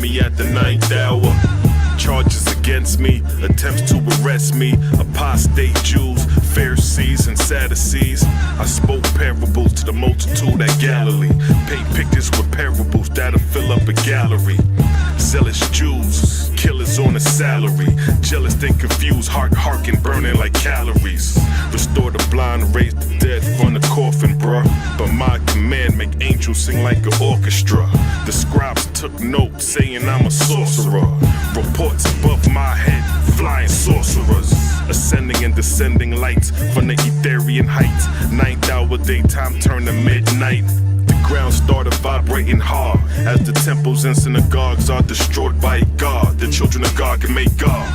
me at the 9th hour. Charges against me, attempts to arrest me, apostate Jews, Pharisees and Sadducees. I spoke parables to the multitude at Galilee, paint pictures with parables that'll fill up a gallery. Zealous Jews, killers on a salary, jealous and confused, heart harking, burning like calories. Restore the blind, raise the dead from the coffin, bruh. But my command make angels sing like an orchestra. The scribes took notes saying I'm a sorcerer. Reports above my head, flying sorcerers. Ascending and descending lights from the Etherian heights. 9th hour daytime turn to midnight. The ground started vibrating hard as the temples and synagogues are destroyed by God. The children of God can make God.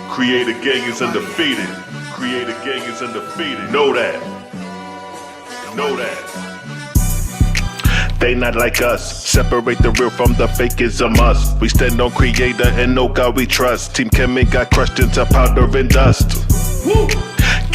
Creator gang is undefeated. Creator gang is undefeated. Know that. Know that. They not like us. Separate the real from the fake is a must. We stand on Creator and know God we trust. Team Kemet got crushed into powder and dust. Woo!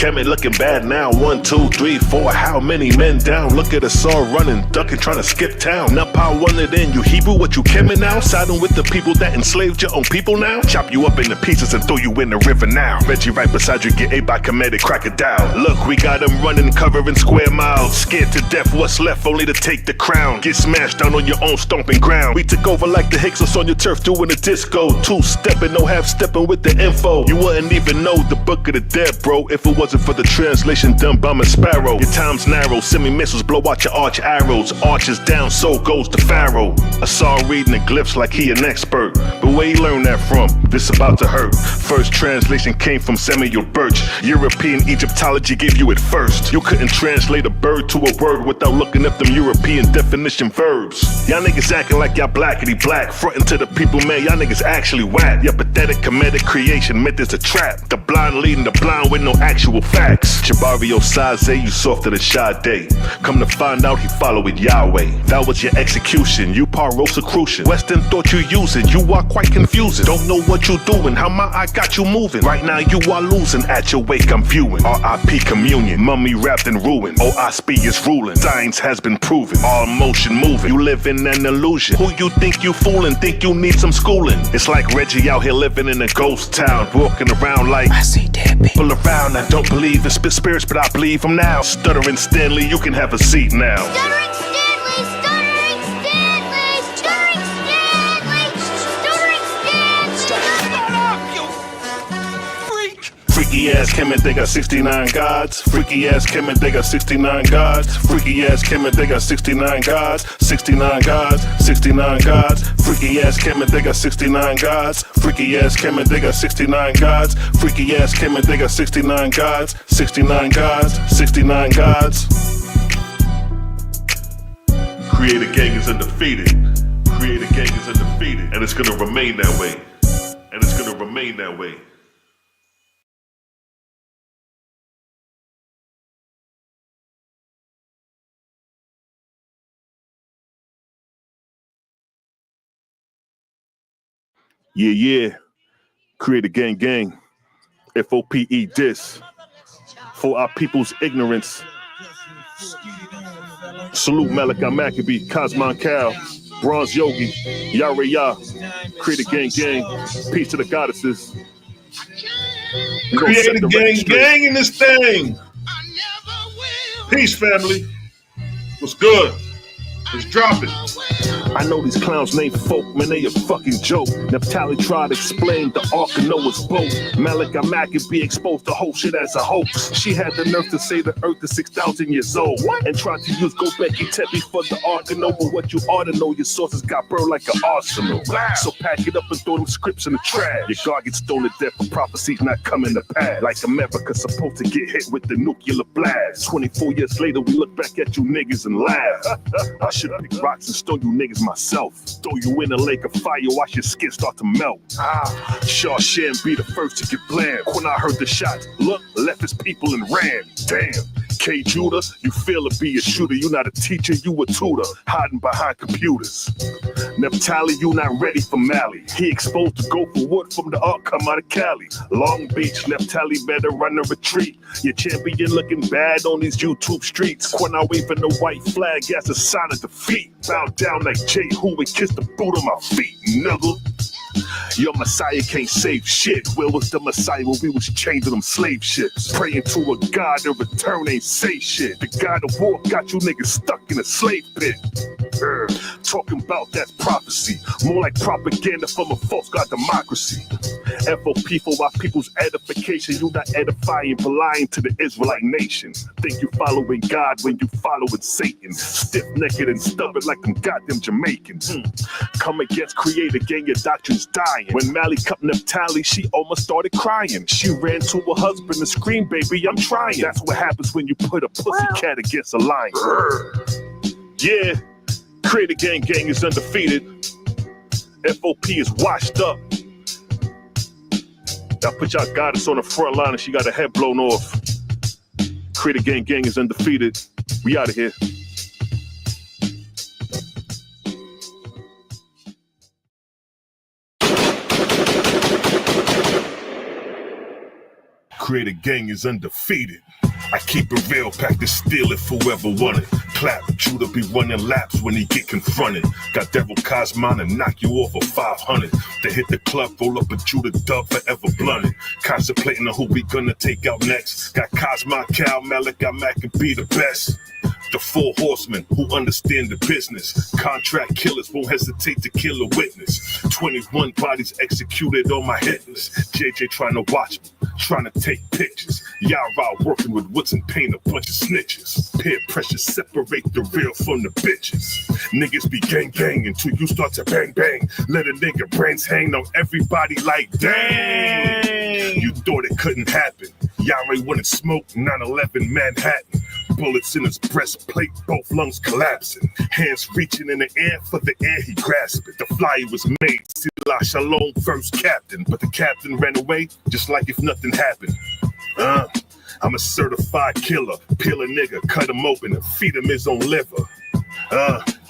Kemet looking bad now. 1, 2, 3, 4. How many men down? Look at us all running, ducking, trying to skip town. Now power one it in. You Hebrew, what you Kemet now? Siding with the people that enslaved your own people now? Chop you up into pieces and throw you in the river now. Reggie right beside you, get ate by Kemetic crocodile. Look, we got them running, covering square miles. Scared to death, what's left only to take the crown. Get smashed down on your own stomping ground. We took over like the Hicks on your turf doing a disco. 2-stepping, no half-stepping with the info. You wouldn't even know the book of the dead, bro, if it was wasn't for the translation done by my sparrow. Your time's narrow, semi-missiles blow out your arch arrows. Arches down, so goes the pharaoh. I saw him reading the glyphs like he an expert, but where he learned that from? This about to hurt. First translation came from Samuel Birch. European Egyptology gave you it first. You couldn't translate a bird to a word without looking up them European definition verbs. Y'all niggas acting like y'all blackity black, frontin' to the people, man, y'all niggas actually whack. Your pathetic comedic creation meant it's a trap. The blind leading the blind with no actual facts. Shabario Saze, you softer than Sade. Come to find out he followed Yahweh. That was your execution, you par Rosicrucian. Western thought you using, you are quite confusing. Don't know what you doing, how my eye got you moving. Right now you are losing, at your wake I'm viewing. R.I.P. communion, mummy wrapped in ruin. OSP is ruling, science has been proven. All motion moving, you live in an illusion. Who you think you fooling, think you need some schooling. It's like Reggie out here living in a ghost town, walking around like I see dead people around. I don't believe in spirits, but I believe them now. Stuttering Stanley, you can have a seat now. Stuttering Stanley, stuttering Stanley, stuttering Stanley, stuttering Stanley. Shut up, you freak. Freaky ass Kim and they got 69 gods. Freaky ass Kim and they got 69 gods. Freaky ass Kim and they got 69 gods. 69 gods, 69 gods. Freaky ass Kim and they got 69 gods. Freaky ass Kim and they got 69 gods. Freaky ass Kim and they got 69 gods. 69 gods, 69 gods. Creator gang is undefeated. Creator gang is undefeated. And it's gonna remain that way. And it's gonna remain that way. Yeah. Creator gang gang. FOPE dis. For our people's ignorance. Salute Malachi Maccabee, Cosmon Cal, Bronze Yogi, Yare Ya, Creator gang gang. Peace to the goddesses. Creator gang in this thing. Peace, family. What's good? Let's drop it. I know these clowns named folk, man, they a fucking joke. Naphtali tried to explain the Ark of Noah's boat. Malachi Maccabee exposed the whole shit as a hoax. She had the nerve to say the earth is 6,000 years old. And tried to use Gobekli Tepe for the Ark of Noah. What you ought to know, your sources got burned like an arsenal. So pack it up and throw them scripts in the trash. Your God gets stoned to death for prophecies not coming to pass. Like America's supposed to get hit with the nuclear blast. 24 years later, we look back at you niggas and laugh. I should pick rocks and stone you niggas myself. Throw you in a lake of fire, watch your skin start to melt. Shawshank be the first to get blamed. When I heard the shots, look, left his people and ran. Damn. K. Judah, you fail to be a shooter. You not a teacher, you a tutor, hiding behind computers. Naphtali, you not ready for Mali. He exposed to go for wood from the Ark, come out of Cali. Long Beach, Naphtali better run a retreat. Your champion looking bad on these YouTube streets. When I waving the white flag as a sign of defeat. Bow down like Jehu and kiss the boot on my feet, nigga. Your Messiah can't save shit. Where was the Messiah when we was chained to them slave ships? Praying to a God to return ain't say shit. The God of war got you niggas stuck in a slave pit. Talking about that's prophecy. More like propaganda from a false God democracy. FOP for our people's edification. You not edifying, but lying to the Israelite nation. Think you following God when you following Satan. Stiff-necked and stubborn like them goddamn Jamaicans. Come against Creator, gang, your doctrine's dying. When Mally cut Naphtali, she almost started crying. She ran to her husband and screamed, baby, I'm trying. That's what happens when you put a pussycat against a lion. Yeah, Creator gang is undefeated. FOP is washed up. Y'all put y'all goddess on the front line and she got her head blown off. Creator gang is undefeated. We out of here. Creator gang is undefeated. I keep it real, pack the steel if whoever want it. Clap, Judah be running laps when he get confronted. Got Devil Cosmon and knock you off of 500. They hit the club, roll up a Judah dub, forever blunted. Contemplating on who we gonna take out next. Got Cosmon Cal, Malachi Maccabee the best. The 4 horsemen who understand the business. Contract killers won't hesitate to kill a witness. 21 bodies executed on my hit list. JJ trying to watch me. trying to take pictures. Y'all out working with woods and paint, a bunch of snitches. Peer pressure separate the real from the bitches. Niggas be gang gang until you start to bang bang. Let a nigga brains hang on everybody like dang. You thought it couldn't happen. Yahweh wouldn't smoke 9/11 Manhattan. Bullets in his breastplate, both lungs collapsing. Hands reaching in the air for the air he grasped it. The flyer was made, Sila Shalom, first captain. But the captain ran away just like if nothing happened. I'm a certified killer. Peel a nigga, cut him open and feed him his own liver.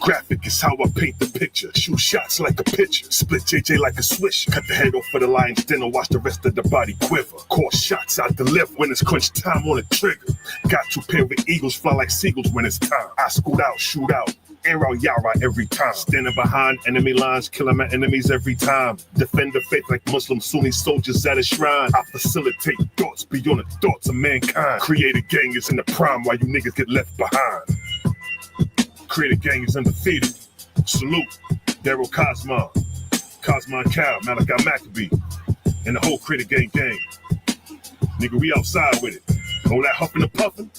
Graphic is how I paint the picture. Shoot shots like a pitcher. Split JJ like a swish. Cut the head off for the lion's den and watch the rest of the body quiver. Core shots I deliver when it's crunch time on the trigger. Got 2 pair of eagles fly like seagulls when it's time. I scoot out, shoot out. Air out Yara every time. Standing behind enemy lines, killing my enemies every time. Defend the faith like Muslim Sunni soldiers at a shrine. I facilitate thoughts beyond the thoughts of mankind. Creative gang is in the prime while you niggas get left behind. Creative gang is undefeated. Salute, Daryl Cosma, Cosma Cal, Malachi Maccabee, and the whole Creative gang. Nigga, we outside with it. All that huffing and puffing.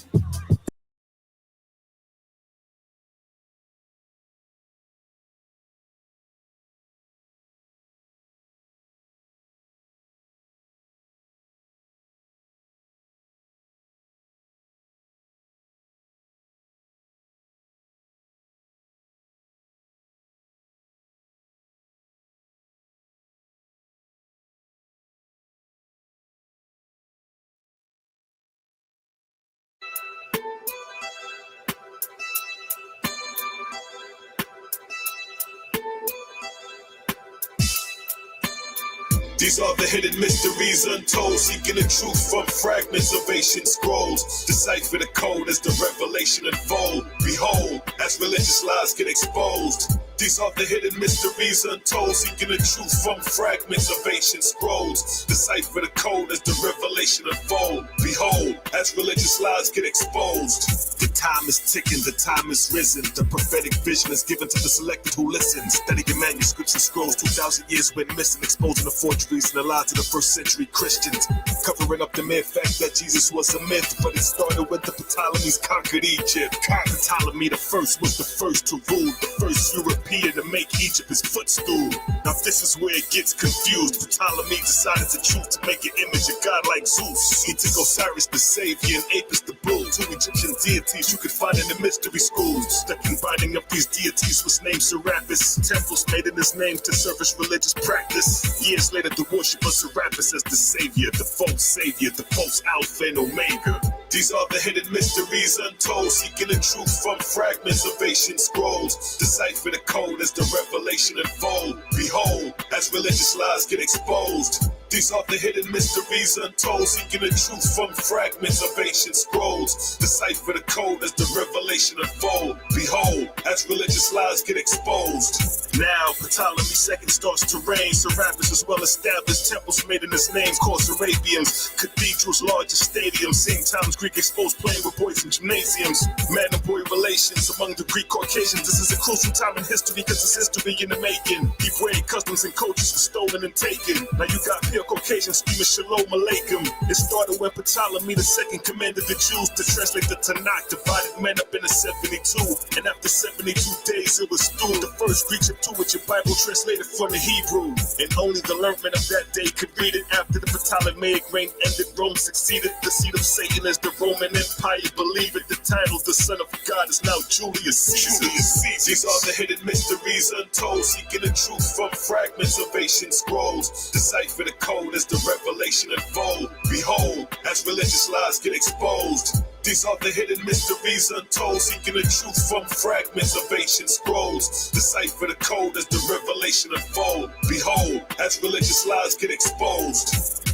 These are the hidden mysteries untold, seeking the truth from fragments of ancient scrolls. Decipher the code as the revelation unfold. Behold, as religious lies get exposed. These are the hidden mysteries untold, seeking the truth from fragments of ancient scrolls. Decipher the code as the revelation unfold. Behold, as religious lies get exposed. The time is ticking, the time is risen. The prophetic vision is given to the selected who listen. Studying manuscripts and scrolls, 2,000 years went missing, exposing the forgeries and the lies of the first century Christians. Covering up the mere fact that Jesus was a myth, but it started when the Ptolemies conquered Egypt. Ptolemy the first was the first to rule, the first European to make Egypt his footstool. Now this is where it gets confused. Ptolemy decided to choose to make an image of God like Zeus. He took Osiris the savior and Apis the bull, 2 Egyptian deities you could find in the mystery schools. The combining of these deities was named Serapis. Temples made in his name to service religious practice. Years later the worship of Serapis as the savior, the false Alpha and Omega. These are the hidden mysteries untold, seeking the truth from fragments of ancient scrolls. Decipher the code as the revelation unfold. Behold, as religious lies get exposed. These are the hidden mysteries untold, seeking the truth from fragments of ancient scrolls. Decipher the code as the revelation unfold. Behold, as religious lies get exposed. Now, Ptolemy II starts to reign. Serapis is well established. Temples made in his name called Serabians. Cathedrals, larger stadiums. Same times Greek exposed playing with boys in gymnasiums. Man and boy relations among the Greek Caucasians. This is a crucial time in history because it's history in the making. Deep way customs and cultures were stolen and taken. Now you got pure Caucasians screaming Shalom Aleichem. It started when Ptolemy II commanded the Jews to translate the Tanakh, divided men up into 72. And after 72 days it was through. The first Greek Septuagint Bible translated from the Hebrew. And only the learned men of that day could read it. After the Ptolemaic reign ended, Rome succeeded. The seat of Satan is the Roman Empire. Believe it, the title, the Son of God, is now Julius Caesar. These are the hidden mysteries untold, seeking the truth from fragments of ancient scrolls. Decipher the code as the revelation unfold. Behold, as religious lies get exposed. These are the hidden mysteries untold, seeking the truth from fragments of ancient scrolls. Decipher the code as the revelation unfold. Behold, as religious lies get exposed.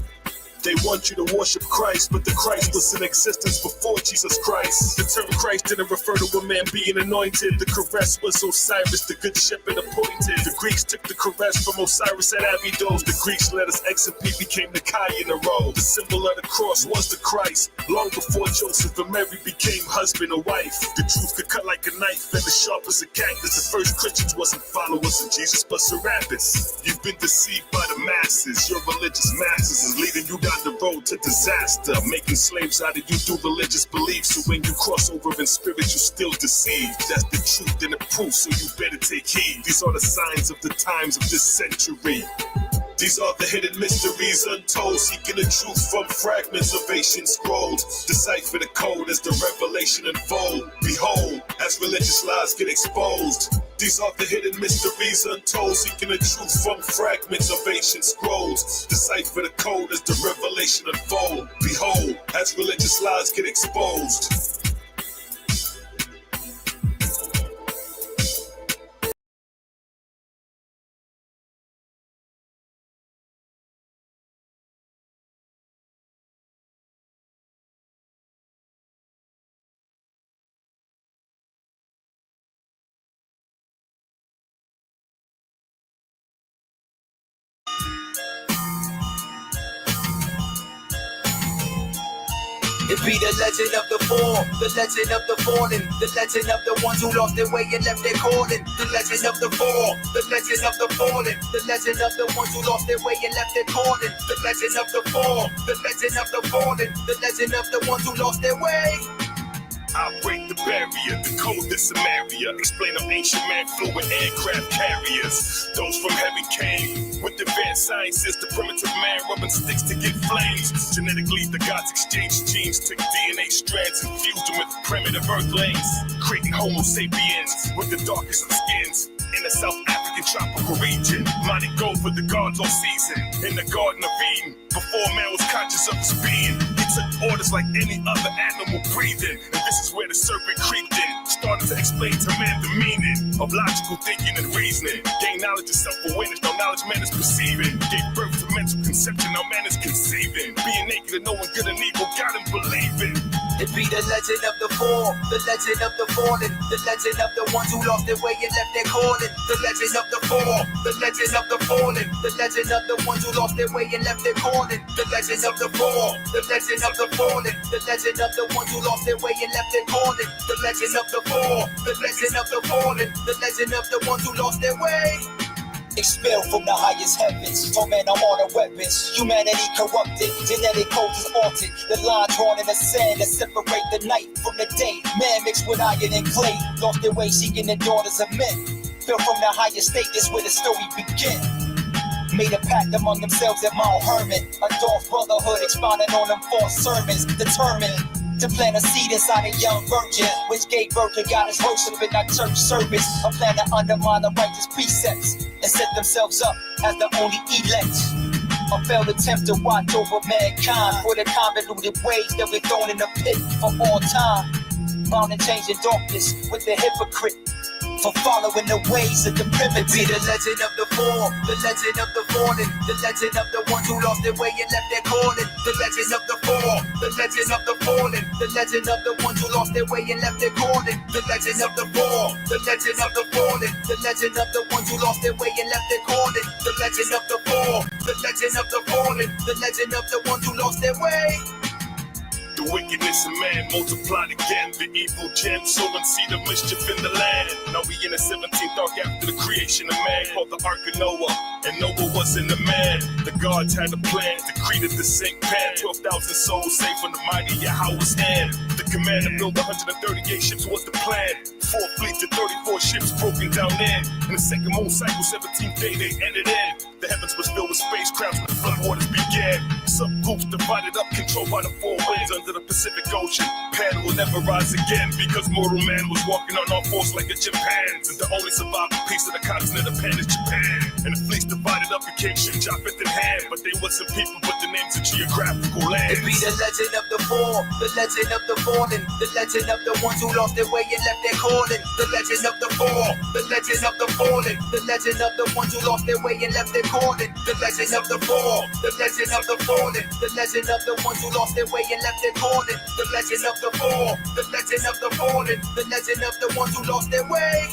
They want you to worship Christ, but the Christ was in existence before Jesus Christ. The term Christ didn't refer to a man being anointed. The caress was Osiris, the good shepherd appointed. The Greeks took the caress from Osiris at Abydos. The Greeks letters X and P became the Chi in a row. The symbol of the cross was the Christ. Long before Joseph and Mary became husband and wife. The truth could cut like a knife and as sharp as a cactus. The first Christians wasn't followers of Jesus, but Serapis. You've been deceived by the masses. Your religious masses is leading you down on the road to disaster, making slaves out of you through religious beliefs. So when you cross over in spirit, you still deceived. That's the truth and the proof, so you better take heed. These are the signs of the times of this century. These are the hidden mysteries untold, seeking the truth from fragments of ancient scrolls. Decipher the code as the revelation unfold. Behold, as religious lies get exposed. These are the hidden mysteries untold, seeking the truth from fragments of ancient scrolls. Decipher the code as the revelation unfold. Behold, as religious lies get exposed. It be the legend of the four, the legend of the fallen, the legend of the ones who lost their way and left their calling. The legend of the four, the legend of the fallen, the legend of the ones who lost their way and left their calling. The legend of the four, the legend of the fallen, the legend of the ones who lost their way. I break the barrier, the code to Samaria. Explain how ancient man flew with aircraft carriers. Those from heaven came with advanced sciences. The primitive man rubbing sticks to get flames. Genetically, the gods exchanged genes, took DNA strands and fused them with primitive earthlings, creating Homo sapiens with the darkest of skins. In the South African tropical region, mighty go for the gods all season. In the Garden of Eden, before man was conscious of his being, he took orders like any other animal breathing. And this is where the serpent creeped in, started to explain to man the meaning of logical thinking and reasoning. Gain knowledge of self-awareness, no knowledge man is perceiving. Gave birth to mental conception, now man is conceiving. Being naked and knowing good and evil, got him believing. It be the legend of the four, the legend of the fallen, the legend of the ones who lost their way and left their calling. The legend of the four, the legend of the fallen, the legend of the ones who lost their way and left their calling. The legend of the four, the legend of the fallen, the legend of the ones who lost their way and left their calling. The legend of the four, the legend of the fallen, the legend of the ones who lost their way. Expelled from the highest heavens, torment on modern weapons. Humanity corrupted, genetic code is altered. The line drawn in the sand that separate the night from the day. Man mixed with iron and clay, lost their way seeking the daughters of men. Fell from the highest state, that's where the story begins. Made a pact among themselves at Mount Hermon. A Darth brotherhood expounding on them false sermons, determined to plant a seed inside a young virgin, which gave birth to goddess worship in our church service. A plan to undermine the righteous precepts and set themselves up as the only elect. A failed attempt to watch over mankind for the convoluted ways that we're thrown in the pit for all time. Bound and changing darkness with the hypocrite for following the ways of the primitive. Be the legend of the four, the legend of the fallen, the legend of the ones who lost their way and left their calling. The legend of the four, the legend of the fallen, the legend of the ones who lost their way and left their calling. The legend of the four, the legend of the fallen, the legend of the ones who lost their way and left their calling. The legend of the four, the legend of the fallen, the legend of the ones who lost their way. The wickedness of man multiplied again. The evil gem sowing seed of mischief in the land. Now we in the 17th ark after the creation of man, called the Ark of Noah. And Noah wasn't a man. The gods had a plan, decreed it to sink pan. 12,000 souls saved from the mighty Yahweh's hand. The command to build 138 ships was the plan. 4 fleets and 34 ships broken down in. In the second moon cycle, 17th day they ended in. The heavens was filled with spacecrafts when the flood waters began. Subgroups divided up, controlled by the 4 winds under the Pacific Ocean. Pan will never rise again because mortal man was walking on all fours like a chimpanzee. And the only surviving piece of the continent of Pan is Japan. And the fleets divided up became Shinja fifth in hand. But they wasn't people, but the names of geographical lands. It be the legend of the four, the legend of the fallen, the legend of the ones who lost their way and left their calling. The legend of the four, the legend of the fallen, the legend of the ones who lost their way and left their calling. The legend of the four, the legend of the fallen, the legend of the ones who lost their way and left their calling. The legend of the four, the legend of the fallen, the legend of the ones who lost their way.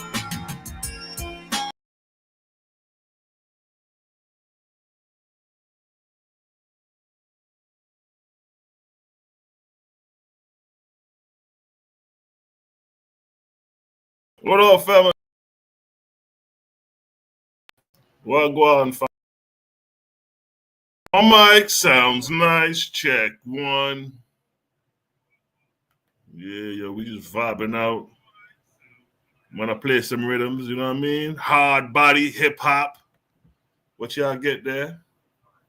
What up, fella? Well, go on, My mic sounds nice. Check one. Yeah, we just vibing out. Wanna play some rhythms, you know what I mean? Hard body, hip hop. What y'all get there?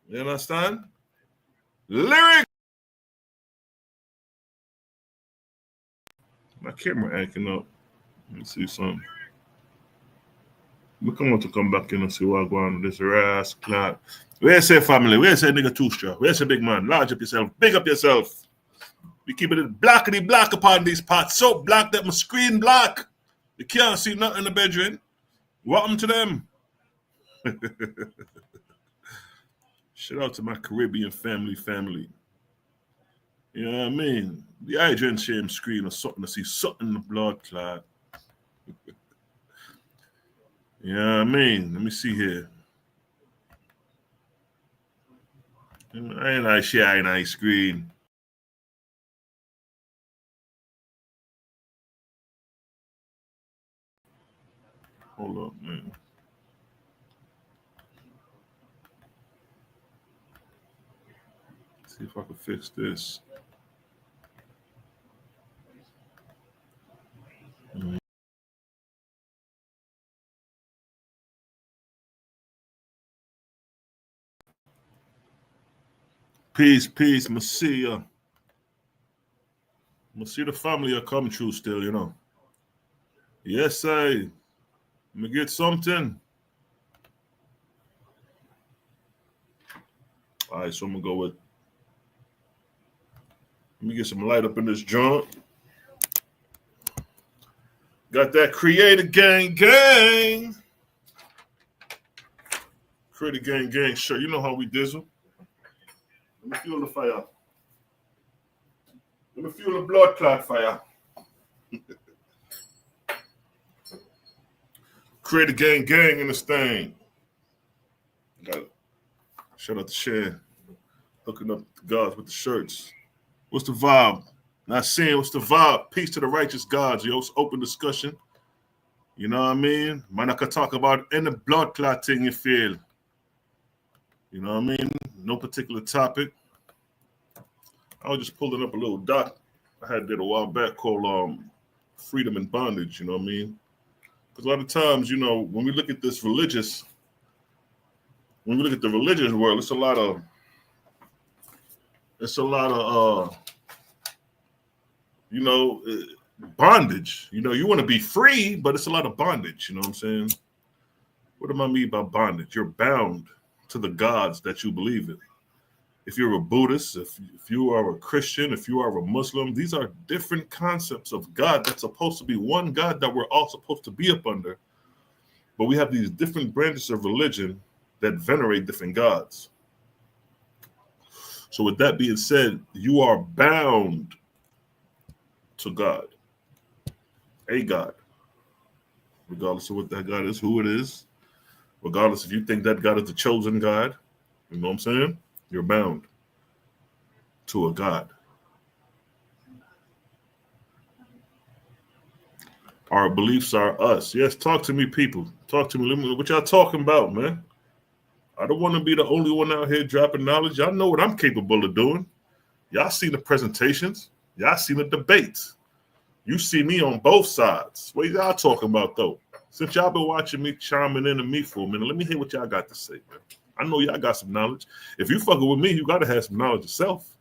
You understand? Lyric. My camera acting up. Let me see something. We come on to come back in and see what going on with this ass clock. Where say family? Where say nigga two straw? Where say big man? Large up yourself. Big up yourself. We keeping it blackety black upon these parts. So black that my screen black. You can't see nothing in the bedroom. Welcome to them. Shout out to my Caribbean family. You know what I mean? The hydrant shame screen or something to see something in the blood clot. You know what I mean? Let me see here. I ain't like share in ice screen. Hold up, man. See if I can fix this. Peace, Messiah. The family are coming true still, you know. Yes, I. Let me get something. All right, so I'm gonna go with. Let me get some light up in this joint. Got that Creator Gang. Creator Gang shirt. You know how we dizzle. Let me fuel the fire. Let me fuel the blood clot fire. Creator Gang in this thing. Got it. Shout out to Shan. Hooking up the gods with the shirts. What's the vibe? Not saying what's the vibe. Peace to the righteous gods, yo. It's open discussion. You know what I mean? Man, I could talk about any blood clot thing you feel. You know what I mean? No particular topic. I was just pulling up a little doc I had did a while back called Freedom and Bondage, you know what I mean? Because a lot of times, you know, when we look at this religious, when we look at the religious world, it's a lot of you know, bondage. You know, you want to be free, but it's a lot of bondage, you know what I'm saying? What do I mean by bondage? You're bound to the gods that you believe in. If you're a Buddhist, if you are a Christian, if you are a Muslim, these are different concepts of God that's supposed to be one God that we're all supposed to be up under. But we have these different branches of religion that venerate different gods. So with that being said, you are bound to God, a God, regardless of what that God is, who it is, regardless if you think that God is the chosen God, you know what I'm saying? You're bound to a God. Our beliefs are us. Yes, talk to me, people. Talk to me. What y'all talking about, man? I don't want to be the only one out here dropping knowledge. Y'all know what I'm capable of doing. Y'all seen the presentations. Y'all seen the debates. You see me on both sides. What y'all talking about, though? Since y'all been watching me chiming into me for a minute, let me hear what y'all got to say, man. I know y'all got some knowledge. If you fucking with me, you got to have some knowledge yourself.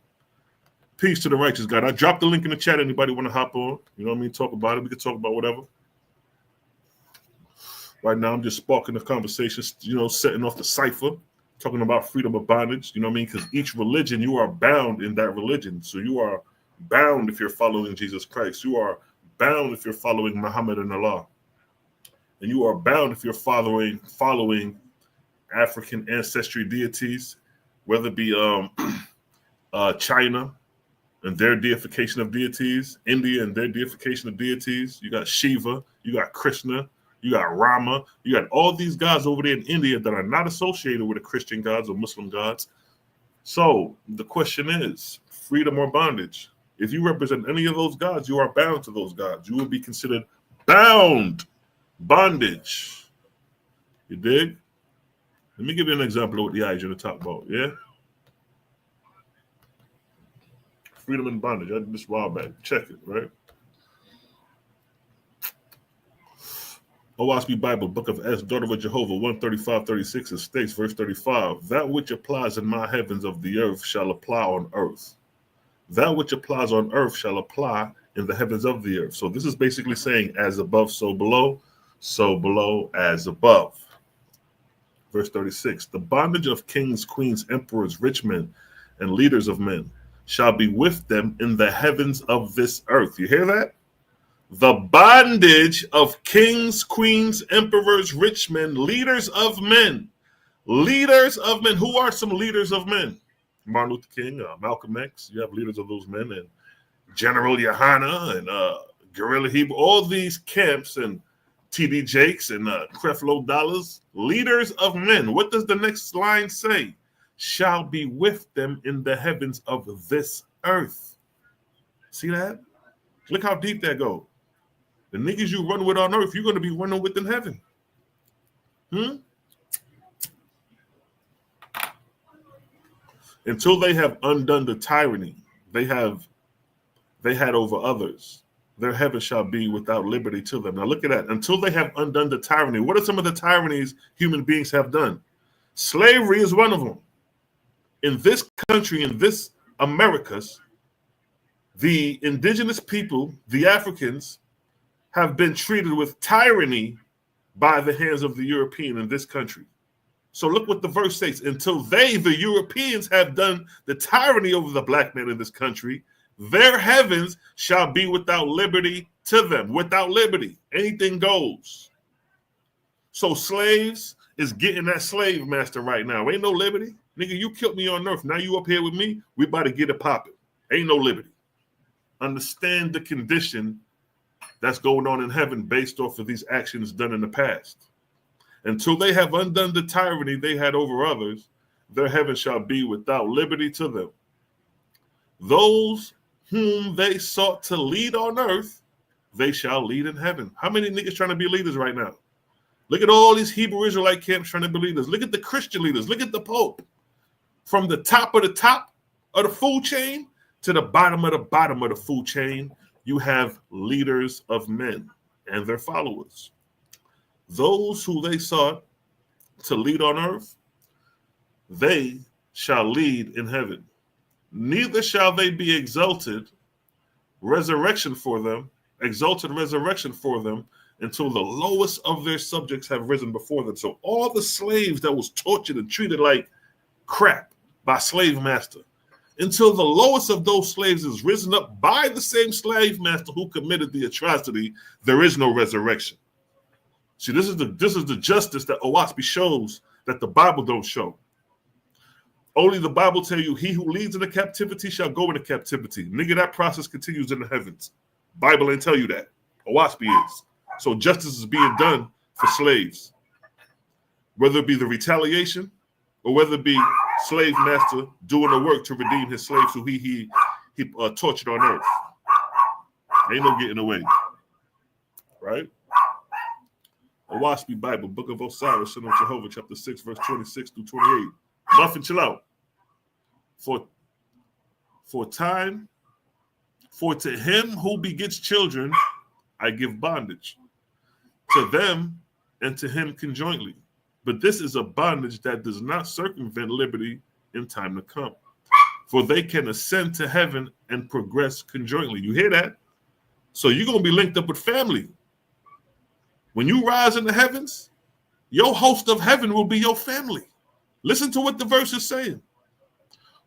Peace to the righteous God. I dropped the link in the chat. Anybody want to hop on? You know what I mean? Talk about it. We can talk about whatever. Right now, I'm just sparking the conversation, you know, setting off the cipher, talking about freedom of bondage. You know what I mean? Because each religion, you are bound in that religion. So you are bound if you're following Jesus Christ. You are bound if you're following Muhammad and Allah. And you are bound if you're following African ancestry deities, whether it be China and their deification of deities, India and their deification of deities. You got Shiva, you got Krishna, you got Rama, you got all these gods over there in India that are not associated with the Christian gods or Muslim gods. So the question is, freedom or bondage? If you represent any of those gods, you are bound to those gods. You will be considered bound, bondage. You dig? Let me give you an example of what the eyes are going to talk about, yeah? Freedom and bondage. I did this a while back. Check it, right? OSB Bible, Book of S, Daughter of Jehovah, 135:36, it states, verse 35, that which applies in my heavens of the earth shall apply on earth. That which applies on earth shall apply in the heavens of the earth. So this is basically saying, as above, so below as above. Verse 36, the bondage of kings, queens, emperors, rich men, and leaders of men shall be with them in the heavens of this earth. You hear that? The bondage of kings, queens, emperors, rich men, leaders of men. Leaders of men. Who are some leaders of men? Martin Luther King, Malcolm X. You have leaders of those men, and General Yohana and Guerrilla Hebrew. All these camps and T.D. Jakes and Creflo Dollars. Leaders of men. What does the next line say? Shall be with them in the heavens of this earth. See that? Look how deep that goes. The niggas you run with on earth, you're going to be running with in heaven. Until they have undone the tyranny they had over others, their heaven shall be without liberty to them. Now look at that. Until they have undone the tyranny. What are some of the tyrannies human beings have done? Slavery is one of them. In this country, in this Americas, the indigenous people, the Africans, have been treated with tyranny by the hands of the European in this country. So look what the verse says. Until they, the Europeans, have done the tyranny over the black man in this country, their heavens shall be without liberty to them. Without liberty. Anything goes. So slaves is getting that slave master right now. Ain't no liberty. Nigga, you killed me on earth. Now you up here with me. We about to get it popping. Ain't no liberty. Understand the condition that's going on in heaven based off of these actions done in the past. Until they have undone the tyranny they had over others, their heaven shall be without liberty to them. Those whom they sought to lead on earth, they shall lead in heaven. How many niggas trying to be leaders right now? Look at all these Hebrew Israelite camps trying to be leaders. Look at the Christian leaders. Look at the Pope. From the top of the food chain to the bottom of the food chain, you have leaders of men and their followers. Those who they sought to lead on earth, they shall lead in heaven. Neither shall they be exalted resurrection for them until the lowest of their subjects have risen before them. So all the slaves that was tortured and treated like crap by slave master, until the lowest of those slaves is risen up by the same slave master who committed the atrocity, there is no resurrection. See, this is the justice that oasp shows that the Bible don't show. Only the Bible tell you, he who leads into captivity shall go into captivity. Nigga, that process continues in the heavens. Bible ain't tell you that. oasp is. So justice is being done for slaves. Whether it be the retaliation or whether it be slave master doing the work to redeem his slaves who he tortured on earth. Ain't no getting away. Right? oasp Bible, Book of Osiris, Son of Jehovah, chapter 6, verse 26 through 28. Muffin, chill out. For to him who begets children, I give bondage. To them and to him conjointly. But this is a bondage that does not circumvent liberty in time to come. For they can ascend to heaven and progress conjointly. You hear that? So you're going to be linked up with family. When you rise in the heavens, your host of heaven will be your family. Listen to what the verse is saying.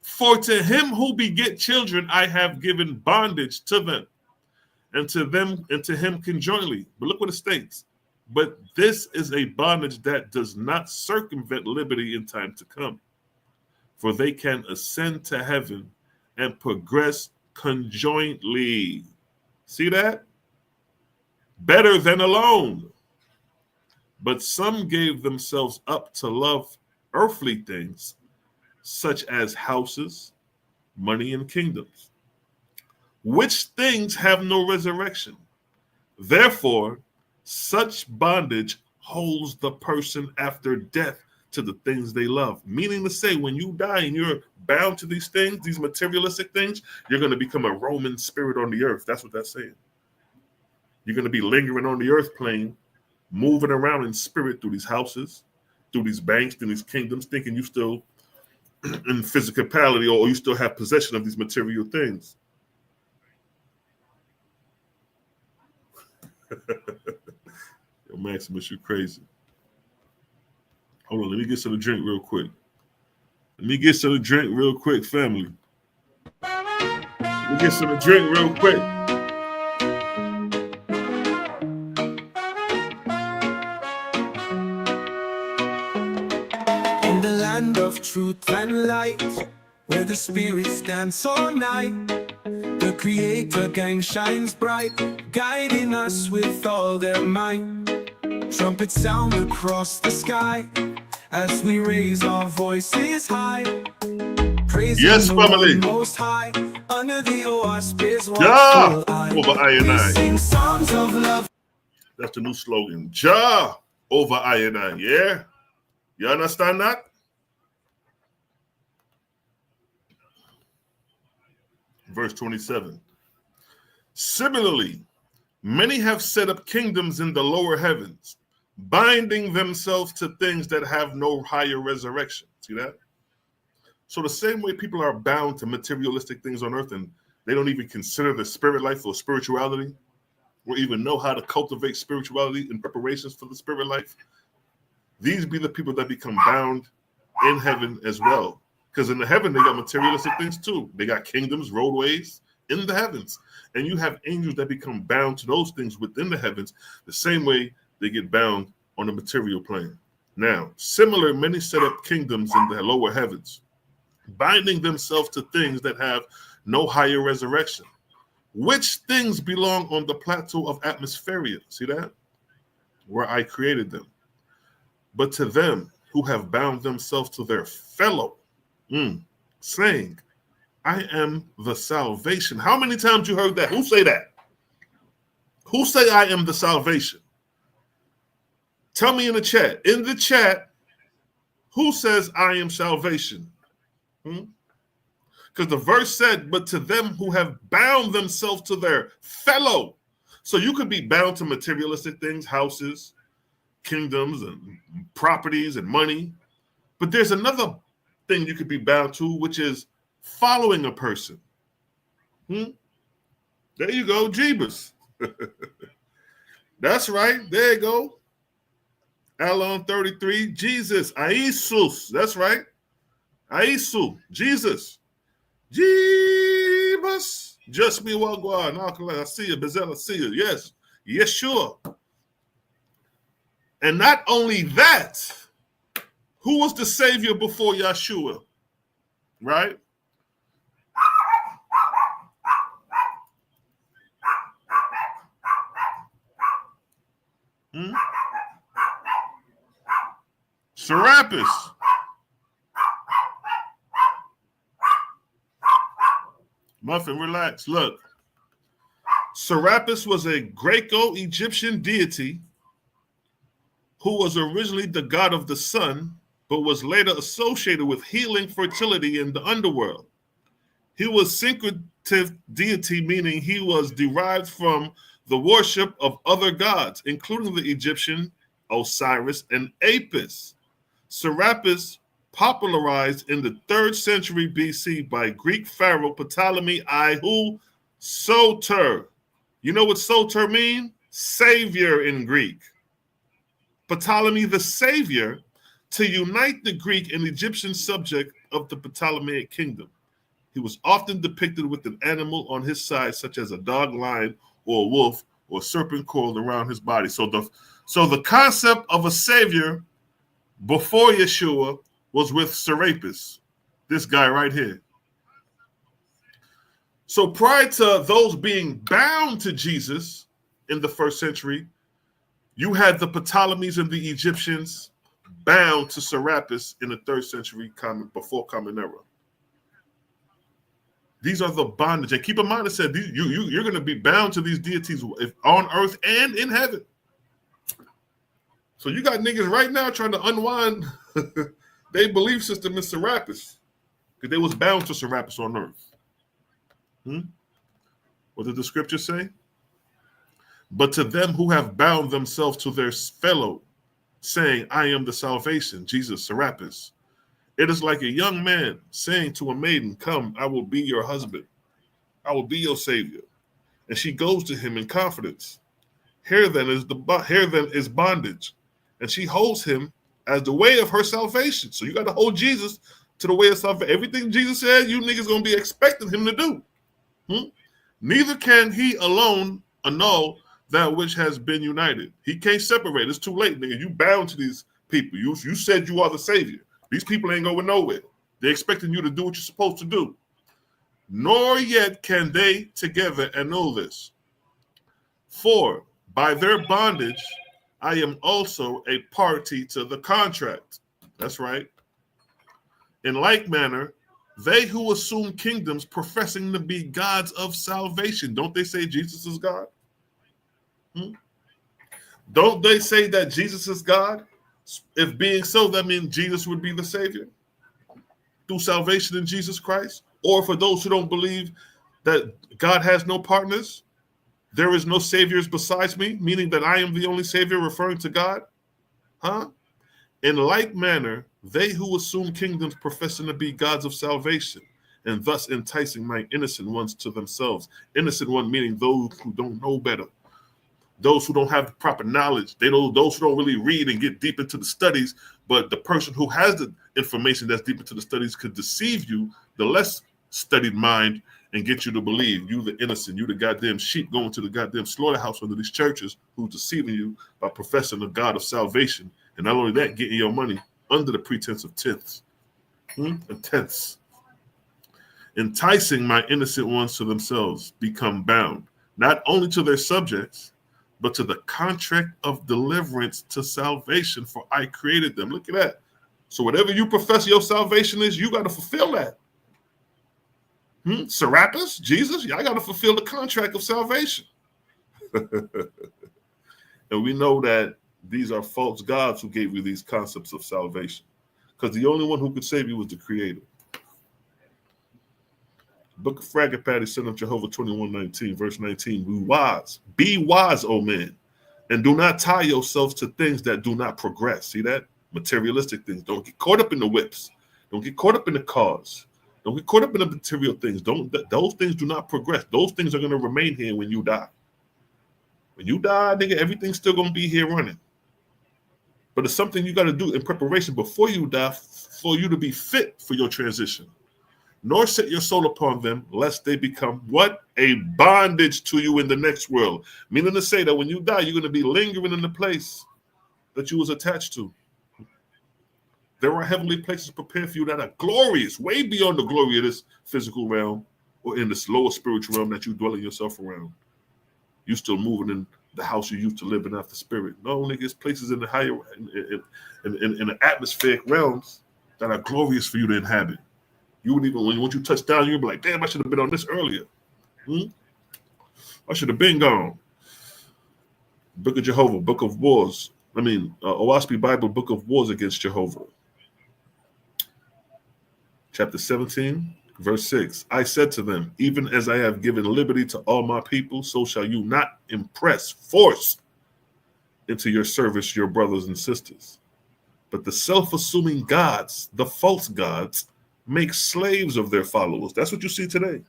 For to him who beget children, I have given bondage to them, and to them and to him conjointly. But look what it states. But this is a bondage that does not circumvent liberty in time to come. For they can ascend to heaven and progress conjointly. See that? Better than alone. But some gave themselves up to love earthly things, such as houses, money, and kingdoms, which things have no resurrection. Therefore, such bondage holds the person after death to the things they love. Meaning to say, when you die and you're bound to these things, these materialistic things, you're going to become a Roman spirit on the earth. That's what that's saying. You're going to be lingering on the earth plane, moving around in spirit through these houses, through these banks, through these kingdoms, thinking you still in physicality or you still have possession of these material things. Yo, Maximus, you crazy. Hold on, let me get some to drink real quick. Family. Let me get some to drink real quick. In the land of truth and light, where the spirits dance all night, the Creator gang shines bright, guiding us with all their might. Trumpets sound across the sky as we raise our voices high. Praise yes, family. Most High, under the oasp is Jah eye. over I and I. Sing songs of love. That's the new slogan. Jah over I and I. Yeah? You understand that? Verse 27. Similarly, many have set up kingdoms in the lower heavens, binding themselves to things that have no higher resurrection. See that? So the same way people are bound to materialistic things on earth and they don't even consider the spirit life or spirituality or even know how to cultivate spirituality in preparations for the spirit life, these be the people that become bound in heaven as well. Because in the heaven, they got materialistic things too. They got kingdoms, roadways in the heavens. And you have angels that become bound to those things within the heavens, the same way they get bound on the material plane. Now, similar, many set up kingdoms in the lower heavens, binding themselves to things that have no higher resurrection. Which things belong on the plateau of Atmospheria? See that? Where I created them. But to them who have bound themselves to their fellow, saying, I am the salvation. How many times you heard that? Who say that? Who say I am the salvation? Tell me in the chat. In the chat, who says I am salvation? Because the verse said, but to them who have bound themselves to their fellow. So you could be bound to materialistic things, houses, kingdoms, and properties and money. But there's another thing you could be bound to, which is following a person. There you go, Jeebus. That's right. There you go. Alon 33, Jesus, Aisus. That's right. Aisu, Jesus. Jeebus. Just me Wagwan. I see you, Bezel, I see you. Yes. Yes, sure. And not only that, who was the Savior before Yeshua? Right? Serapis. Muffin, relax. Look. Serapis was a Greco-Egyptian deity who was originally the god of the sun, but was later associated with healing fertility in the underworld. He was syncretive deity, meaning he was derived from the worship of other gods, including the Egyptian Osiris and Apis. Serapis popularized in the 3rd century BC by Greek pharaoh Ptolemy I, who Soter. You know what Soter means? Savior in Greek. Ptolemy the Savior, to unite the Greek and Egyptian subject of the Ptolemaic kingdom. He was often depicted with an animal on his side, such as a dog, lion, or a wolf, or a serpent coiled around his body. So the concept of a savior before Yeshua was with Serapis, this guy right here. So prior to those being bound to Jesus in the 1st century, you had the Ptolemies and the Egyptians bound to Serapis in the 3rd century before Common Era. These are the bondage. And keep in mind, it said you're going to be bound to these deities on earth and in heaven. So you got niggas right now trying to unwind their belief system in Serapis. Because they was bound to Serapis on earth. What did the scripture say? But to them who have bound themselves to their fellow, saying, I am the salvation, Jesus, Serapis. It is like a young man saying to a maiden, come, I will be your husband. I will be your savior. And she goes to him in confidence. Here then is bondage. And she holds him as the way of her salvation. So you got to hold Jesus to the way of salvation. Everything Jesus said, you niggas going to be expecting him to do. Neither can he alone annul that which has been united. He can't separate. It's too late, nigga. You bound to these people. You said you are the savior. These people ain't going nowhere. They're expecting you to do what you're supposed to do. Nor yet can they together annul this. For by their bondage, I am also a party to the contract. That's right. In like manner, they who assume kingdoms professing to be gods of salvation, don't they say Jesus is God? Don't they say that Jesus is God? If being so, that means Jesus would be the Savior through salvation in Jesus Christ? Or for those who don't believe that God has no partners, there is no saviors besides me, meaning that I am the only Savior, referring to God? In like manner, they who assume kingdoms professing to be gods of salvation, and thus enticing my innocent ones to themselves. Innocent one meaning those who don't know better. Those who don't have the proper knowledge. Those who don't really read and get deep into the studies, but the person who has the information that's deep into the studies could deceive you, the less studied mind, and get you to believe you the innocent, you the goddamn sheep going to the goddamn slaughterhouse under these churches who's deceiving you by professing the God of salvation. And not only that, getting your money under the pretense of tenths. Tenths. Enticing my innocent ones to themselves, become bound, not only to their subjects, but to the contract of deliverance to salvation, for I created them. Look at that. So whatever you profess your salvation is, you got to fulfill that. Serapis, Jesus, I got to fulfill the contract of salvation. And we know that these are false gods who gave you these concepts of salvation, because the only one who could save you was the Creator. Book of Fragment Patty, Son of Jehovah 21:19, verse 19. Be wise, O man, and do not tie yourselves to things that do not progress. See that? Materialistic things. Don't get caught up in the whips. Don't get caught up in the cars. Don't get caught up in the material things. Those things do not progress. Those things are going to remain here when you die. When you die, nigga, everything's still going to be here running. But it's something you got to do in preparation before you die for you to be fit for your transition. Nor set your soul upon them, lest they become what? A bondage to you in the next world. Meaning to say that when you die, you're going to be lingering in the place that you was attached to. There are heavenly places prepared for you that are glorious, way beyond the glory of this physical realm or in this lower spiritual realm that you dwell in yourself around. You still moving in the house you used to live in after spirit. No, nigga, it's places in the higher, in the atmospheric realms that are glorious for you to inhabit. You wouldn't even, once you touch down, you'd be like, damn, I should have been on this earlier. I should have been gone. Book of Jehovah, Book of Wars. Oasp Bible, Book of Wars against Jehovah. Chapter 17, verse 6. I said to them, even as I have given liberty to all my people, so shall you not force into your service your brothers and sisters. But the self-assuming gods, the false gods, make slaves of their followers. That's what you see today.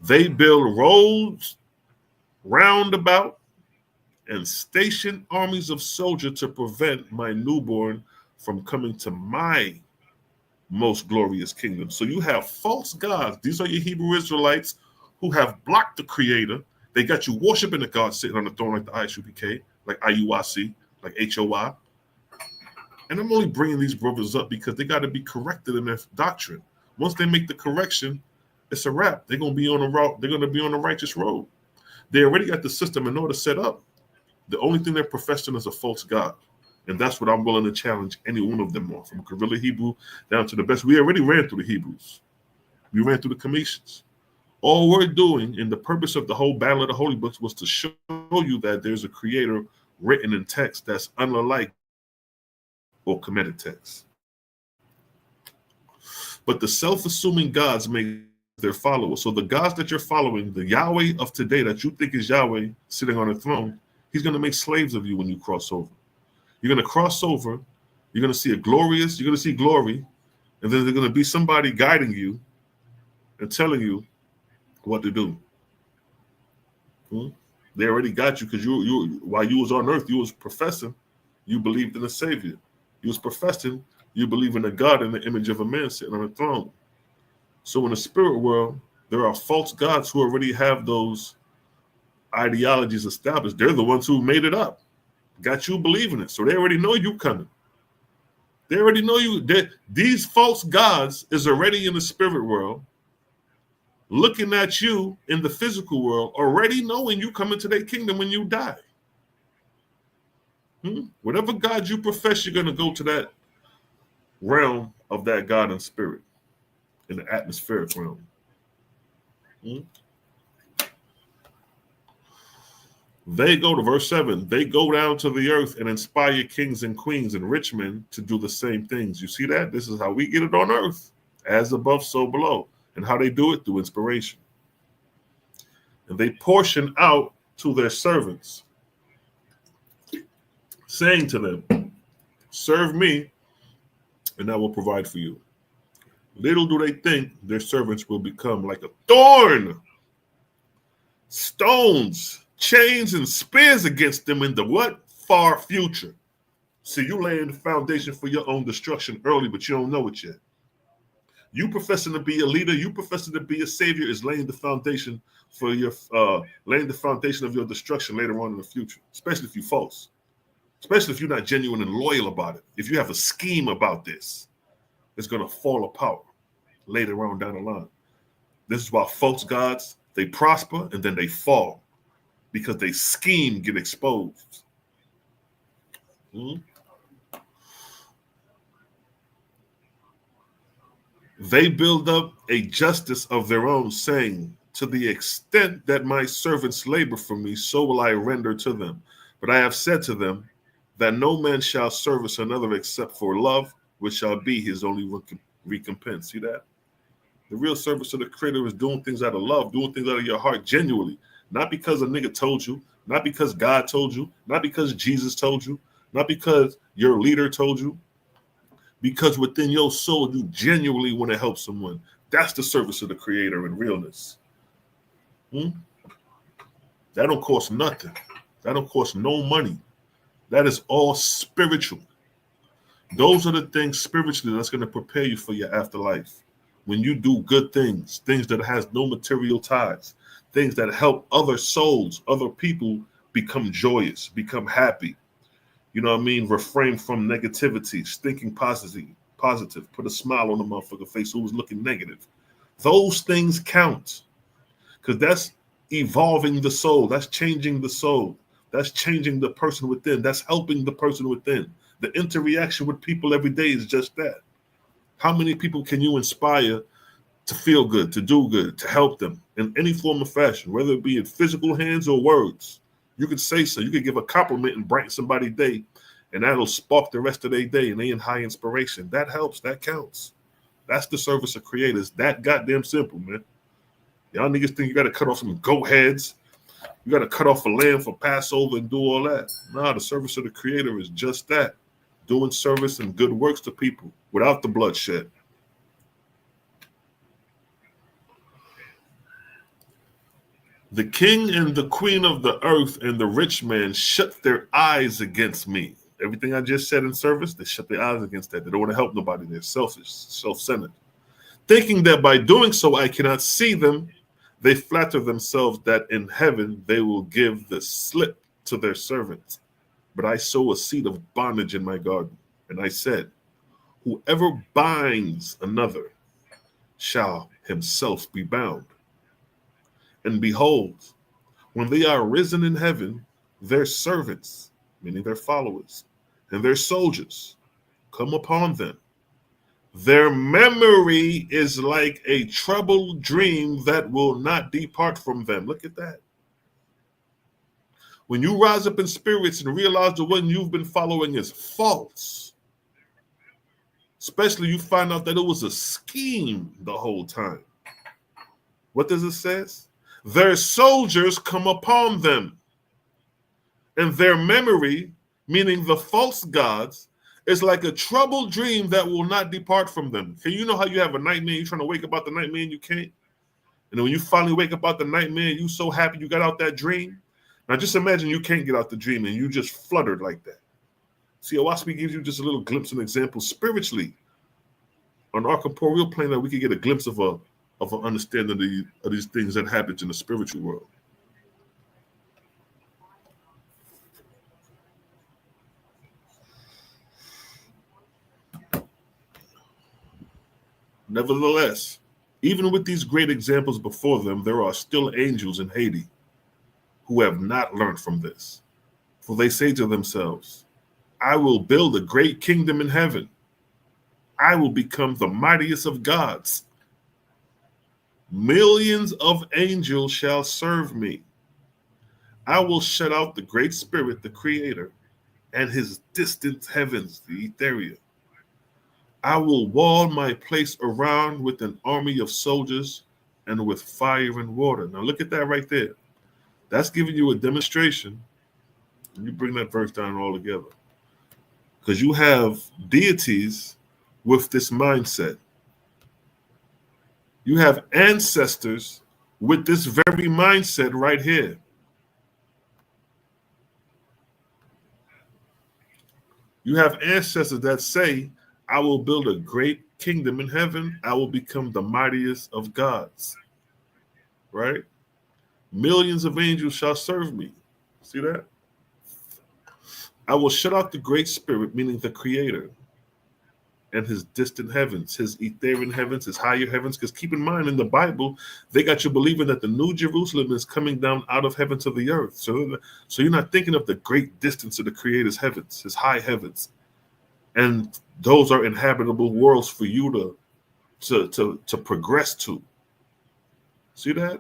They build roads round about and station armies of soldiers to prevent my newborn from coming to my most glorious kingdom. So you have false gods. These are your Hebrew Israelites who have blocked the Creator. They got you worshiping the God sitting on the throne like the ISUPK, like IUIC, like HOI. And I'm only bringing these brothers up because they got to be corrected in their doctrine. Once they make the correction, it's a wrap. They're going to be on the route. They're going to be on the righteous road. They already got the system in order set up. The only thing they're professing is a false God. And that's what I'm willing to challenge any one of them on, from Guerrilla Hebrew down to the best. We already ran through the Hebrews. We ran through the Commissions. All we're doing, and the purpose of the whole Battle of the Holy Books, was to show you that there's a Creator written in text that's unlike or Kemetic text. But the self-assuming gods make their followers. So the gods that you're following, the Yahweh of today that you think is Yahweh sitting on a throne, he's going to make slaves of you when you cross over. You're going to cross over. You're going to see you're going to see glory. And then there's going to be somebody guiding you and telling you what to do. They already got you because you while you was on earth, you was professing you believed in a savior. You was professing you believe in a God in the image of a man sitting on a throne. So in the spirit world, there are false gods who already have those ideologies established. They're the ones who made it up, got you believing it. So they already know you coming. They already know you. These false gods is already in the spirit world, looking at you in the physical world, already knowing you come into their kingdom when you die. Whatever God you profess, you're going to go to that realm of that God in spirit, in the atmospheric realm. They go to verse 7. They go down to the earth and inspire kings and queens and rich men to do the same things. You see that? This is how we get it on earth. As above, so below. And how they do it? Through inspiration. And they portion out to their servants, saying to them, serve me, and I will provide for you. Little do they think their servants will become like a thorn, stones, chains, and spears against them in the what? Far future. See, you laying the foundation for your own destruction early, but you don't know it yet. You professing to be a leader, you professing to be a savior is laying the foundation for your laying the foundation of your destruction later on in the future, especially if you're false, especially if you're not genuine and loyal about it. If you have a scheme about this, it's going to fall apart later on down the line. This is why false gods, they prosper and then they fall because they scheme get exposed. They build up a justice of their own, saying, to the extent that my servants labor for me, so will I render to them. But I have said to them that no man shall service another except for love, which shall be his only recompense. See that? The real service to the Creator is doing things out of love, doing things out of your heart genuinely. Not because a nigga told you, not because God told you, not because Jesus told you, not because your leader told you. Because within your soul, you genuinely want to help someone. That's the service of the Creator in realness. That don't cost nothing. That don't cost no money. That is all spiritual. Those are the things spiritually that's going to prepare you for your afterlife. When you do good things, things that has no material ties, things that help other souls, other people become joyous, become happy. You know what I mean? Refrain from negativity, thinking positive, put a smile on the motherfucker's face who was looking negative. Those things count because that's evolving the soul. That's changing the soul. That's changing the person within. That's helping the person within. The interaction with people every day is just that. How many people can you inspire to feel good, to do good, to help them in any form of fashion, whether it be in physical hands or words? You could say so. You could give a compliment and brighten somebody's day, and that'll spark the rest of their day, and they in high inspiration. That helps. That counts. That's the service of creators. That goddamn simple, man. Y'all niggas think you got to cut off some goat heads. You got to cut off a lamb for Passover and do all that. Nah, the service of the Creator is just that. Doing service and good works to people without the bloodshed. The king and the queen of the earth and the rich man shut their eyes against me. Everything I just said in service, they shut their eyes against that. They don't want to help nobody. They're selfish, self-centered. Thinking that by doing so I cannot see them, they flatter themselves that in heaven they will give the slip to their servants. But I sow a seed of bondage in my garden. And I said, whoever binds another shall himself be bound. And behold, when they are risen in heaven, their servants, meaning their followers, and their soldiers come upon them. Their memory is like a troubled dream that will not depart from them. Look at that. When you rise up in spirits and realize the one you've been following is false, Especially you find out that it was a scheme the whole time. What does it say? Their soldiers come upon them, and their memory, meaning the false gods, is like a troubled dream that will not depart from them. Can you know how you have a nightmare, you're trying to wake up out the nightmare and you can't? And then when you finally wake up out the nightmare, you so happy you got out that dream. Now just imagine you can't get out the dream and you just fluttered like that. See, oasp gives you just a little glimpse and example spiritually on our corporeal plane that we can get a glimpse of an understanding of these things that happen in the spiritual world. Nevertheless, even with these great examples before them, there are still angels in Hades who have not learned from this. For they say to themselves, I will build a great kingdom in heaven. I will become the mightiest of gods. Millions of angels shall serve me. I will shut out the great spirit, the creator, and his distant heavens, the ethereal. I will wall my place around with an army of soldiers and with fire and water. Now look at that right there. That's giving you a demonstration. You bring that verse down all together. Because you have deities with this mindset. You have ancestors with this very mindset right here. You have ancestors that say, I will build a great kingdom in heaven. I will become the mightiest of gods. Right? Millions of angels shall serve me. See that? I will shut out the great spirit, meaning the creator, and his distant heavens, his ethereal heavens, his higher heavens. Because keep in mind, in the Bible, they got you believing that the new Jerusalem is coming down out of heaven to the earth. So you're not thinking of the great distance of the creator's heavens, his high heavens. And those are inhabitable worlds for you to progress to. See that?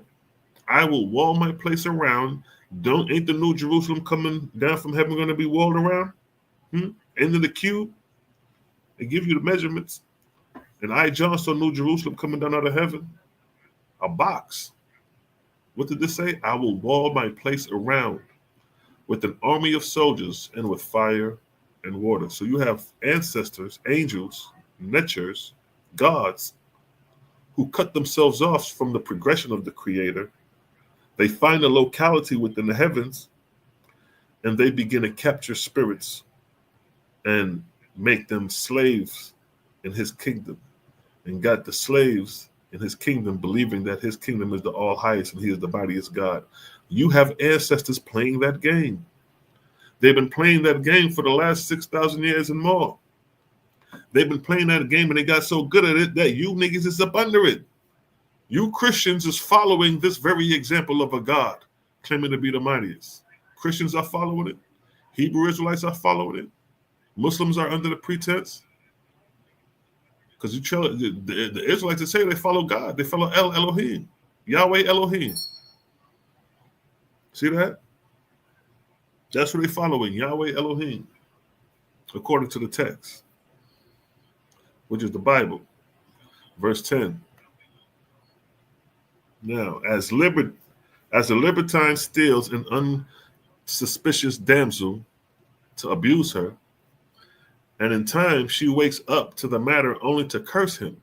I will wall my place around. Ain't the new Jerusalem coming down from heaven going to be walled around? End of the cube. They give you the measurements. And I, John, saw New Jerusalem coming down out of heaven. A box. What did this say? I will wall my place around with an army of soldiers and with fire and water. So you have ancestors, angels, netchers, gods, who cut themselves off from the progression of the creator. They find a locality within the heavens, and they begin to capture spirits and make them slaves in his kingdom, and got the slaves in his kingdom believing that his kingdom is the all highest and he is the mightiest God. You have ancestors playing that game. They've been playing that game for the last 6,000 years and more. They've been playing that game and they got so good at it that you niggas is up under it. You Christians is following this very example of a God claiming to be the mightiest. Christians are following it. Hebrew Israelites are following it. Muslims are under the pretense. Because the Israelites that say they follow God. They follow Elohim. Yahweh Elohim. See that? That's what they're following. Yahweh Elohim. According to the text. Which is the Bible. Verse 10. Now, as a libertine steals an unsuspicious damsel to abuse her, and in time she wakes up to the matter only to curse him,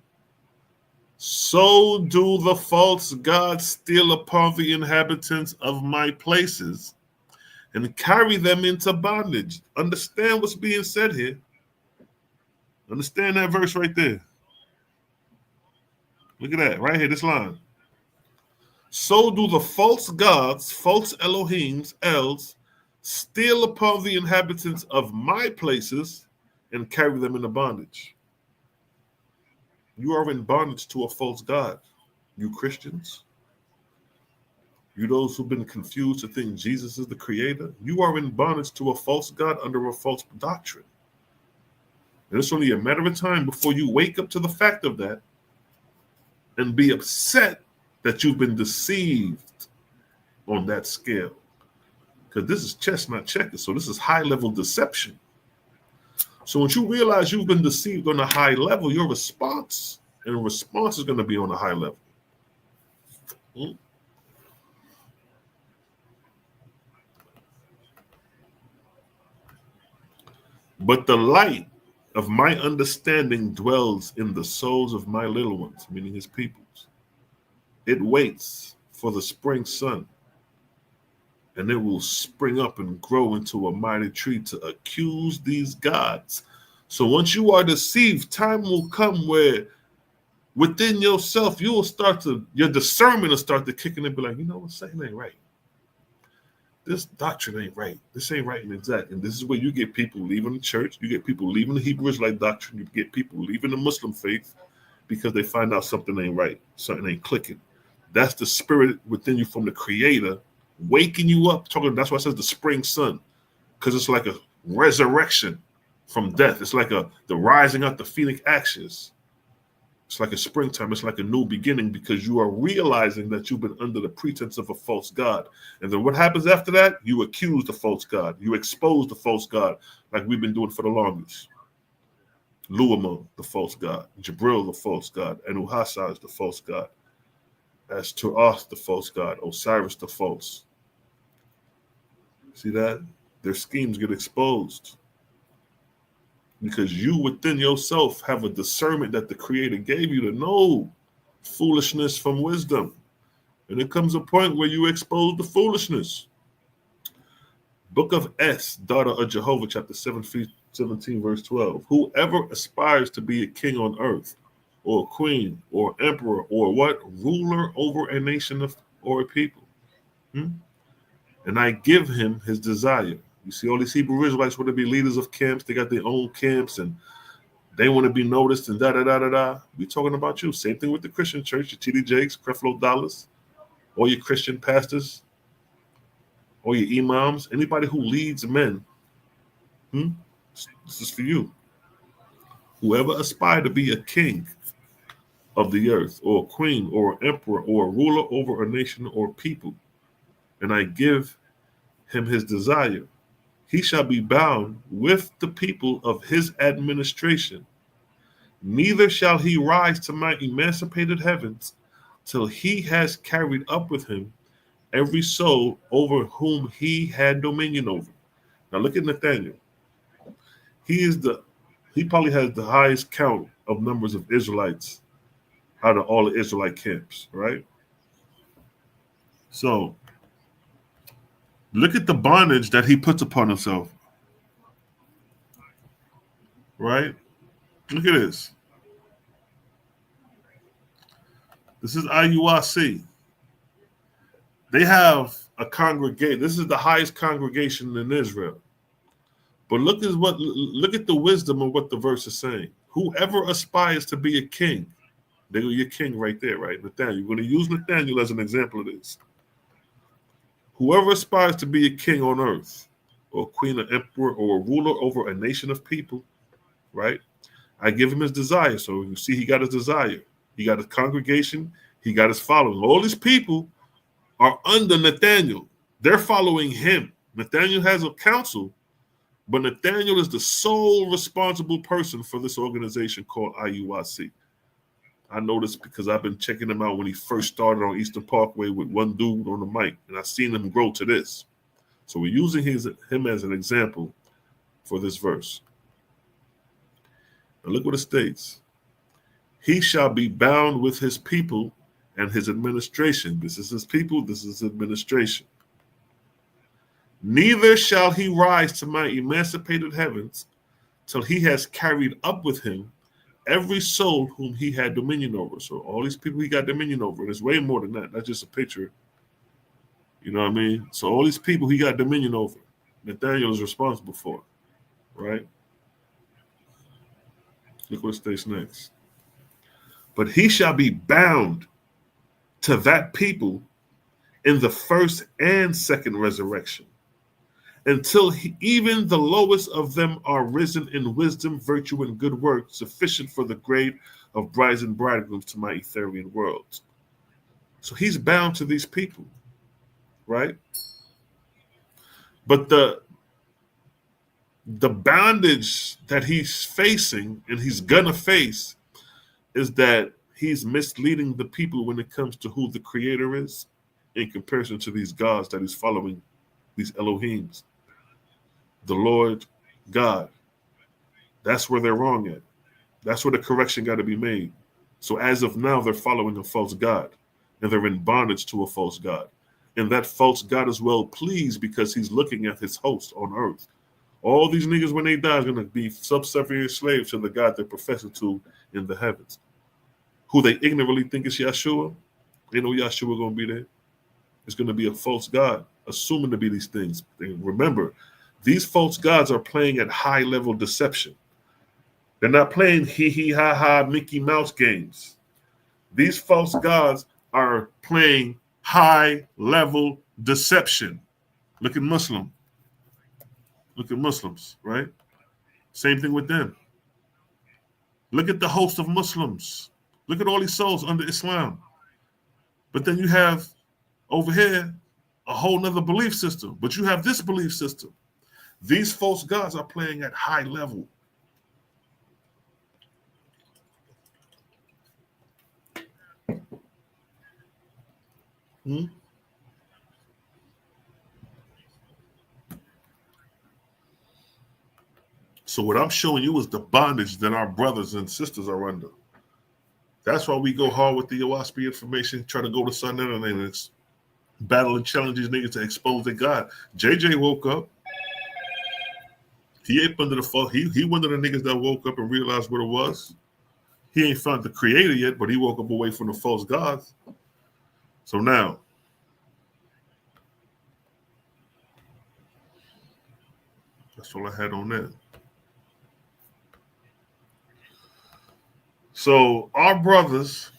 so do the false gods steal upon the inhabitants of my places and carry them into bondage. Understand what's being said here. Understand that verse right there. Look at that, right here, this line. So do the false gods, false Elohims, Els, steal upon the inhabitants of my places and carry them into bondage. You are in bondage to a false god, you Christians. You those who've been confused to think Jesus is the creator, you are in bondage to a false god under a false doctrine. And it's only a matter of time before you wake up to the fact of that and be upset that you've been deceived on that scale. Because this is chess, not checkers. So this is high-level deception. So once you realize you've been deceived on a high level, your response is going to be on a high level. But the light of my understanding dwells in the souls of my little ones, meaning his peoples. It waits for the spring sun, and it will spring up and grow into a mighty tree to accuse these gods. So once you are deceived, time will come where within yourself, you will start to, your discernment will start to kick in and be like, you know what, something ain't right. This doctrine ain't right. This ain't right and exact. And this is where you get people leaving the church. You get people leaving the Hebrew Israelite doctrine. You get people leaving the Muslim faith because they find out something ain't right. Something ain't clicking. That's the spirit within you from the Creator waking you up. That's why it says the spring sun, because it's like a resurrection from death. It's like the rising up the phoenix ashes. It's like a springtime. It's like a new beginning because you are realizing that you've been under the pretense of a false god. And then what happens after that? You accuse the false god. You expose the false god like we've been doing for the longest. Luamo, the false god. Jibril, the false god. Anuhasa is the false god. Ashtaroth, the false god. Osiris, the false. See that? Their schemes get exposed. Because you within yourself have a discernment that the Creator gave you to know foolishness from wisdom. And it comes a point where you expose the foolishness. Book of Es, daughter of Jehovah, chapter 17, verse 12. Whoever aspires to be a king on earth, or a queen, or emperor, or what? Ruler over a nation or a people. And I give him his desire. You see all these Hebrew Israelites want to be leaders of camps. They got their own camps and they want to be noticed and da-da-da-da-da. We talking about you. Same thing with the Christian church, your TD Jakes, Creflo Dollars, all your Christian pastors, all your imams, anybody who leads men. This is for you. Whoever aspire to be a king of the earth, or a queen, or an emperor, or a ruler over a nation or people, and I give him his desire, he shall be bound with the people of his administration. Neither shall he rise to my emancipated heavens till he has carried up with him every soul over whom he had dominion over. Now look at Nathaniel. He probably has the highest count of numbers of Israelites out of all the Israelite camps, right? So look at the bondage that he puts upon himself. Right? Look at this. This is IUIC. They have a congregation. This is the highest congregation in Israel. But look at the wisdom of what the verse is saying. Whoever aspires to be a king, they're your king right there, right? Nathaniel. You're going to use Nathaniel as an example of this. Whoever aspires to be a king on earth, or a queen, or emperor, or a ruler over a nation of people, right? I give him his desire. So you see, he got his desire. He got his congregation. He got his following. All these people are under Nathaniel. They're following him. Nathaniel has a council, but Nathaniel is the sole responsible person for this organization called IUIC. I know this because I've been checking him out when he first started on Eastern Parkway with one dude on the mic, and I've seen him grow to this. So we're using him as an example for this verse. Now look what it states. He shall be bound with his people and his administration. This is his people, this is his administration. Neither shall he rise to my emancipated heavens till he has carried up with him every soul whom he had dominion over. So all these people he got dominion over. And it's way more than that. That's just a picture. You know what I mean? So all these people he got dominion over, Nathaniel is responsible for, right? Look what it states next. But he shall be bound to that people in the first and second resurrection, until even the lowest of them are risen in wisdom, virtue, and good works, sufficient for the grade of brides and bridegrooms to my Etherian worlds. So he's bound to these people, right? But The bondage that he's facing and he's gonna face is that he's misleading the people when it comes to who the creator is in comparison to these gods that he's following, these Elohims, the Lord God. That's where they're wrong at. That's where the correction got to be made. So as of now, they're following a false God and they're in bondage to a false God. And that false God is well pleased because he's looking at his host on earth. All these niggas, when they die, are going to be subservient slaves to the God they're professing to in the heavens. Who they ignorantly think is Yahshua. They know Yahshua going to be there. It's going to be a false God, assuming to be these things. And remember, these false gods are playing at high-level deception. They're not playing hee-hee-ha-ha Mickey Mouse games. These false gods are playing high-level deception. Look at Muslim. Look at Muslims, right? Same thing with them. Look at the host of Muslims. Look at all these souls under Islam. But then you have over here a whole nother belief system. But you have this belief system. These false gods are playing at high level. So what I'm showing you is the bondage that our brothers and sisters are under. That's why we go hard with the oasp information, try to go to Sun and battle and challenge these niggas to expose their God. JJ woke up. He ain't under the fault. He one of the niggas that woke up and realized what it was. He ain't found the creator yet, but he woke up away from the false gods. So now, that's all I had on that. So our brothers,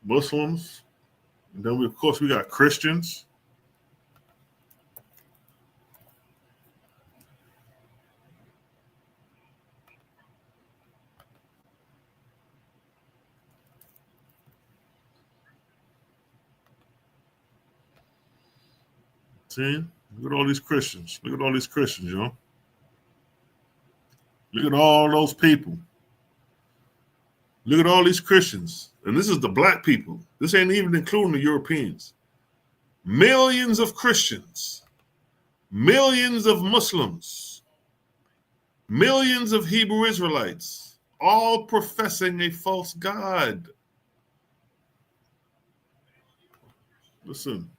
Muslims, and then of course we got Christians. See? Look at all these Christians. Look at all these Christians, you know? Look at all those people. Look at all these Christians. And this is the black people. This ain't even including the Europeans. Millions of Christians. Millions of Muslims. Millions of Hebrew Israelites. All professing a false God. Listen.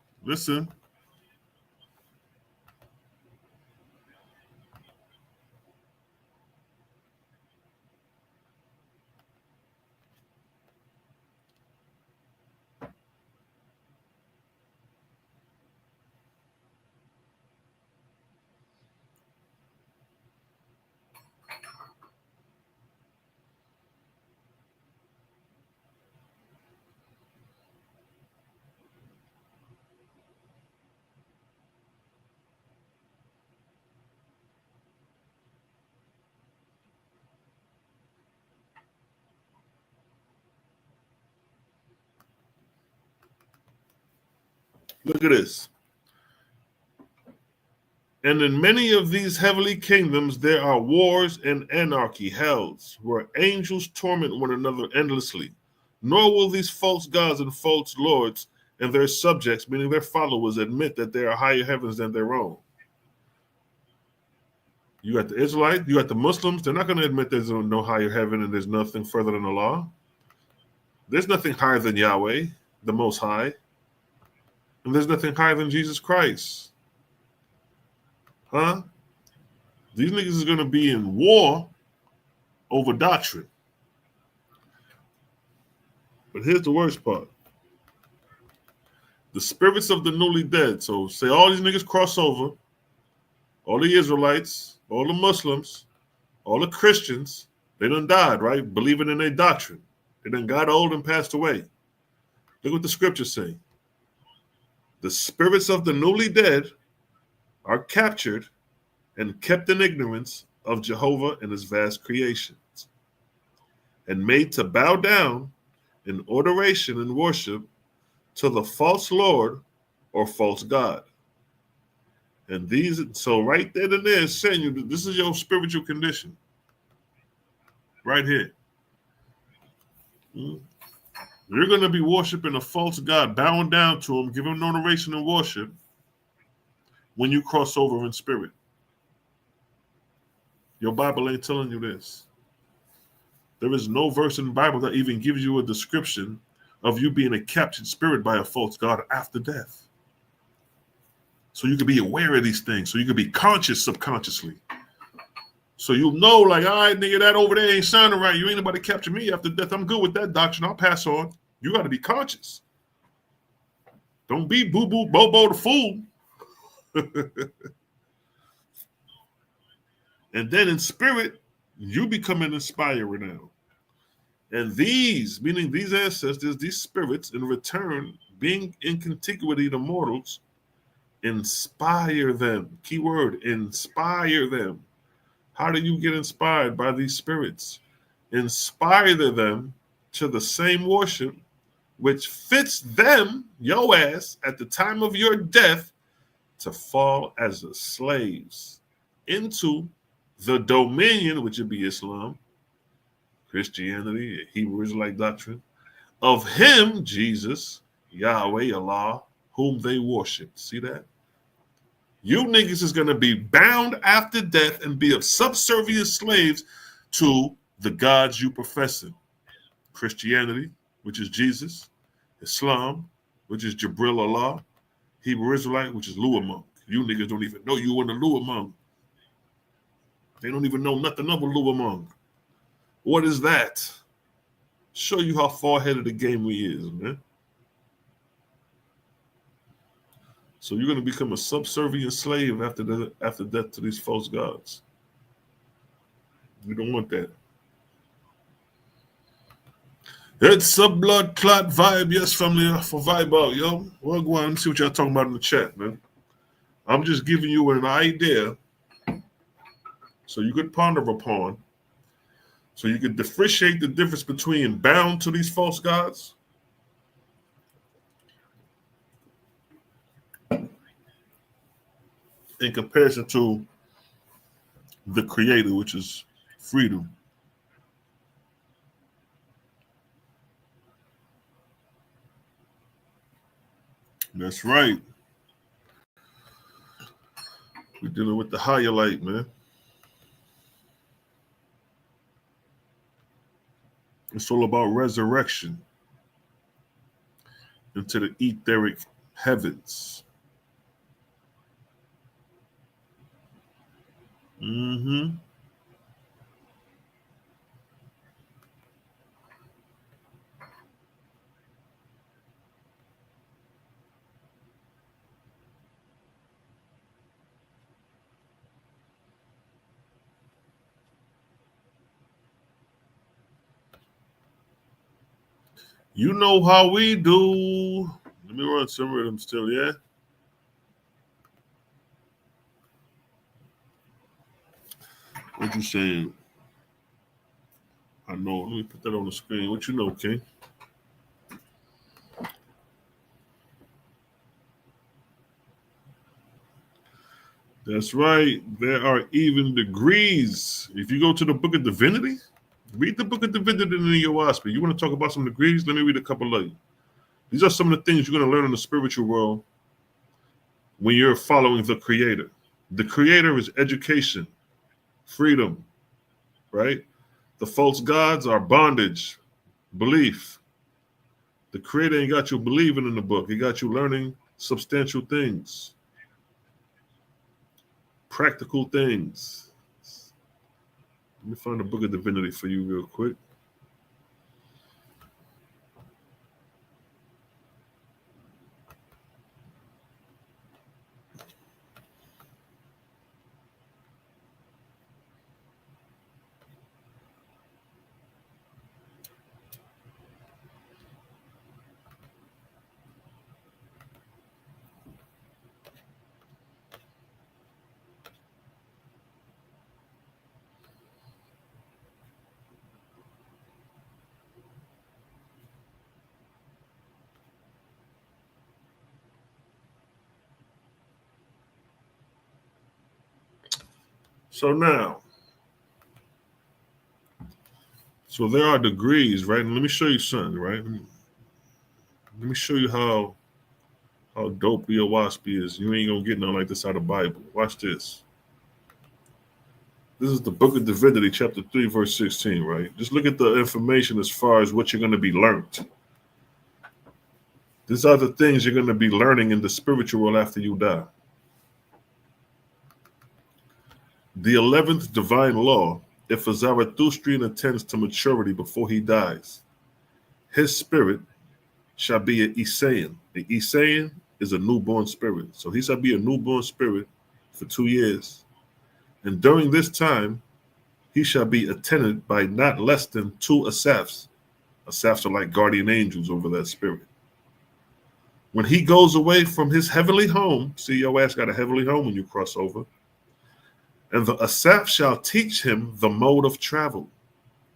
Look at this. And in many of these heavenly kingdoms, there are wars and anarchy, hells, where angels torment one another endlessly. Nor will these false gods and false lords and their subjects, meaning their followers, admit that there are higher heavens than their own. You got the Israelites, you got the Muslims. They're not going to admit there's no higher heaven and there's nothing further than Allah. There's nothing higher than Yahweh, the Most High. And there's nothing higher than Jesus Christ. Huh? These niggas is going to be in war over doctrine. But here's the worst part. The spirits of the newly dead. So say all these niggas cross over. All the Israelites, all the Muslims, all the Christians, they done died, right? Believing in their doctrine. They done got old and passed away. Look what the scriptures say. The spirits of the newly dead are captured and kept in ignorance of Jehovah and his vast creations, and made to bow down in adoration and worship to the false Lord or false God, And these, so right there and there, saying you, this is your spiritual condition. Right here. You're going to be worshiping a false god, bowing down to him, giving him adoration and worship when you cross over in spirit. Your Bible ain't telling you this. There is no verse in the Bible that even gives you a description of you being a captured spirit by a false god after death. So you can be aware of these things. So you can be conscious subconsciously. So you'll know, like, all right, nigga, that over there ain't sounding right. You ain't nobody capture me after death. I'm good with that doctrine. I'll pass on. You got to be conscious. Don't be boo-boo, bobo the fool. And then in spirit, you become an inspirer now. And these, meaning these ancestors, these spirits, in return, being in contiguity to mortals, inspire them. Key word, inspire them. How do you get inspired? By these spirits. Inspire them to the same worship which fits them, your ass, at the time of your death, to fall as the slaves into the dominion, which would be Islam, Christianity, Hebrew Israelite doctrine, of him, Jesus, Yahweh, Allah, whom they worship. See that? You niggas is going to be bound after death and be of subservient slaves to the gods you professing. Christianity, which is Jesus. Islam, which is Jibril Allah. Hebrew Israelite, which is Luamong. You niggas don't even know you in the Luamong. They don't even know nothing of a Luamong. What is that? Show you how far ahead of the game we is, man. So you're going to become a subservient slave after death to these false gods. We don't want that. It's a blood clot vibe, yes, family, for vibe out, yo. Well, go on and see what y'all talking about in the chat, man. I'm just giving you an idea so you could ponder upon, so you could differentiate the difference between bound to these false gods in comparison to the creator, which is freedom. That's right. We're dealing with the higher light, man. It's all about resurrection into the etheric heavens. Mm-hmm. You know how we do. Let me run some rhythm still, yeah? What you saying? I know. Let me put that on the screen. What you know, King? That's right. There are even degrees. If you go to the Book of Divinity, read the Book of Divinity in the oasp. You want to talk about some degrees? Let me read a couple of you. These are some of the things you're going to learn in the spiritual world when you're following the Creator. The Creator is education, freedom, right? The false gods are bondage, belief. The Creator ain't got you believing in the book. He got you learning substantial things, practical things. Let me find the Book of Divinity for you real quick. So now, so there are degrees, right? And let me show you something, right? Let me show you how dope the oasp is. You ain't gonna get nothing like this out of the Bible. Watch this. This is the book of Divinity, chapter 3, verse 16, right? Just look at the information as far as what you're going to be learned. These are the things you're going to be learning in the spiritual world after you die. The 11th divine law, if a Zarathustrian attends to maturity before he dies, his spirit shall be an Isaean. The Isaean is a newborn spirit. So he shall be a newborn spirit for 2 years. And during this time, he shall be attended by not less than 2 asafs. Asafs are like guardian angels over that spirit. When he goes away from his heavenly home, see, your ass got a heavenly home when you cross over, and the asaf shall teach him the mode of travel.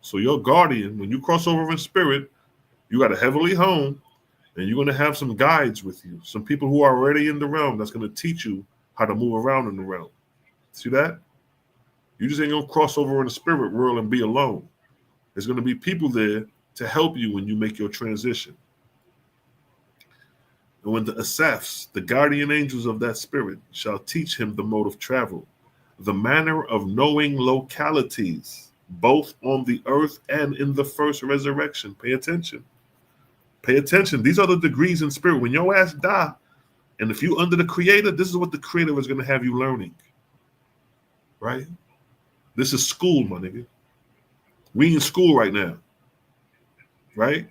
So your guardian, when you cross over in spirit, you got a heavenly home, and you're going to have some guides with you, some people who are already in the realm that's going to teach you how to move around in the realm. See that? You just ain't going to cross over in the spirit world and be alone. There's going to be people there to help you when you make your transition. And when the asafs, the guardian angels of that spirit, shall teach him the mode of travel, the manner of knowing localities, both on the earth and in the first resurrection. Pay attention. Pay attention. These are the degrees in spirit. When your ass die, and if you under the creator, this is what the creator is going to have you learning. Right? This is school, my nigga. We in school right now. Right?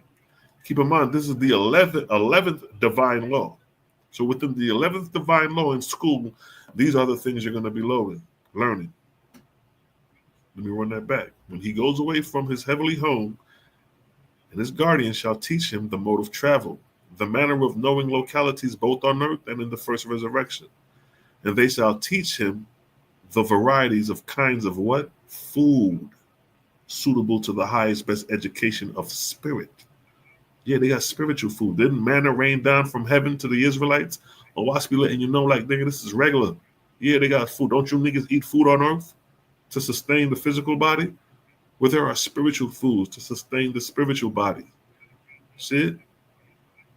Keep in mind, this is the 11th divine law. So within the 11th divine law in school, these are the things you're going to be learning. Let me run that back. When he goes away from his heavenly home, and his guardian shall teach him the mode of travel, the manner of knowing localities both on earth and in the first resurrection. And they shall teach him the varieties of kinds of what? Food, suitable to the highest, best education of spirit. Yeah, they got spiritual food. Didn't manna rain down from heaven to the Israelites? Or watch be letting you know, like, nigga, this is regular. Yeah, they got food. Don't you niggas eat food on earth to sustain the physical body? Well, there are spiritual foods to sustain the spiritual body. See it?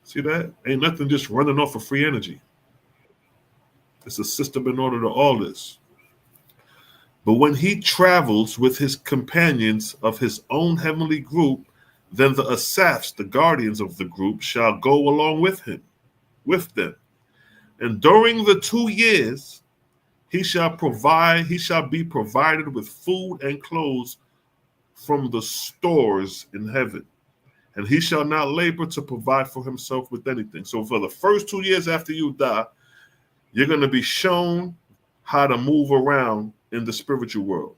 See that? Ain't nothing just running off of free energy. It's a system in order to all this. But when he travels with his companions of his own heavenly group, then the asafs, the guardians of the group, shall go along with him, with them. And during the 2 years, he shall be provided with food and clothes from the stores in heaven. And he shall not labor to provide for himself with anything. So for the first 2 years after you die, you're going to be shown how to move around in the spiritual world.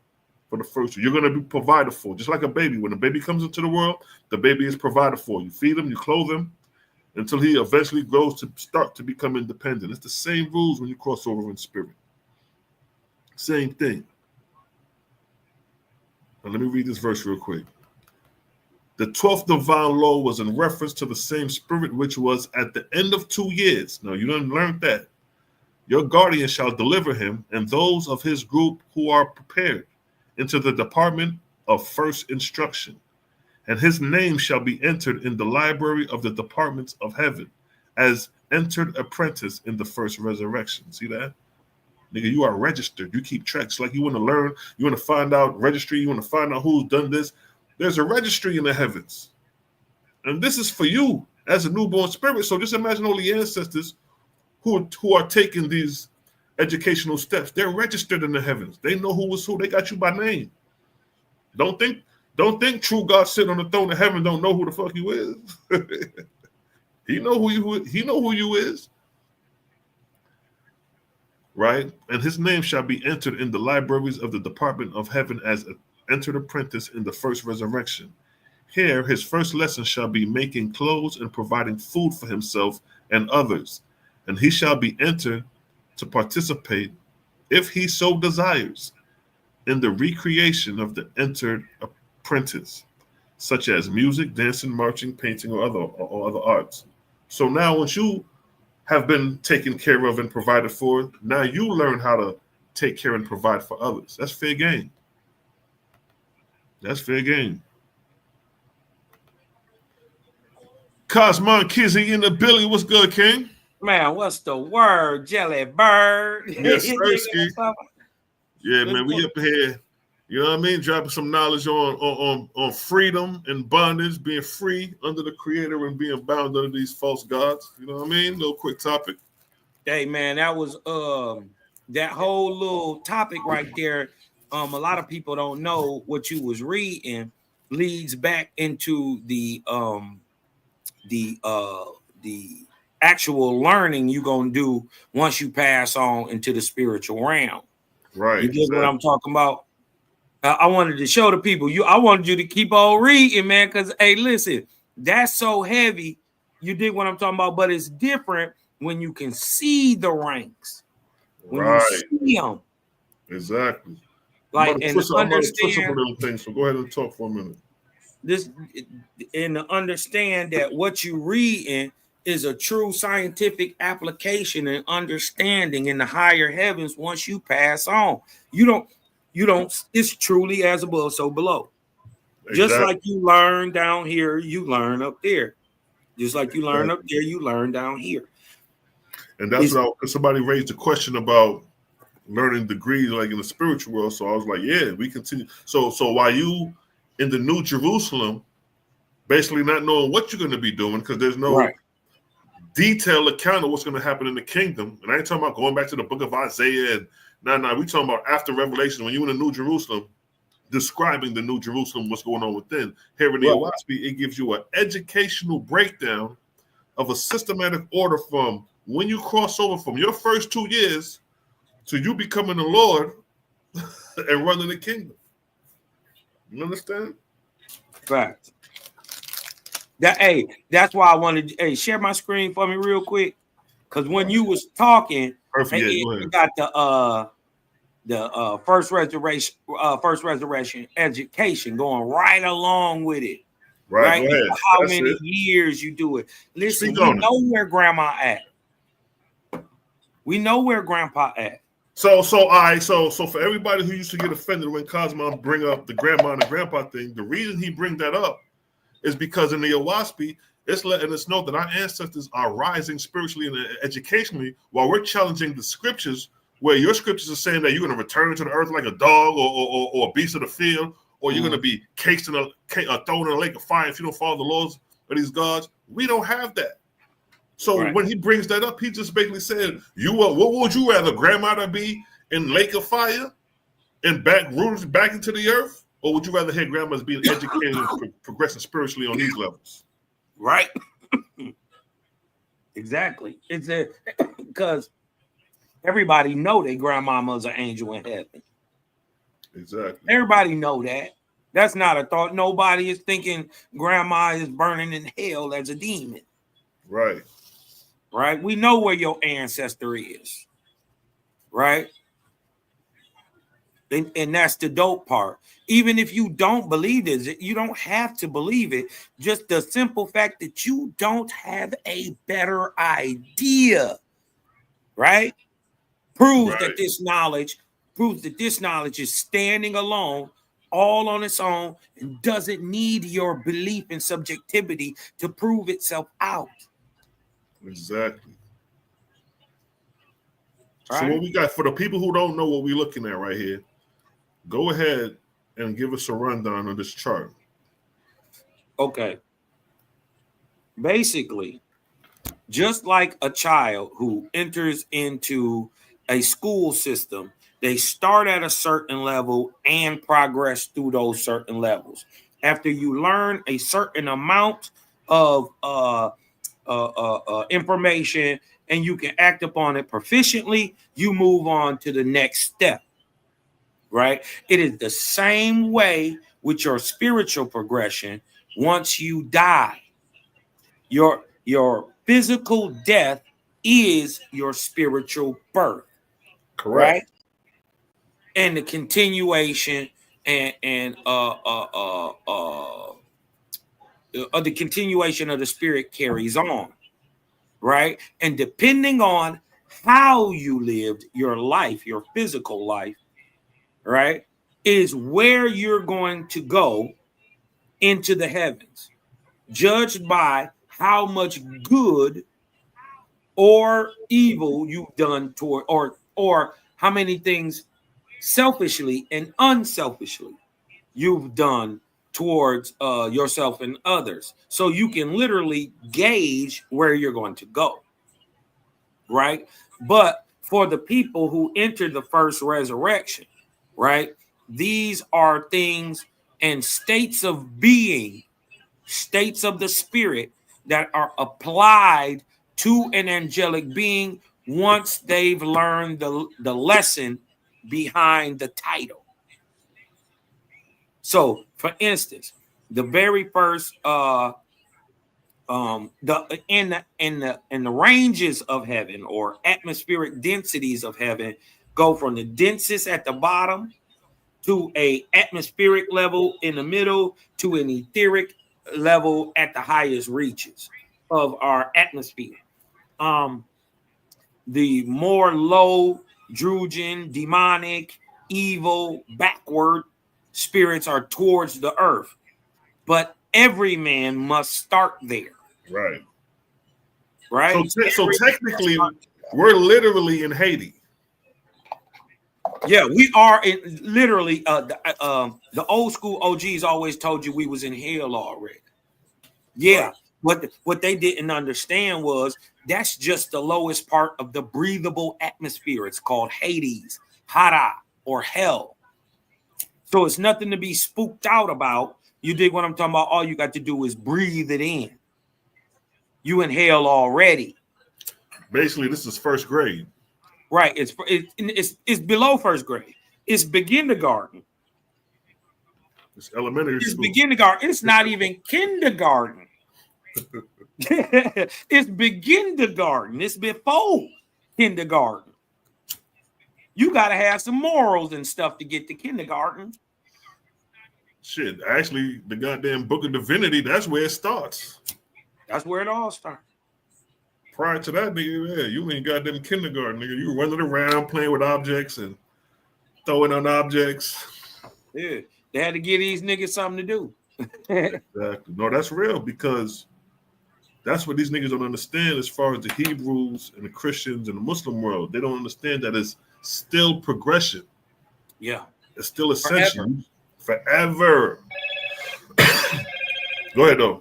For the first, you're going to be provided for, just like a baby. When a baby comes into the world, the baby is provided for. You feed him, you clothe him, until he eventually grows to start to become independent. It's the same rules when you cross over in spirit. Same thing. Now let me read this verse real quick. The 12th divine law was in reference to the same spirit which was at the end of 2 years. Now you done learned that. Your guardian shall deliver him and those of his group who are prepared into the department of first instruction, and his name shall be entered in the library of the departments of heaven as entered apprentice in the first resurrection. See that? Nigga, you are registered. You keep tracks. Like you want to learn, you want to find out registry, you want to find out who's done this. There's a registry in the heavens. And this is for you as a newborn spirit. So just imagine all the ancestors who are taking these educational steps. They're registered in the heavens. They know who was who. They got you by name. Don't think true God sitting on the throne of heaven don't know who the fuck you is. He know who you is. Right? And his name shall be entered in the libraries of the department of heaven as an entered apprentice in the first resurrection. Here his first lesson shall be making clothes and providing food for himself and others. And he shall be entered to participate, if he so desires, in the recreation of the entered apprentice, such as music, dancing, marching, painting, or other arts. So now once you have been taken care of and provided for, now you learn how to take care and provide for others. That's fair game. That's fair game. Cosmon Kizzy in the Billy. What's good, King? Man, what's the word, Jelly Bird? Yes, Sirski. Yeah, man, we up here. You know what I mean? Dropping some knowledge on freedom and bondage, being free under the Creator and being bound under these false gods. You know what I mean? Little quick topic. Hey, man, that was that whole little topic right there. A lot of people don't know what you was reading leads back into the actual learning you're gonna do once you pass on into the spiritual realm. Right. You get what I'm talking about? I wanted to show the people. I wanted you to keep on reading, man, because hey, listen, that's so heavy. You dig what I'm talking about? But it's different when you can see the ranks. When you see them. Exactly. Like, and understand little things. So go ahead and talk for a minute. This and to understand that what you read in is a true scientific application and understanding in the higher heavens. Once you pass on, you don't. It's truly as above, so below. Exactly. Just like you learn down here, you learn up there. Just like you learn up there, you learn down here. And that's what somebody raised a question about learning degrees, like in the spiritual world. So I was like, yeah, we continue. So while you in the New Jerusalem, basically not knowing what you're going to be doing because there's no detailed account of what's going to happen in the kingdom. And I ain't talking about going back to the book of Isaiah. And we talking about after Revelation, when you're in the New Jerusalem, describing the New Jerusalem, what's going on within. Here in the oasp, it gives you an educational breakdown of a systematic order from when you cross over from your first 2 years to you becoming the Lord and running the kingdom. You understand? Right. That's why I wanted to share my screen for me real quick. Because when you was talking, you got the first resurrection education going right along with it. Right? How many years you do it. Listen, we know where grandma at. We know where grandpa at. So for everybody who used to get offended when Cosmo bring up the grandma and the grandpa thing, the reason he bring that up is because in the oasp, it's letting us know that our ancestors are rising spiritually and educationally while we're challenging the scriptures, where your scriptures are saying that you're going to return to the earth like a dog or a beast of the field, or you're going to be cased in thrown in a lake of fire if you don't follow the laws of these gods. We don't have that. So when he brings that up, he just basically said, what would you rather, grandma to be in lake of fire and rooted back into the earth? Or would you rather hear grandmas being educated and progressing spiritually on these levels? Right. Exactly. It's because everybody know that grandmama's an angel in heaven. Exactly. Everybody know that. That's not a thought. Nobody is thinking grandma is burning in hell as a demon. Right. Right? We know where your ancestor is. Right? And that's the dope part. Even if you don't believe it, you don't have to believe it. Just the simple fact that you don't have a better idea, right? Proves that this knowledge is standing alone, all on its own, and doesn't need your belief and subjectivity to prove itself out. Exactly. Right? So what we got for the people who don't know what we're looking at right here, go ahead and give us a rundown of this chart. Okay. Basically, just like a child who enters into a school system, they start at a certain level and progress through those certain levels. After you learn a certain amount of information and you can act upon it proficiently, you move on to the next step. Right? It is the same way with your spiritual progression. Once you die, your physical death is your spiritual birth. Correct. Right? And the continuation and the continuation of the spirit carries on. Right? And depending on how you lived your life, your physical life, right, is where you're going to go into the heavens, judged by how much good or evil you've done toward, or how many things selfishly and unselfishly you've done towards yourself and others. So you can literally gauge where you're going to go, right? But for the people who enter the first resurrection, right, these are things and states of being, states of the spirit that are applied to an angelic being once they've learned the lesson behind the title. So, for instance, the very first the ranges of heaven, or atmospheric densities of heaven, go from the densest at the bottom to a atmospheric level in the middle to an etheric level at the highest reaches of our atmosphere. The more low drugen, demonic, evil, backward spirits are towards the earth, but every man must start there. Right. Right. So technically, we're literally in Haiti. Yeah, we are in literally. The old school OGs always told you we was in hell already. Yeah, what they didn't understand was that's just the lowest part of the breathable atmosphere. It's called Hades, Hara, or hell. So it's nothing to be spooked out about. You dig what I'm talking about? All you got to do is breathe it in. You in hell already. Basically, this is first grade. Right. It's below first grade. It's kindergarten. It's elementary school. It's kindergarten. It's not even kindergarten. It's kindergarten. It's before kindergarten. You got to have some morals and stuff to get to kindergarten. Shit, actually, the goddamn book of divinity, that's where it starts. That's where it all starts. Prior to that, nigga, yeah, you ain't goddamn kindergarten, nigga. You were running around playing with objects and throwing on objects. Yeah, they had to give these niggas something to do. Exactly. No, that's real, because that's what these niggas don't understand as far as the Hebrews and the Christians and the Muslim world. They don't understand that it's still progression. Yeah. It's still essential. Forever. Go ahead, though.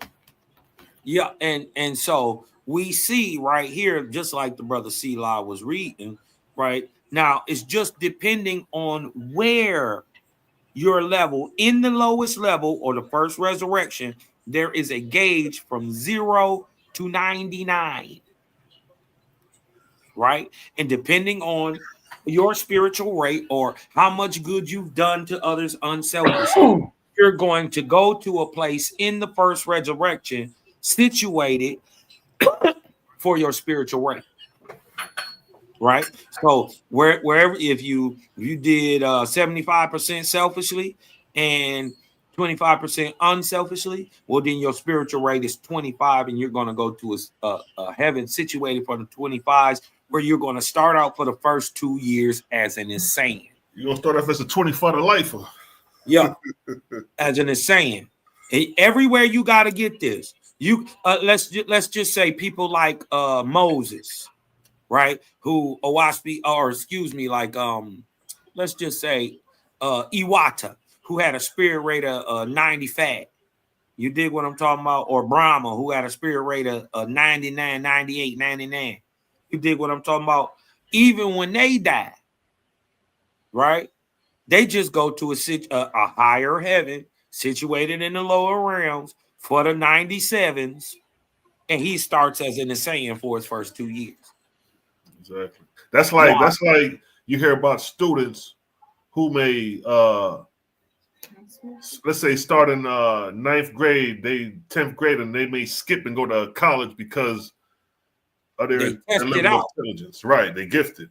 Yeah, and so we see right here, just like the brother Selah was reading, right? Now, it's just depending on where your level, in the lowest level or the first resurrection, there is a gauge from 0 to 99, right? And depending on your spiritual rate or how much good you've done to others unselfishly, you're going to go to a place in the first resurrection situated for your spiritual rate, right? So wherever, if you did 75% selfishly and 25% unselfishly, well, then your spiritual rate is 25, and you're going to go to a heaven situated for the 25s, where you're going to start out for the first 2 years as an insane. You're going to start off as a 25 lifer. Yeah, as an insane. Everywhere you got to get this. You let's just say people like Moses, right? Who oasp, or excuse me, like let's just say Iwata, who had a spirit rate of 90 fat. You dig what I'm talking about? Or Brahma, who had a spirit rate of 99, 98, 99. You dig what I'm talking about? Even when they die, right? They just go to a higher heaven situated in the lower realms for the 97s, and he starts as an insane for his first 2 years. Exactly. That's like you hear about students who may let's say start in 9th grade, 10th grade, and they may skip and go to college because of their level of intelligence. Right, they gifted.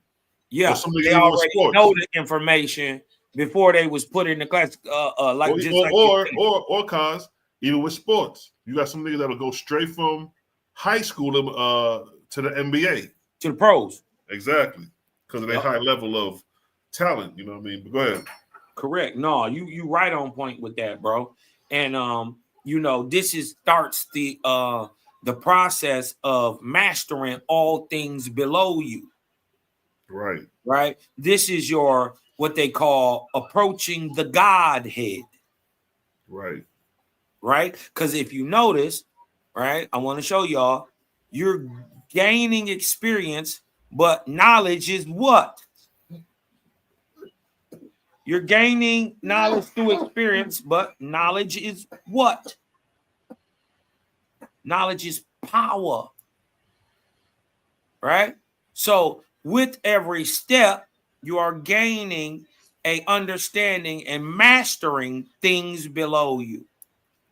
Yeah, they already know the information before they was put in the class. Or cause even with sports, you got some niggas that'll go straight from high school to the NBA, to the pros. Exactly. Because of their high level of talent, you know what I mean? But go ahead. Correct. No, you right on point with that, bro. And you know, this starts the process of mastering all things below you. Right. Right. This is your what they call approaching the Godhead. Right. Right. Because if you notice, right, I want to show y'all, you're gaining experience, but knowledge is what? You're gaining knowledge through experience, but knowledge is what? Knowledge is power. Right? So with every step, you are gaining a understanding and mastering things below you.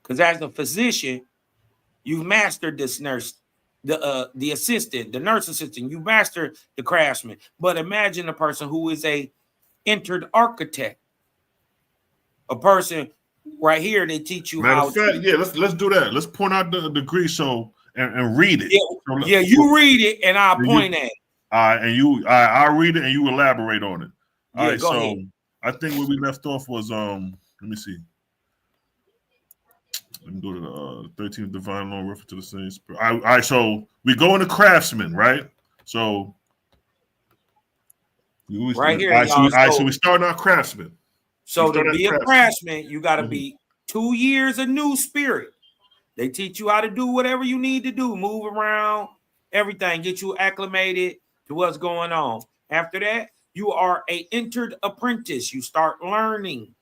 Because as a physician, you've mastered this nurse, the assistant, the nurse assistant, you mastered the craftsman. But imagine a person who is a entered architect. A person right here, they teach you Matter how of fact, to, let's do that. Let's point out the degree and read it. Yeah, you read it and I'll point at it. I'll read it and you elaborate on it. All right, Go so ahead. I think where we left off was let me see. Let me go to the 13th divine law reference to the same spirit. All right, so we go into craftsman, right? So right here, y'all. So we start our craftsman. So to be a craftsman, you got to be 2 years a new spirit. They teach you how to do whatever you need to do, move around, everything, get you acclimated to what's going on. After that, you are a entered apprentice. You start learning,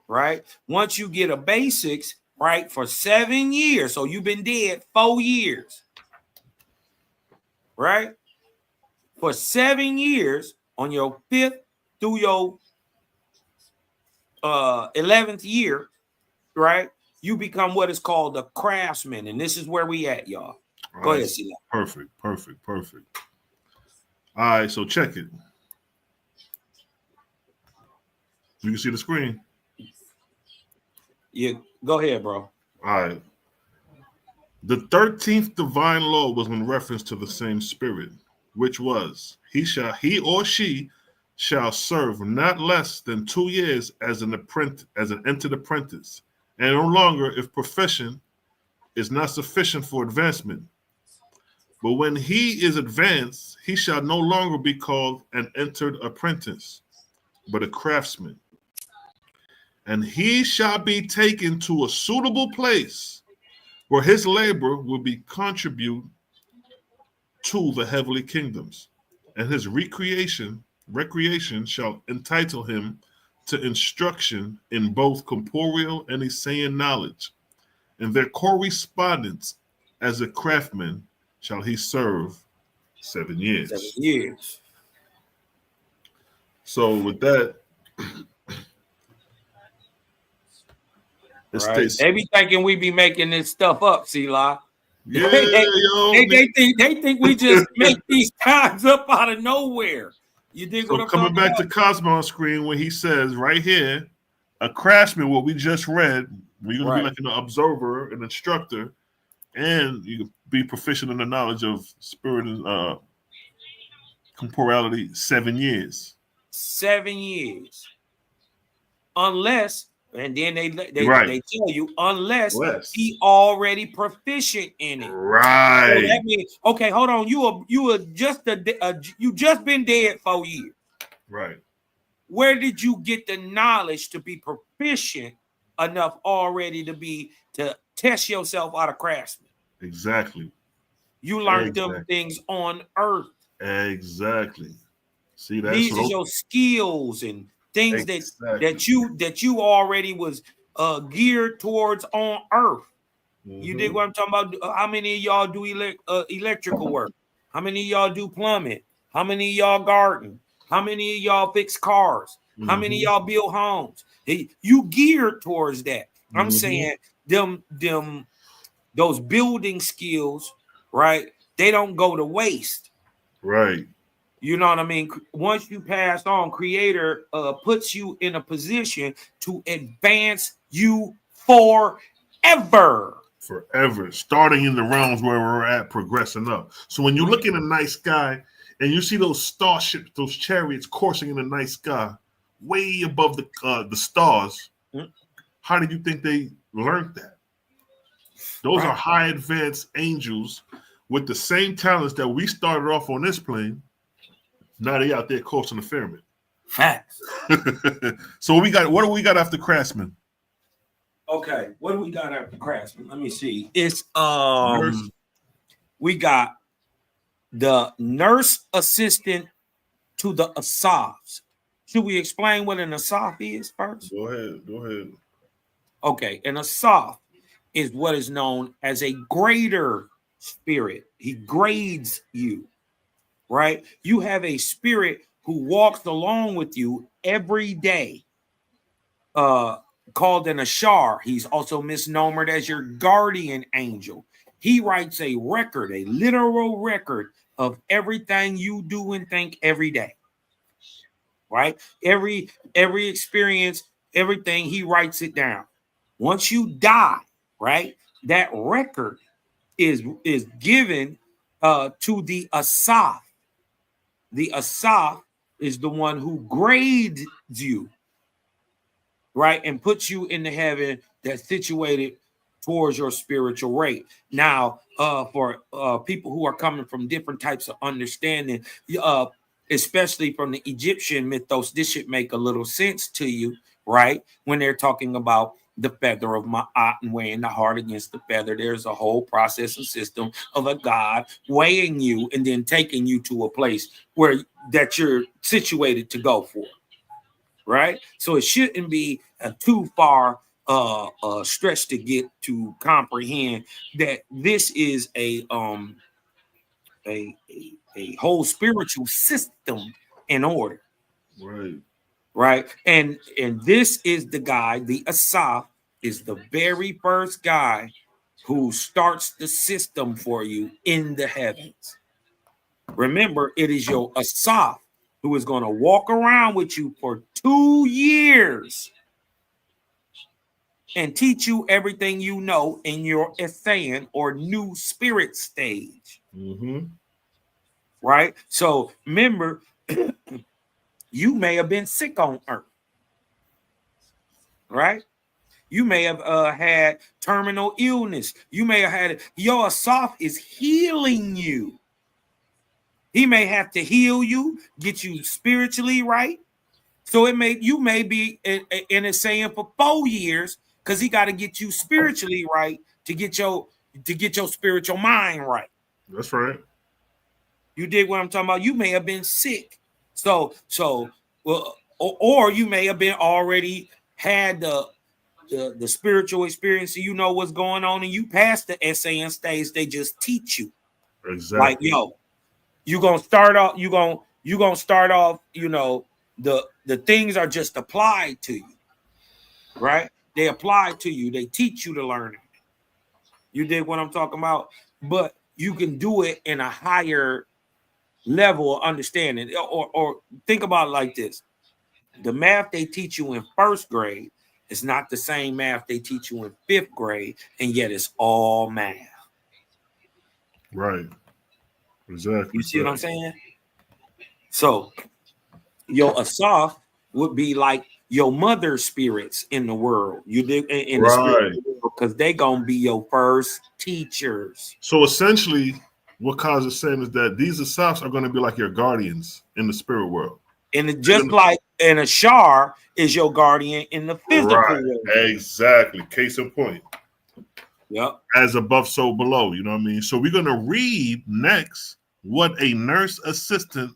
right? Once you get a basics, right, for 7 years. So you've been dead 4 years, right? For 7 years on your 5th through your 11th year, right? You become what is called a craftsman, and this is where we at, y'all. Go ahead, Sila. Perfect. All right, so check it. You can see the screen. Yeah, go ahead, bro. All right. The 13th divine law was in reference to the same spirit, which was he or she shall serve not less than 2 years as an entered apprentice, and no longer if profession is not sufficient for advancement. But when he is advanced, he shall no longer be called an entered apprentice, but a craftsman. And he shall be taken to a suitable place where his labor will be contribute to the heavenly kingdoms, and his recreation shall entitle him to instruction in both corporeal and Essenian knowledge, and their correspondence as a craftsman shall he serve 7 years. 7 years. So with that, right. They be thinking we be making this stuff up, Sila. Yeah, they think we just make these times up out of nowhere. You dig so what I'm coming talking back about? to Cosmo on screen when he says right here, a craftsman, what we just read, we're gonna be like an observer, an instructor, and you can be proficient in the knowledge of spirit and corporality 7 years. 7 years. Unless, and then they tell you, unless he already proficient in it. Right. So that means, okay, hold on. You just been dead 4 years. Right. Where did you get the knowledge to be proficient enough already to test yourself out of craftsman? Exactly. You learned them things on earth. Exactly. See, these are your skills and things that you already was geared towards on earth. You dig what I'm talking about? How many of y'all do electrical work? How many of y'all do plumbing? How many of y'all garden? How many of y'all fix cars? How many of y'all build homes? You geared towards that. I'm saying those building skills, right? They don't go to waste. Right. You know what I mean? Once you pass on, Creator puts you in a position to advance you forever. Forever. Starting in the realms where we're at, progressing up. So when you look in the night sky and you see those starships, those chariots coursing in the night sky, way above the stars. How did you think they learned that? Those are high advanced angels with the same talents that we started off on this plane. Now they out there coursing the firmament. Facts. So what do we got after Craftsman? Okay, what do we got after Craftsman? Let me see. It's Nurse. we got the nurse assistant to the asafs. Should we explain what an asaf is first? Go ahead. Okay, an asaf is what is known as a greater spirit. He grades you, right? You have a spirit who walks along with you every day, called an ashar. He's also misnomered as your guardian angel. He writes a record, a literal record of everything you do and think every day, right? Every experience, everything, he writes it down. Once you die, right, that record is given to the asaf. The asaf is the one who grades you, right, and puts you in the heaven that's situated towards your spiritual rate. Now, for people who are coming from different types of understanding, especially from the Egyptian mythos, this should make a little sense to you, right? When they're talking about the feather of Ma'at and weighing the heart against the feather, there's a whole process and system of a god weighing you and then taking you to a place where that you're situated to go for, right? So it shouldn't be too far stretch to get to comprehend that this is a whole spiritual system in order. Right. And this is the guy, the Asaf is the very first guy who starts the system for you in the heavens. Remember, it is your Asaf who is going to walk around with you for 2 years and teach you everything you know in your Ethan or new spirit stage. Right? So remember, you may have been sick on earth, right? You may have had terminal illness. You may have had your Asaf is healing you. He may have to heal you, get you spiritually right. So you may be in a saying for 4 years because he got to get you spiritually right to get your spiritual mind right. That's right. You dig what I'm talking about? You may have been sick. So well, or you may have been already had the spiritual experience, so you know what's going on, and you passed the SAN stage. They just teach you. Exactly. Like, yo, you're gonna start off, you know, the things are just applied to you, right? They apply to you, they teach you to learn it. You dig what I'm talking about? But you can do it in a higher level of understanding, or think about it like this: the math they teach you in first grade is not the same math they teach you in 5th grade, and yet it's all math. Right. Exactly. You see what I'm saying? So your Asaf would be like your mother spirits in the world. You dig in the spirit world, because they gonna be your first teachers. So essentially, what Kaz is saying is that these Asafs are going to be like your guardians in the spirit world. And just like an Ashar is your guardian in the physical world. Exactly. Case in point. Yep. As above, so below. You know what I mean? So we're going to read next what a nurse assistant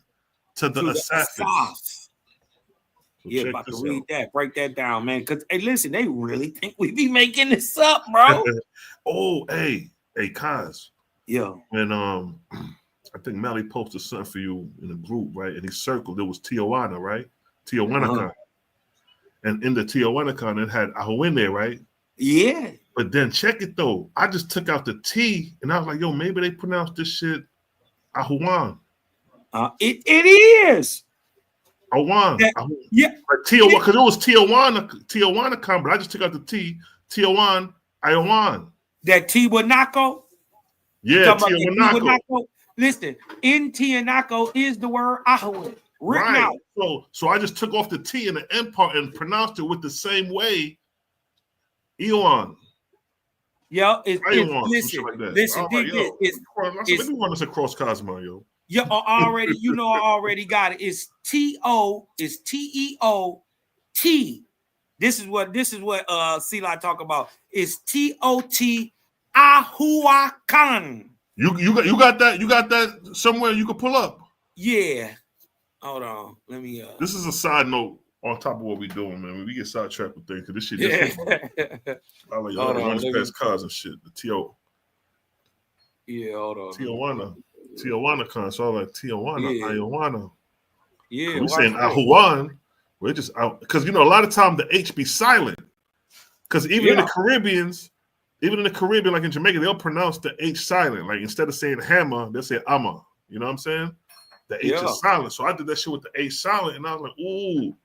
to the Asaf is. Yeah, about to read that. Break that down, man. Because, hey, listen, they really think we be making this up, bro. Oh, hey, Kaz. Yeah. And I think Melly posted something for you in the group, right? And he circled, it was Tijuana, right? Tijuana. And in the Tijuana, it had Ahu in there, right? Yeah. But then check it though. I just took out the T and I was like, yo, maybe they pronounce this shit Ahuan. It is. Ahuan. Yeah. Tijuana, because it was Tijuana, but I just took out the T. Tijuana, Ayahuan. That Tiwanaco? Yeah, Tijuana. Listen, in Tianako is the word Ahawit written Right. out. So I just took off the T in the N part and pronounced it with the same way. Eon. Yeah, it's Ion, some listen, shit like that. listen, I'm dig like, this. yo, let me run this across Cosmo, yo. Yeah, already, you know, I already got it. It's T-O, it's T-E-O-T. This is what Sila talk about. It's T-O-T Ahuacan. You got that somewhere you can pull up. Yeah. Hold on. Let me This is a side note on top of what we doing, man. We get sidetracked with things because this shit yeah. I like Hold on, run this past cars and shit. The T.O. Yeah, hold on. Tijuana con. So I'm like Tijuana, Yeah. Iowana. Yeah. We saying Ahuan. We're just out because you know a lot of time the H be silent. Because even in the Caribbean, like in Jamaica, they'll pronounce the H silent. Like instead of saying hammer, they'll say ama. You know what I'm saying? The H is silent. So I did that shit with the H silent, and I was like, ooh.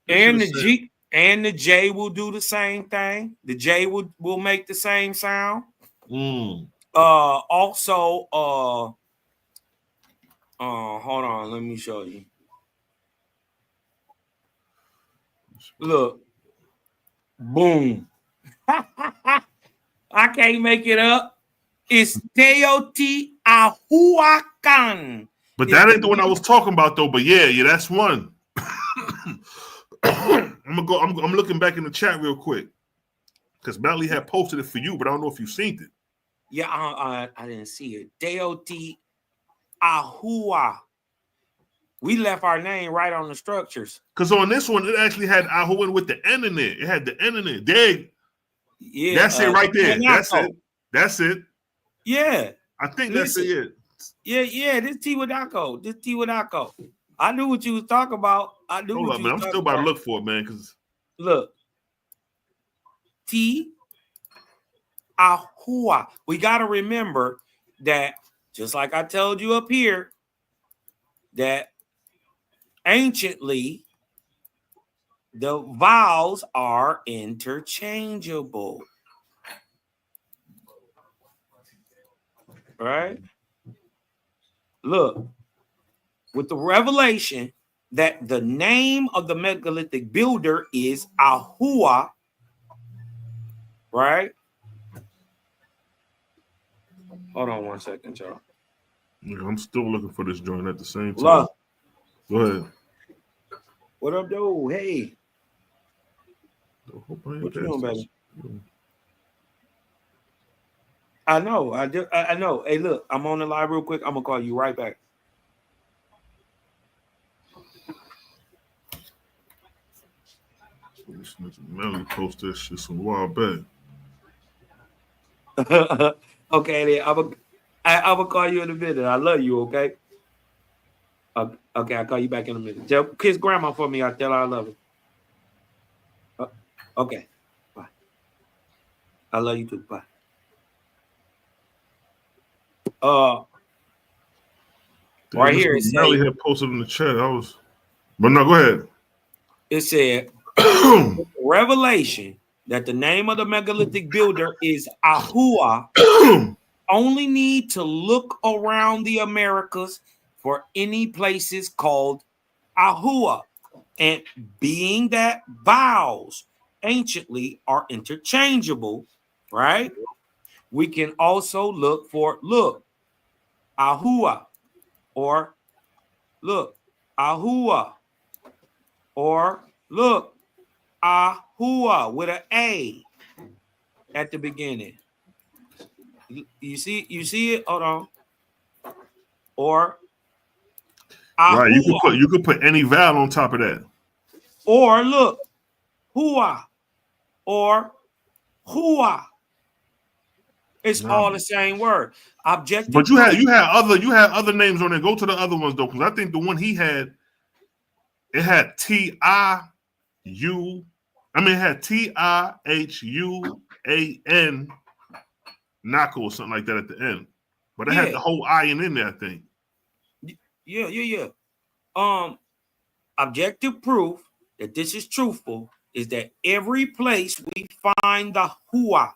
And the G and the J will do the same thing. The J will make the same sound. Also, hold on, let me show you. Look, boom. I can't make it up. It's Teoti Ahuacan. But that ain't the one I was talking about though. But yeah, that's one. I'm looking back in the chat real quick because Bentley had posted it for you, but I don't know if you've seen it. Yeah, I didn't see it. Teoti Ahua. We left our name right on the structures. Because on this one, it actually had Ahuan with the N in it. It had the N in it. There. Yeah, that's it right there. That's it. Yeah. I think that's it. Yeah. This Tiwadako. I knew what you was talking about. Hold up, man. I'm still about to look for it, man. Because look. T Ahua. We got to remember that, just like I told you up here, that anciently the vowels are interchangeable. Right? Look, with the revelation that the name of the megalithic builder is Ahua, right? Hold on 1 second, y'all. I'm still looking for this joint at the same time. Love. Go ahead. What up, though? Hey. What you doing, baby? I know. I know. Hey, look, I'm on the live real quick. I'm gonna call you right back. This nigga Melly posted that shit some while back. Okay, then I'm gonna call you in a minute. I love you. Okay. Okay, I'll call you back in a minute. Tell kiss grandma for me. I'll tell her I love her. Okay. Bye. I love you too. Bye. Right here. Melly had posted in the chat. But no, go ahead. It said revelation that the name of the megalithic builder is Ahua. Only need to look around the Americas for any places called Ahua. And being that vowels anciently are interchangeable, right? We can also look for Ahua, or Ahua, or Ahua with an A at the beginning. You see it? Hold on. Or Ahua. Right, you could put any vowel on top of that. Or Hua, or Hua. It's all the same word. Objective. But you had other names on there. Go to the other ones though, because I think the one he had, it had Tihuan, it had Tihuan Nako or something like that at the end. But it had the whole I in there, I think. Yeah. Objective proof that this is truthful is that every place we find the Hua,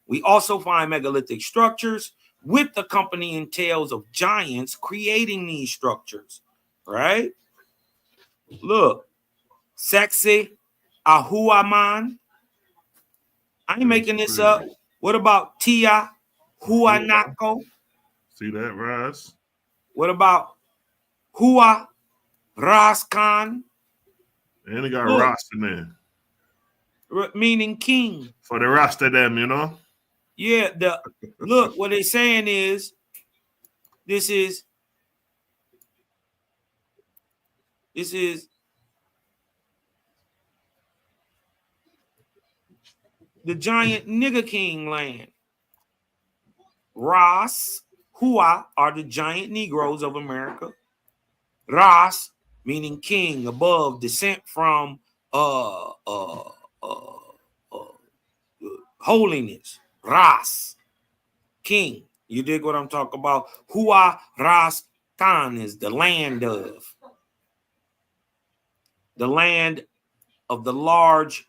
we also find megalithic structures. with accompanying tales of giants creating these structures, right? Look, sexy Ahuaman. I ain't making this up. What about Tia Huanako? See that, Rise? What about Hua Raskan? And they got Look, Ras in there. meaning king. For the Rasta them, you know? Yeah, look, what they're saying is this is the giant nigger king land. Ras, Hua are the giant Negroes of America. Ras, meaning king, above, descent from holiness. Ras, king. You dig what I'm talking about? Hua Ras Khan is the land of the large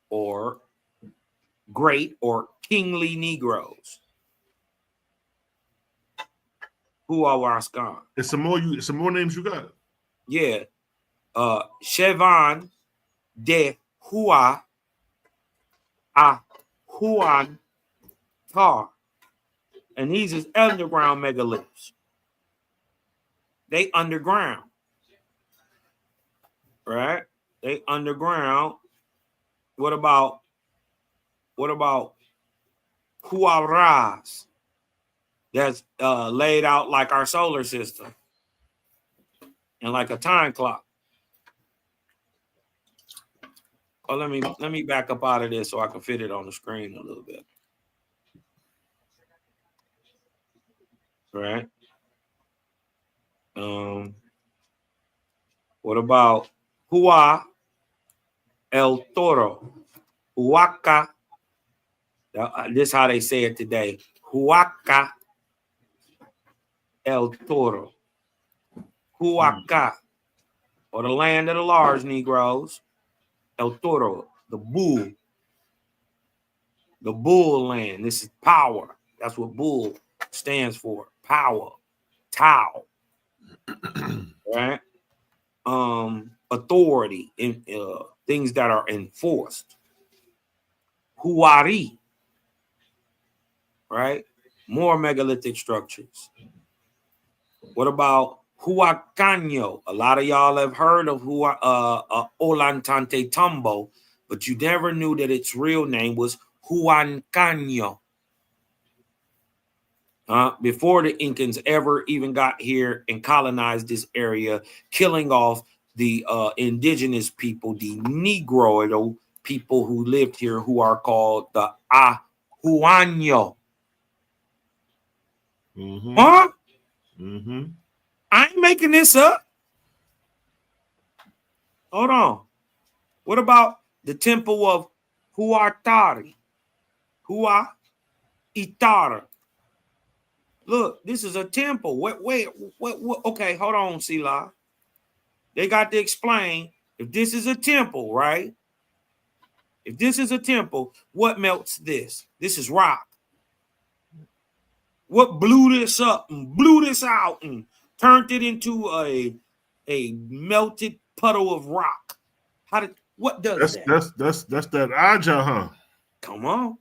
or great or kingly Negroes. Hua Ras Khan. It's some more names you got. Yeah. Chevan de Hua a Huan Tar. And these is underground megaliths. They underground. Right? They underground. What about Huaraz? That's laid out like our solar system and like a time clock. Oh, let me back up out of this so I can fit it on the screen a little bit. Right? What about Hua El Toro? Huaca. This is how they say it today. Huaca El Toro. Huaca. Or the land of the large Negroes. El Toro, the bull. The bull land. This is power. That's what bull stands for. Power. Tau. Right? Authority in things that are enforced. Huari. Right? More megalithic structures. What about Huacaño? A lot of y'all have heard of Olantante Tumbo, but you never knew that its real name was Huancaño. Before the Incans ever even got here and colonized this area, killing off the indigenous people, the Negroidal people who lived here, who are called the Ahuaño. Mm-hmm. Huh? Mm-hmm. I ain't making this up. Hold on. What about the temple of Huatari? Hua Itara. Look, this is a temple. Wait. Okay, hold on, Sila. They got to explain if this is a temple, right? If this is a temple, what melts this? This is rock. What blew this up and blew this out and turned it into a melted puddle of rock? What does that? That's that Aja, huh? Come on.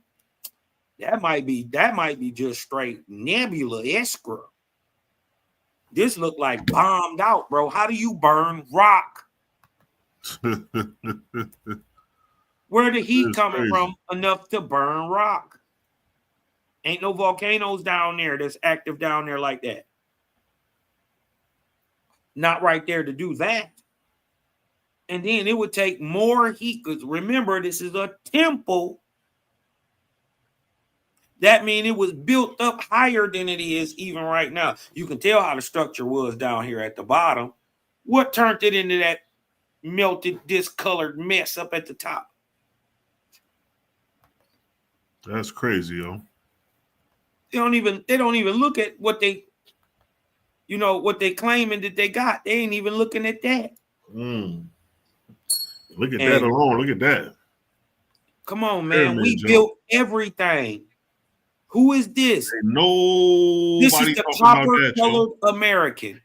That might be just straight nebula escrow. This look like bombed out, bro. How do you burn rock? Where the heat coming crazy. from enough to burn rock? Ain't no volcanoes down there that's active down there like that. Not right there to do that. And then it would take more heat, because remember, this is a temple. That means it was built up higher than it is even right now. You can tell how the structure was down here at the bottom. What turned it into that melted, discolored mess up at the top? That's crazy, yo. They don't even look at what they claiming that they got. They ain't even looking at that. Look at that alone. Look at that. Come on, man. We built everything. Who is this? Ain't nobody This is the talking about that, copper-colored yo. American.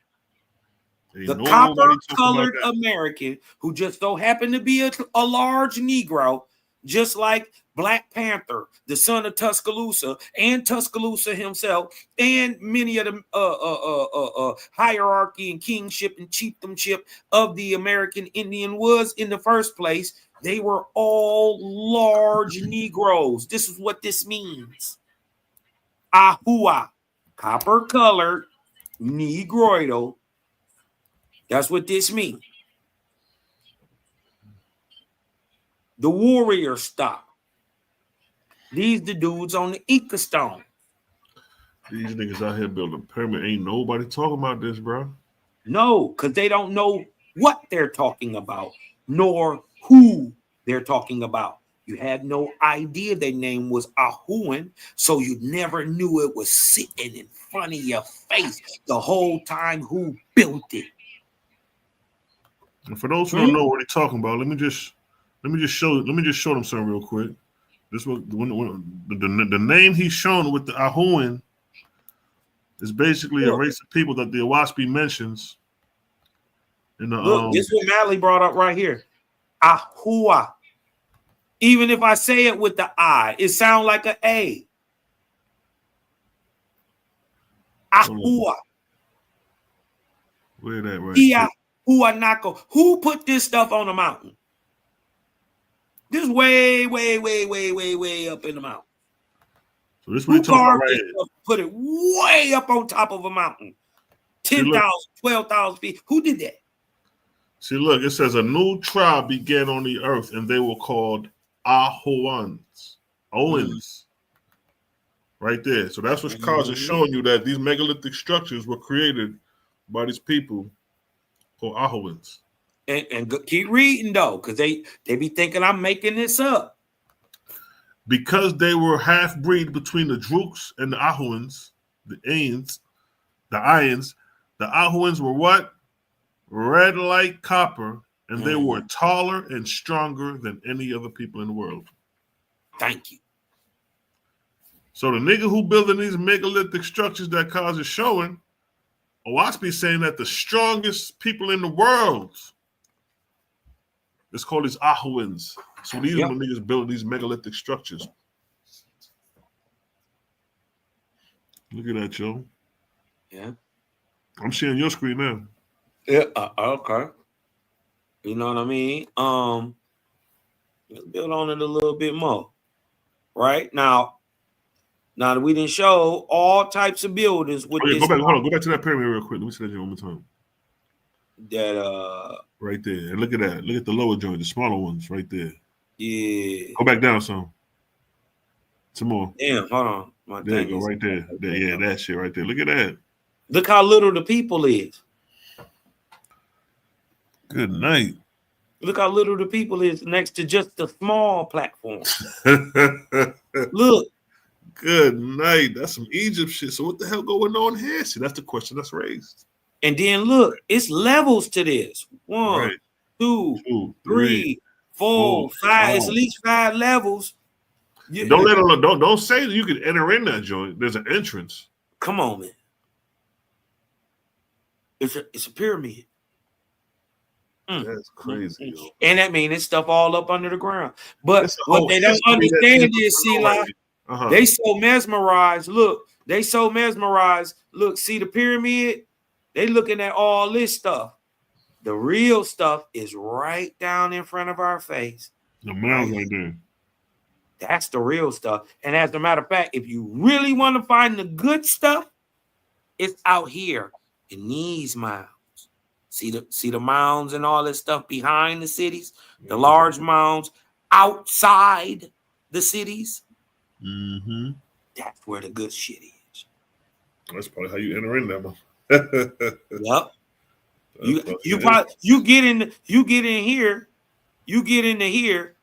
Ain't The nobody talking about copper-colored that. American who just so happened to be a large Negro, just like Black Panther, the son of Tuscaloosa, and Tuscaloosa himself, and many of the hierarchy and kingship and chieftainship of the American Indian was in the first place. They were all large Negroes. This is what this means. Ahua, copper-colored, Negroidal. That's what this means. The warrior stock. These the dudes on the Inca stone. These niggas out here building pyramid. Ain't nobody talking about this, bro. No, because they don't know what they're talking about, nor who they're talking about. You had no idea their name was Ahuan, so you never knew it was sitting in front of your face the whole time who built it. And for those who don't know what he's talking about, let me just show them something real quick. This was the name he's shown with the Ahuan is basically a race of people that the oasp mentions. In the, Look, this is what Mally brought up right here. Ahua. Even if I say it with the I, it sounds like an A. Ahua. Where that right? Huanako. Who put this stuff on the mountain? This is way up in the mountain. So this is what he's talking about right here. Put it way up on top of a mountain. 10,000, 12,000 feet. Who did that? See, look, it says a new tribe began on the earth, and they were called Ahuans. Owens. Right there. So that's what Carl's is showing you, that these megalithic structures were created by these people called Ahuans. And keep reading though, because they be thinking I'm making this up. Because they were half breed between the Drooks and the Ahuans, the Ains, the Ions. The Ahuans were what? Red like copper, and they were taller and stronger than any other people in the world. Thank you. So the nigga who building these megalithic structures that Cause is showing, oasp is saying that the strongest people in the world is called these Ahuans. So these are the niggas building these megalithic structures. Look at that, Joe. Yeah. I'm sharing your screen now. Yeah, okay. You know what I mean? Let's build on it a little bit more. Right? Now that we didn't show all types of buildings with this. Go back to that pyramid real quick. Let me see that one more time. That right there. And look at that. Look at the lower joint, the smaller ones right there. Yeah. Go back down some. Some more. Damn, hold on. There you go, right there. Yeah, that shit right there. Look at that. Look how little the people is. Good night. Look how little the people is next to just the small platform. Look. Good night. That's some Egypt shit. So what the hell going on here? See, that's the question that's raised. And then look, it's levels to this. 1, 2, 3, 4, 5. It's at least 5 levels. Don't say that you can enter in that joint. There's an entrance. Come on, man. It's a pyramid. That's crazy. Yo. And that means it's stuff all up under the ground. But what they don't understand is, see, like, they so mesmerized. Look, they so mesmerized. Look, see the pyramid? They looking at all this stuff. The real stuff is right down in front of our face. The mound right there. That's the real stuff. And as a matter of fact, if you really want to find the good stuff, it's out here in these mounds. See the mounds and all this stuff behind the cities, the large mounds outside the cities. Mm-hmm. That's where the good shit is. That's probably how you enter in that one. Yep. You get in here. You get into here.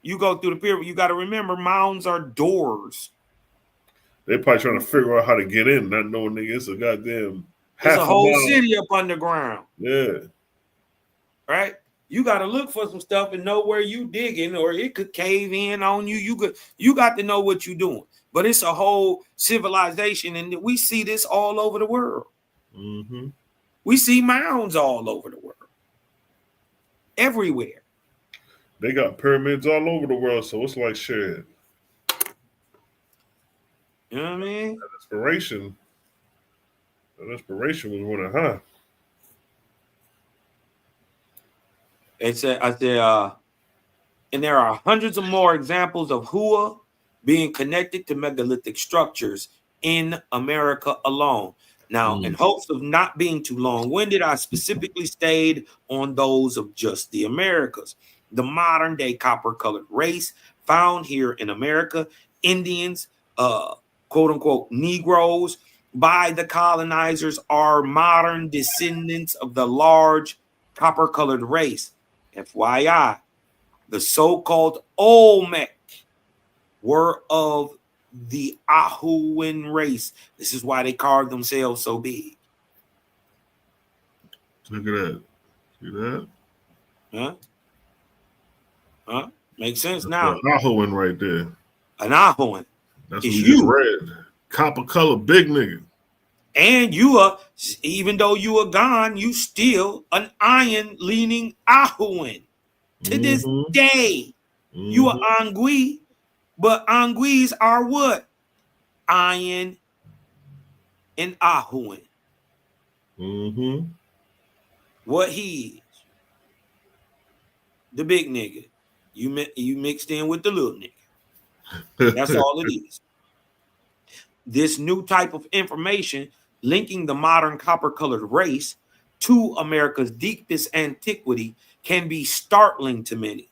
You go through the pyramid. You got to remember, mounds are doors. They're probably trying to figure out how to get in, not knowing nigga it's a goddamn There's a whole city up underground. Yeah. Right? You got to look for some stuff and know where you digging, or it could cave in on you. You got to know what you're doing. But it's a whole civilization, and we see this all over the world. Mm-hmm. We see mounds all over the world, everywhere. They got pyramids all over the world, so it's like shit. You know what I mean? That inspiration was running high. And there are hundreds of more examples of Hua being connected to megalithic structures in America alone. Now, in hopes of not being too long-winded, I specifically stayed on those of just the Americas. The modern-day copper-colored race found here in America, Indians, quote-unquote Negroes, by the colonizers, are modern descendants of the large copper-colored race. FYI, the so-called Olmec were of the Ahuan race. This is why they carved themselves so big. Look at that. See that? Huh? Makes sense now. An Ahuan right there. An Ahuan. That's It's what you just you. read. Copper color big nigga. And you are, even though you are gone, you still an iron leaning Ahuan. To this day, you are Angui, but Anguis are what? Iron and Ahuan. What he is. The big nigga. You mixed in with the little nigga. That's all it is. This new type of information linking the modern copper-colored race to America's deepest antiquity can be startling to many.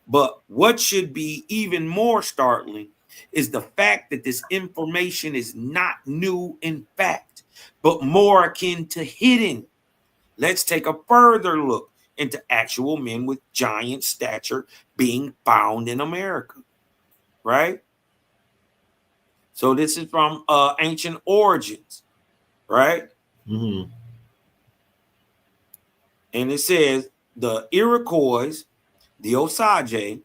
But what should be even more startling is the fact that this information is not new in fact, but more akin to hidden. Let's take a further look into actual men with giant stature being found in America, right? So this is from Ancient Origins, right? And it says the Iroquois, the Osage,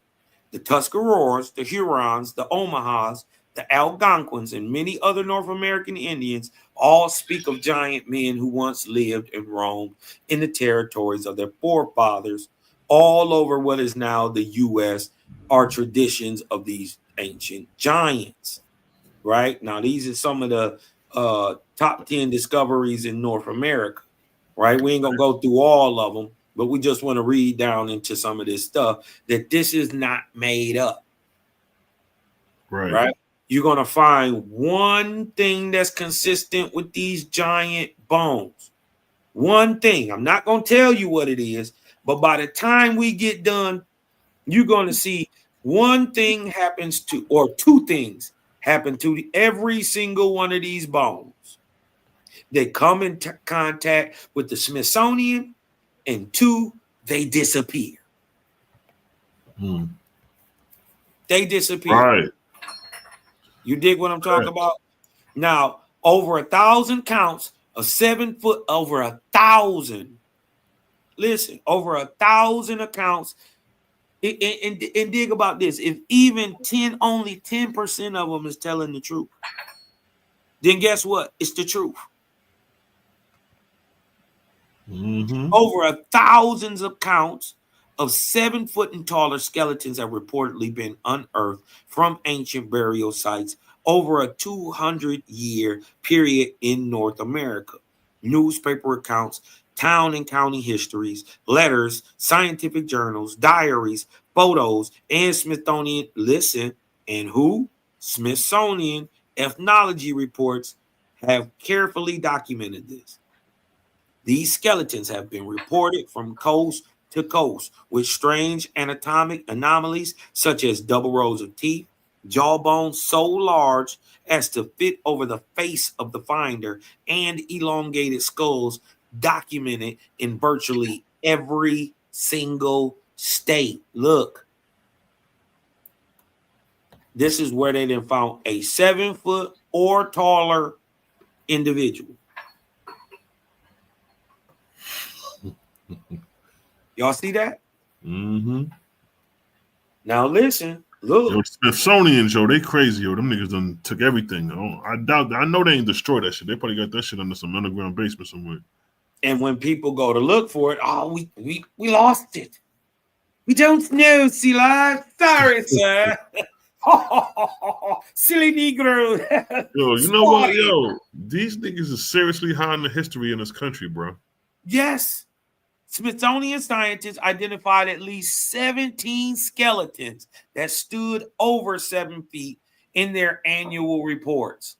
the Tuscaroras, the Hurons, the Omahas, the Algonquins, and many other North American Indians all speak of giant men who once lived and roamed in the territories of their forefathers all over what is now the U.S. are traditions of these ancient giants, right? Now, these are some of the top 10 discoveries in North America, right? We ain't going to go through all of them, but we just want to read down into some of this stuff that this is not made up, right? You're going to find one thing that's consistent with these giant bones. One thing. I'm not going to tell you what it is, but by the time we get done, you're going to see one thing happens to, or two things happen to every single one of these bones. They come in contact with the Smithsonian, and two, they disappear. They disappear. Right. You dig what I'm talking about? Now, over 1,000 counts of 7 foot, over 1,000. Listen, over 1,000 accounts. And dig about this. If even only 10% of them is telling the truth, then guess what? It's the truth. Over 1,000 accounts of 7 foot and taller skeletons have reportedly been unearthed from ancient burial sites over a 200-year period in North America. Newspaper accounts, town and county histories, letters, scientific journals, diaries, photos, and Smithsonian, Smithsonian ethnology reports have carefully documented this. These skeletons have been reported from coast to coast with strange anatomic anomalies such as double rows of teeth, jawbones so large as to fit over the face of the finder, and elongated skulls documented in virtually every single state. Look, this is where they then found a 7 foot or taller individual. Y'all see that? Mm-hmm. Now listen, look. Yo, Smithsonian, Joe, they crazy, yo. Them niggas done took everything. I doubt. I know they ain't destroyed that shit. They probably got that shit under some underground basement somewhere. And when people go to look for it, oh, we lost it. We don't know, Sila. Sorry, sir. Silly Negro. Yo, you know what, yo? These niggas is seriously hiding the history in this country, bro. Yes. Smithsonian scientists identified at least 17 skeletons that stood over 7 feet in their annual reports,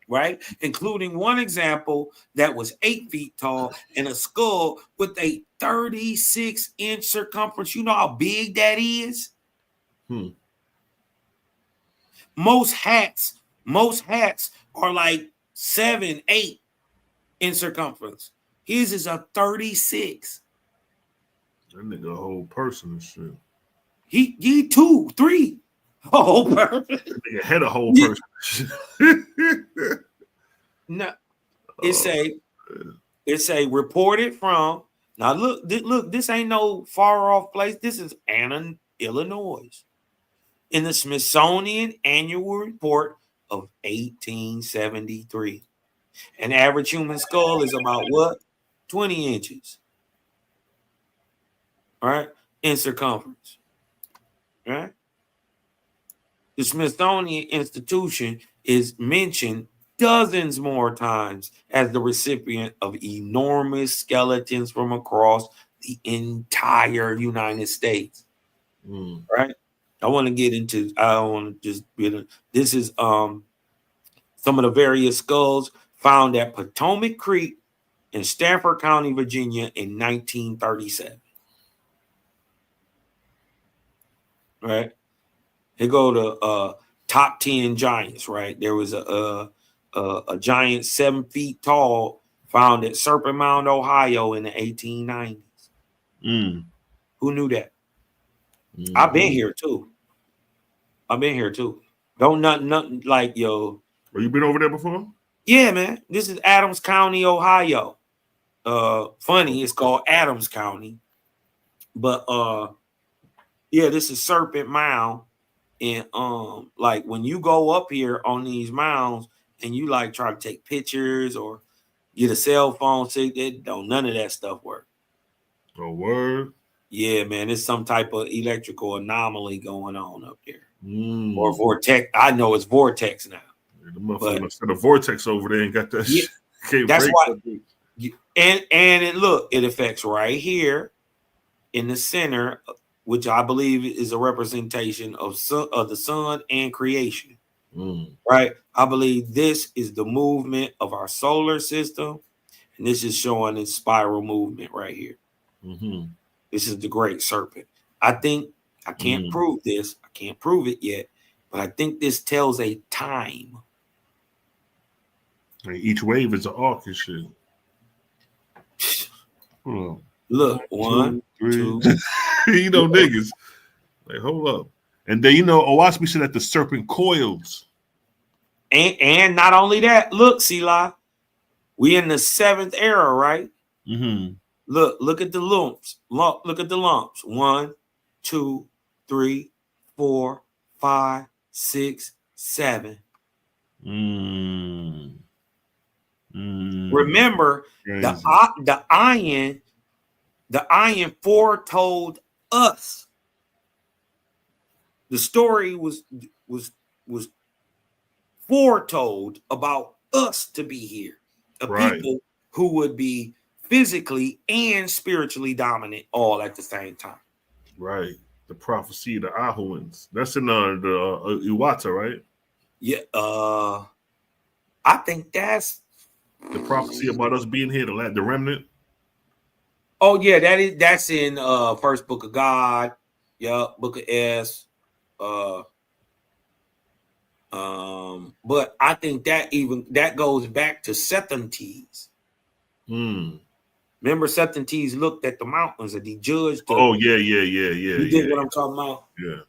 right? Including one example that was 8 feet tall and a skull with a 36-inch circumference. You know how big that is? Most hats are like 7, 8 in circumference. His is a 36. That nigga a whole person and shit. He 2, 3. A whole person. That nigga had a whole person. No, it's a reported from. Now look, this ain't no far off place. This is Anna, Illinois, in the Smithsonian Annual Report of 1873. An average human skull is about what? 20 inches, right, in circumference, right? The Smithsonian Institution is mentioned dozens more times as the recipient of enormous skeletons from across the entire United States, right? I don't want to just this is some of the various skulls found at Potomac Creek in Stafford County, Virginia in 1937. Right? They go to top 10 giants, right? There was a giant 7 feet tall found at Serpent Mound, Ohio in the 1890s. Who knew that? I've been here too. Don't nothing like, yo. Have you been over there before? Yeah, man. This is Adams County, Ohio. Funny, it's called Adams County. But yeah, this is Serpent Mound. And like when you go up here on these mounds and you like try to take pictures or get a cell phone, none of that stuff work. Oh, word? Yeah, man, it's some type of electrical anomaly going on up there. Or vortex. I know it's vortex now. Yeah, the motherfucker set a vortex over there and got that shit. That's why. And it affects right here in the center, which I believe is a representation of the sun and creation. Right? I believe this is the movement of our solar system, and this is showing its spiral movement right here. This is the Great Serpent. I think I can't prove this. I can't prove it yet, but I think this tells a time. And each wave is an arc and shit. Look, 1, 2. You know, niggas. Like, hold up. And then, you know, oasp said that the serpent coils. And not only that, look, Sila, we in the 7th era, right? Look at the lumps. Look at the lumps. 1, 2, 3, 4, 5, 6, 7. Remember, the iron foretold us. The story was foretold about us to be here, people who would be physically and spiritually dominant all at the same time. Right. The prophecy of the Ahuans. That's in the Iwata, right? Yeah. I think that's the prophecy about us being here, the remnant. Oh yeah, that's in first book of God. Yeah, book of S. But I think that goes back to Sethantes. Remember, Sethantes looked at the mountains and he judged. Yeah. You dig what I'm talking about? Yeah.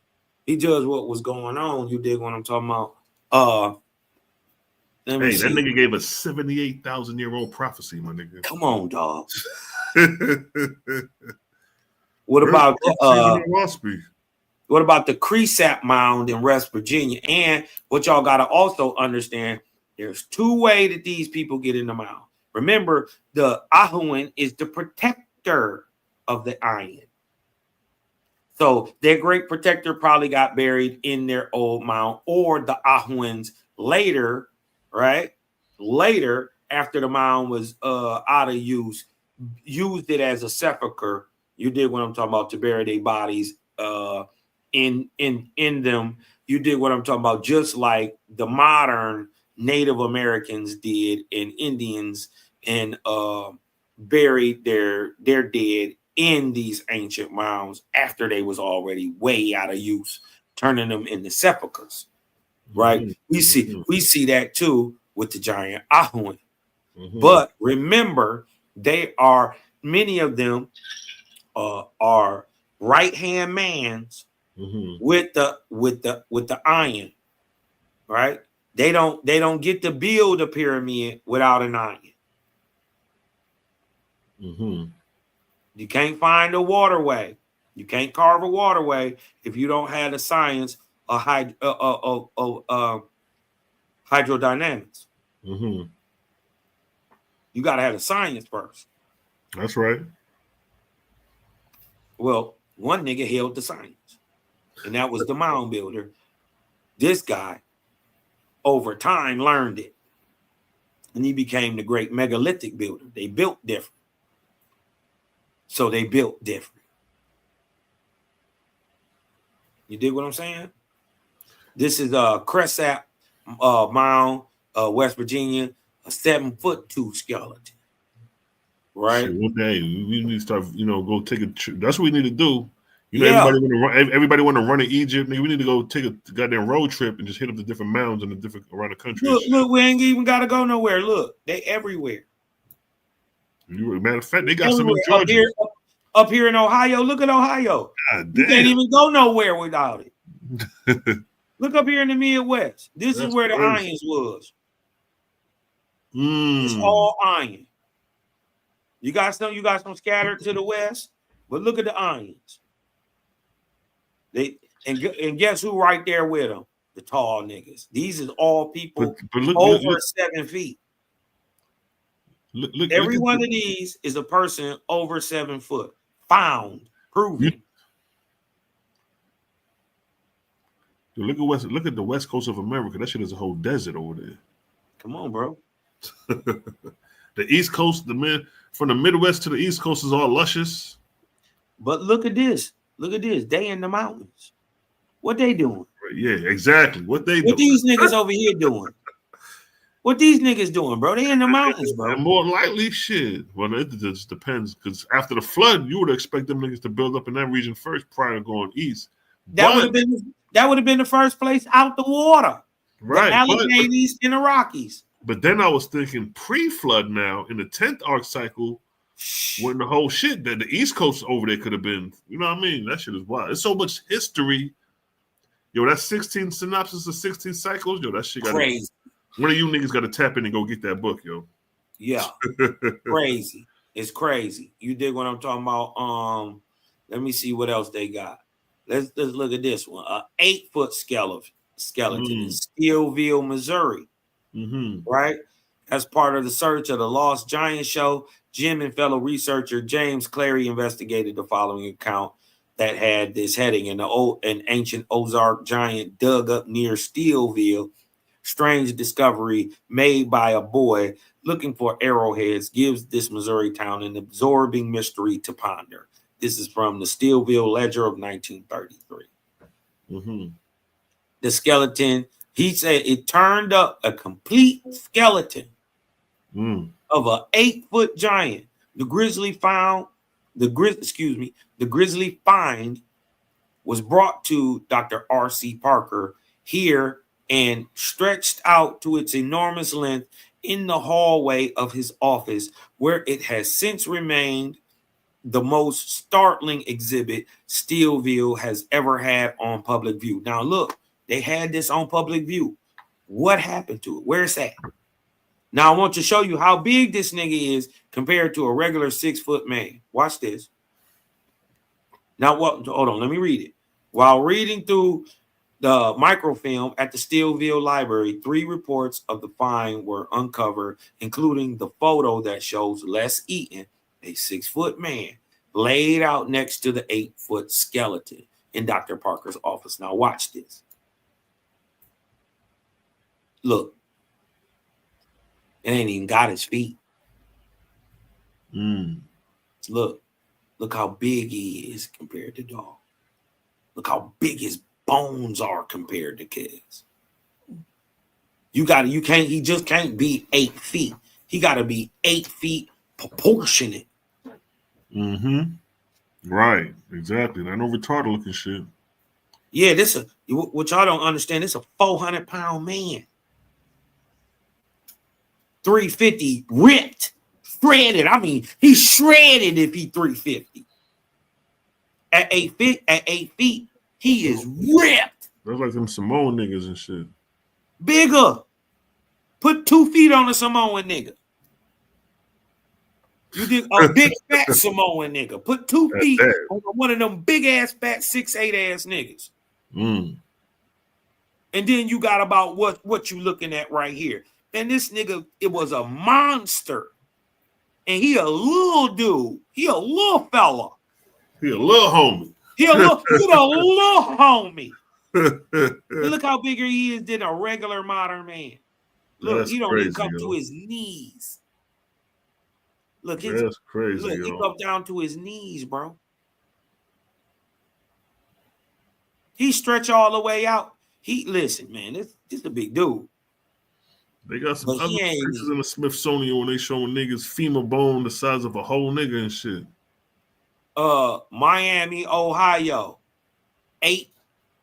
He judged what was going on. You dig what I'm talking about? That nigga gave a 78,000-year-old prophecy, my nigga. Come on, dog. What about Oasp. what about the Cresap Mound in West Virginia? And what y'all got to also understand, there's two ways that these people get in the mound. Remember, the Ahuan is the protector of the Iron. So their great protector probably got buried in their old mound, or the Ahuans later, right? Later, after the mound was out of use, used it as a sepulcher. You did what I'm talking about, to bury their bodies in them. You did what I'm talking about, just like the modern Native Americans did, and Indians, and buried their dead in these ancient mounds after they was already way out of use, turning them into sepulchers. Right? Mm-hmm. We see that too with the giant Ahuan. Mm-hmm. But remember, many of them are right hand mans with the iron, right? They don't get to build a pyramid without an iron. You can't find a waterway. You can't carve a waterway if you don't have the science of hydrodynamics. You got to have the science first. That's right. Well, one nigga held the science, and that was the mound builder. This guy, over time, learned it, and he became the great megalithic builder. They built different. So they built different. You dig what I'm saying? This is a Cresap Mound, West Virginia, a 7'2" skeleton. Right. Shit, one day we need to start, go take a trip. That's what we need to do. Everybody want to run to Egypt. We need to go take a goddamn road trip and just hit up the different mounds and the different around the country. Look, we ain't even got to go nowhere. Look, they everywhere. Matter of fact, they got some in Georgia. Up here in Ohio. Look at Ohio. You can't even go nowhere without it. Look up here in the Midwest. This is where the irons was. It's all iron. You got some scattered to the west, but look at the irons. And guess who right there with them? The tall niggas. These is all people over 7 feet. Every one of these is a person over 7 foot. Found, proven. Look at the west coast of America. That shit is a whole desert over there. Come on, bro. The East Coast, from the Midwest to the East Coast is all luscious. But look at this. Look at this. They in the mountains. What they doing? Yeah, exactly. What these niggas over here doing? What these niggas doing, bro? They in the mountains, bro. And more likely, shit. Well, it just depends, because after the flood, you would expect them niggas to build up in that region first prior to going east. That would have been the first place out the water. Right. The Alleghenies and the Rockies. But then I was thinking pre-flood now, in the 10th arc cycle, when the whole shit that the East Coast over there could have been, you know what I mean? That shit is wild. There's so much history. Yo, that 16 synopsis of 16 cycles, yo, that shit got crazy. One of you niggas got to tap in and go get that book, yo. Yeah. Crazy. It's crazy. You dig what I'm talking about? Let me see what else they got. Let's look at this one. 8-foot skeleton in Steelville, Missouri. Right? As part of the search of the Lost Giant show, Jim and fellow researcher James Clary investigated the following account that had this heading: an ancient Ozark giant dug up near Steelville. Strange discovery made by a boy looking for arrowheads gives this Missouri town an absorbing mystery to ponder. This is from the Steelville Ledger of 1933. The skeleton, he said, it turned up a complete skeleton of an 8-foot giant. The grisly find was brought to Dr. R.C. Parker here and stretched out to its enormous length in the hallway of his office, where it has since remained the most startling exhibit Steelville has ever had on public view. Now, look, they had this on public view. What happened to it? Where's that? Now, I want to show you how big this nigga is compared to a regular 6-foot man. Watch this. Now, what? Hold on, let me read it. While reading through the microfilm at the Steelville Library, 3 reports of the find were uncovered, including the photo that shows Les Eaton, a 6-foot man, laid out next to the 8-foot skeleton in Dr. Parker's office. Now, watch this. Look, it ain't even got his feet. Look how big he is compared to dog. Look how big his bones are compared to kids. He just can't be 8 feet. He got to be 8 feet proportionate. Right, exactly. Not no retarded looking shit. Yeah, what y'all don't understand, this a 400-pound man. 350 ripped, shredded. I mean, he's shredded if he 350. At 8 feet, he is ripped. That's like them Samoan niggas and shit. Bigger. Put 2 feet on a Samoan nigga. You did a big fat Samoan nigga. Put 2 feet on one of them big ass fat 6'8" ass niggas. And then you got about what you looking at right here. And this nigga, it was a monster. And he a little dude. He a little fella. He a little homie. He a little homie. Look how bigger he is than a regular modern man. Look, That's he don't crazy, even come yo. to his knees. Look, That's crazy. Look, yo. he come down to his knees, bro. He stretch all the way out. Listen, man, this a big dude. They got some But other he ain't- pictures in the Smithsonian when they showing niggas femur bone the size of a whole nigga and shit. Miami, Ohio, 8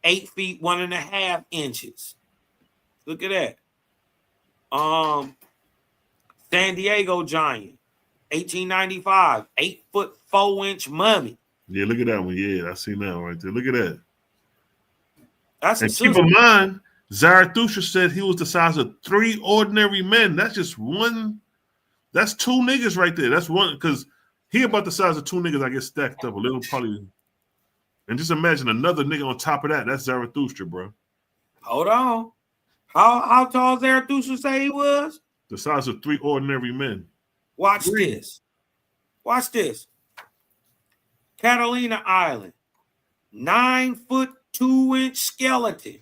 feet 1.5 inches. Look at that. San Diego giant, 1895, 8-foot 4-inch mummy. Yeah, look at that one. Yeah, I seen that one right there. Look at that. That's And keep in mind, Zaratustra said he was the size of 3 ordinary men. That's just one. That's 2 niggas right there. That's one, because he about the size of 2 niggas, I guess, stacked up a little probably. And just imagine another nigga on top of that. That's Zarathustra, bro. Hold on. How tall Zarathustra say he was? The size of 3 ordinary men. Watch this. Watch this. Catalina Island, 9-foot 2-inch skeleton,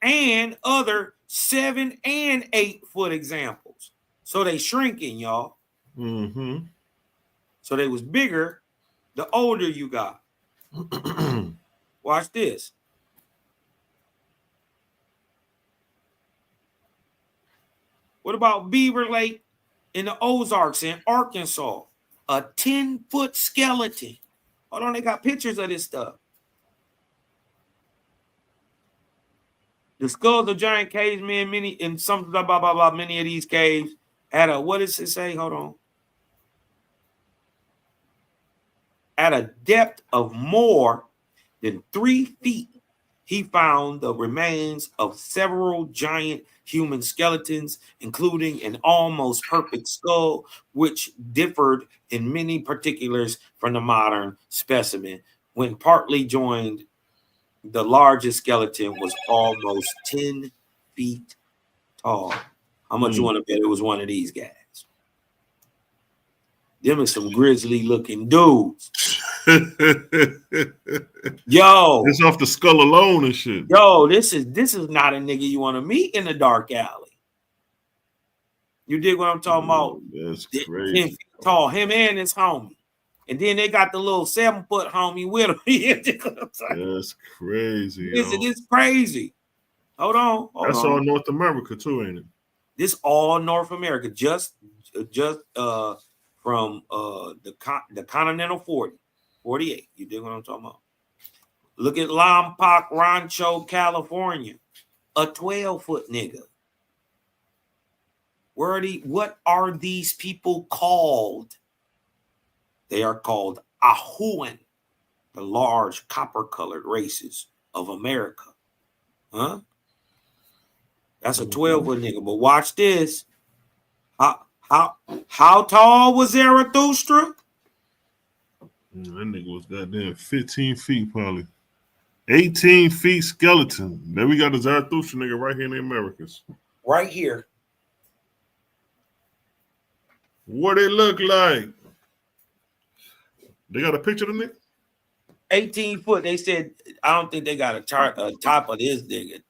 and other 7 and 8-foot examples. So they shrinking, y'all. So they was bigger the older you got. Watch this. What about Beaver Lake in the Ozarks in Arkansas? A 10-foot skeleton. Hold on, they got pictures of this stuff. The skulls of giant cavemen, many of these caves had a, what does it say? Hold on. At a depth of more than 3 feet, he found the remains of several giant human skeletons, including an almost perfect skull, which differed in many particulars from the modern specimen. When partly joined, the largest skeleton was almost 10 feet tall. How much you want to bet it was one of these guys? Them are some grizzly looking dudes. Yo, it's off the skull alone and shit. Yo, this is not a nigga you want to meet in a dark alley. You dig what I'm talking about? That's crazy. 10 feet tall, him and his homie. And then they got the little 7-foot homie with him. That's crazy. Listen, it's crazy. Hold on. That's all North America too, ain't it? This all North America, just from the continental 48. You dig what I'm talking about? Look at Lompoc Rancho, California, a 12-foot nigga. What are these people called? They are called Ahuan, the large copper-colored races of America. Huh? That's a 12-foot nigga. But watch this. How tall was Zarathustra? That nigga was goddamn 15 feet probably. 18 feet skeleton. Then we got the Zaratustra nigga right here in the Americas. Right here. What they look like? They got a picture of the nigga? 18 foot. They said, I don't think they got a top of this nigga.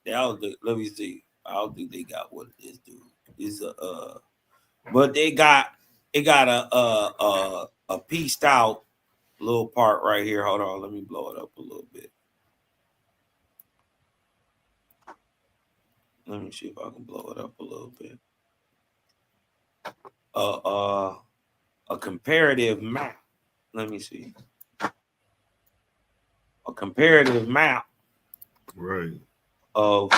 Let me see. I don't think they got what this dude is. But it got a pieced out little part right here. Hold on, let me blow it up a little bit. Let me see if I can blow it up a little bit. A comparative map. Let me see. A comparative map, right, of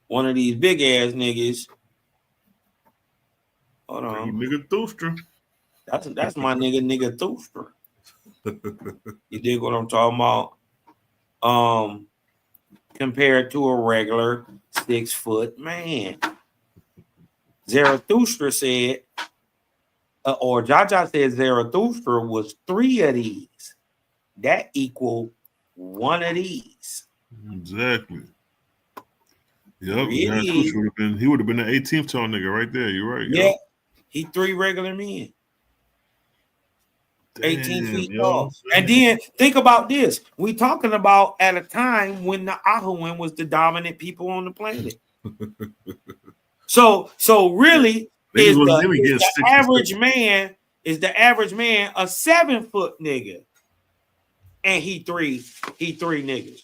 one of these big ass niggas. Hold on. Nigga Thustra. That's my nigga Thustra. You dig what I'm talking about? Compared to a regular 6 foot man. Zarathustra said, or Jaja said Zarathustra was 3 of these. That equal 1 of these. Exactly. Yep. He would have been the 18th tall nigga right there. You're right. Yeah. Yep. He 3 regular men. Damn, 18 feet tall. And then think about this. We talking about at a time when the Ahuan was the dominant people on the planet. So really is the average man a 7 foot nigga. And he three niggas.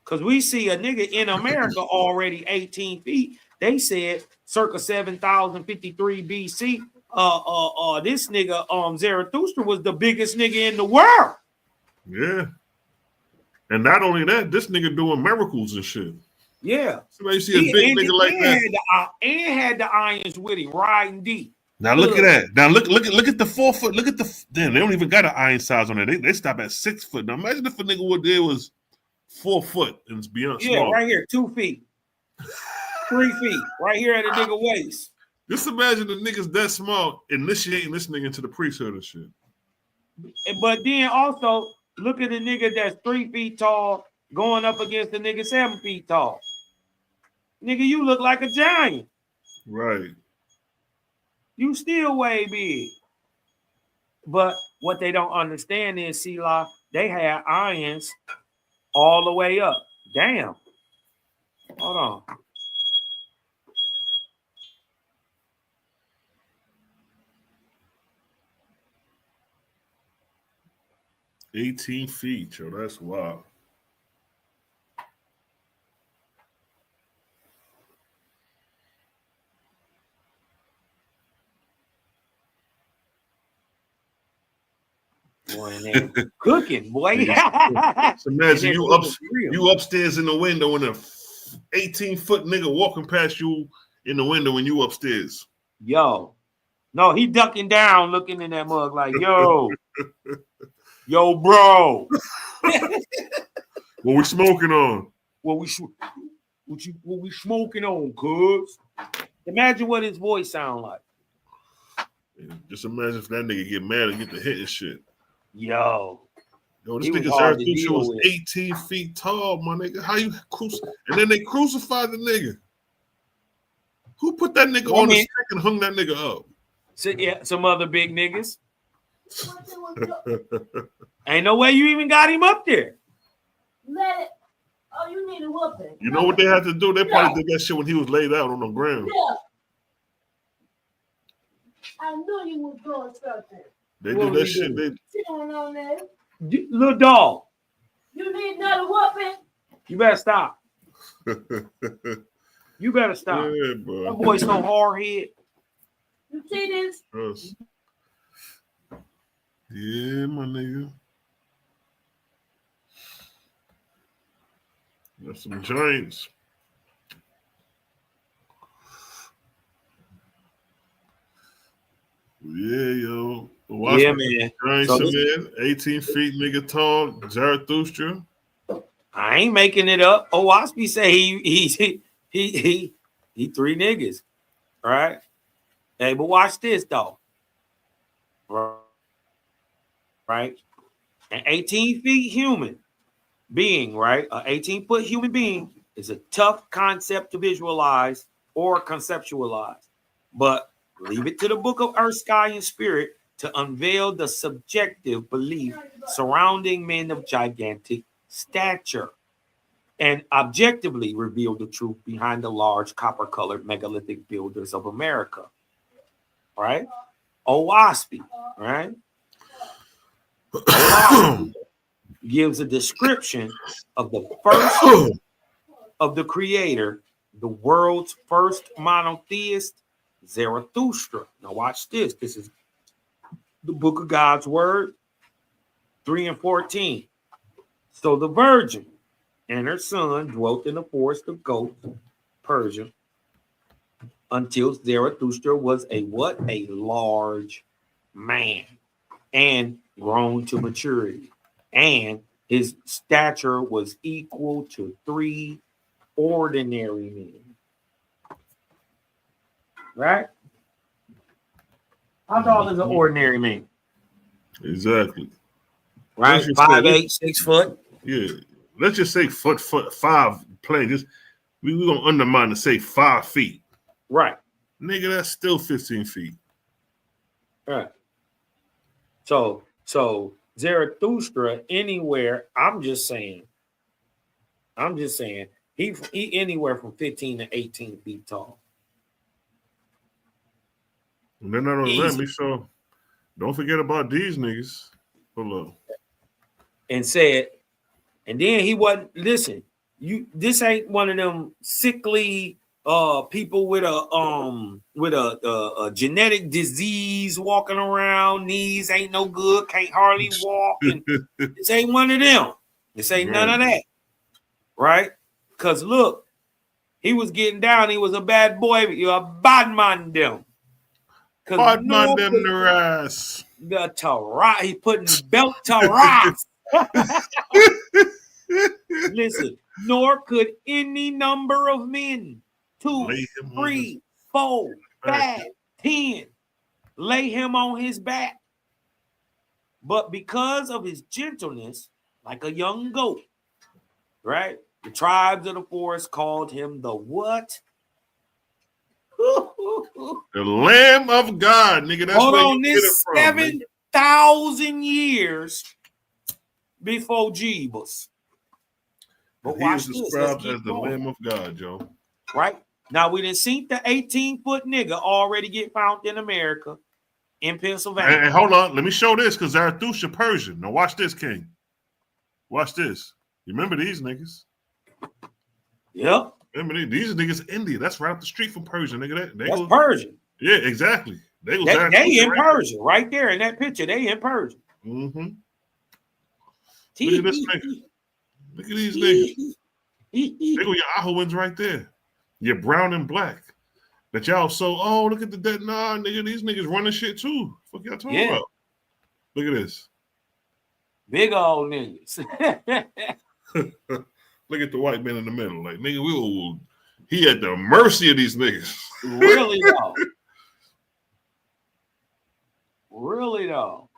Because we see a nigga in America already 18 feet. They said circa 7053 BC. This nigga Zarathustra was the biggest nigga in the world. Yeah. And not only that, this nigga doing miracles and shit. Yeah. Somebody see a big nigga like that. And had the irons with him riding deep. Now look at that. Now look at the 4 foot. Look at the damn. They don't even got an iron size on it. They stop at 6 foot. Now imagine if a nigga would there was 4 foot and it's beyond small. Right here, 2 feet, 3 feet, right here at a nigga waist. Just imagine the niggas that small initiating this nigga into the priesthood and shit. But then also look at the nigga that's 3 feet tall going up against the nigga 7 feet tall. Nigga, you look like a giant. Right. You still way big. But what they don't understand is, Selah, they had irons all the way up. Damn. Hold on. $18 feet, yo. That's wild. Boy, and they cooking, boy. So imagine you upstairs in the window and a 18-foot nigga walking past you in the window when you upstairs. Yo. No, he ducking down looking in that mug like, yo. Yo, bro. What we smoking on? What we smoking on, cuz? Imagine what his voice sound like. Yeah, just imagine if that nigga get mad and get the hit and shit. Yo, this nigga Zarathustra was 18 feet tall, my nigga. How you and then they crucified the nigga. Who put that nigga on the stick and hung that nigga up? So, yeah, some other big niggas. Ain't no way you even got him up there. Let it. Oh, you need a whooping. You know what they had to do? They probably did that shit when he was laid out on the ground. Yeah. I knew you was doing something. They do that shit. They going on there. Little dog. You need another whooping. You better stop. You better stop. Yeah, bro. That boy's so hard head. You see this? Yes. Yeah, my nigga. That's some giants. Yeah, yo. Yeah, man. So man, 18 feet, nigga tall, Zarathustra. I ain't making it up. Oasp say he 3 niggas, right? Hey, but watch this though. right? An 18 feet human being, right? An 18-foot human being is a tough concept to visualize or conceptualize. But leave it to the book of Earth, Sky, and Spirit to unveil the subjective belief surrounding men of gigantic stature and objectively reveal the truth behind the large copper-colored megalithic builders of America, right? Oasp, right? Oasp gives a description of the first of the creator, the world's first monotheist, Zaratustra. Now watch this. This is the book of God's word, 3 and 14. So the virgin and her son dwelt in the forest of goats, Persian, until Zarathustra was a what? A large man and grown to maturity. And his stature was equal to 3 ordinary men. Right? How tall is an ordinary man? Exactly. Right? 5'8", 6 foot. Yeah. Let's just say foot 5 plane. Just we're gonna undermine to say 5 feet. Right. Nigga, that's still 15 feet. Right. So Zarathustra anywhere, I'm just saying, he anywhere from 15 to 18 feet tall. And then not only that, Easy. so don't forget about these niggas. Hold up. And said, and then he wasn't, listen, this ain't one of them sickly people with a genetic disease walking around, knees ain't no good, can't hardly walk. And this ain't one of them. This ain't none of that. Right? Because look, he was getting down, he was a bad boy, you're a bad man them. Bad man them their ass. The Torah, he putting belt Torah. Listen, nor could any number of men, 2, 3, 4, 5, 10, lay him on his back. But because of his gentleness, like a young goat, right? The tribes of the forest called him the what? The Lamb of God, nigga. That's Hold where on, you get it this from. 7,000 years before Jesus. But He watch is this. described as the Lamb of God, Joe. Right? Now, we didn't see the 18-foot nigga already get found in America, in Pennsylvania. Hey, hold on. Let me show this because Zarathustra Persian. Now, watch this, King. Watch this. You remember these niggas? Yep. Remember these niggas India. That's right up the street from Persian, nigga. That's Persian. Yeah, exactly. They in right Persian. Right there in that picture. They in Persian. Mm-hmm. Look at this nigga. Look at these niggas. They go your Ahawans right there. You're brown and black. That y'all look at the dead. Nah, nigga, these niggas running shit too. Fuck y'all talking about? Look at this. Big old niggas. Look at the white man in the middle. Like, nigga, he at the mercy of these niggas. Really though. Really though.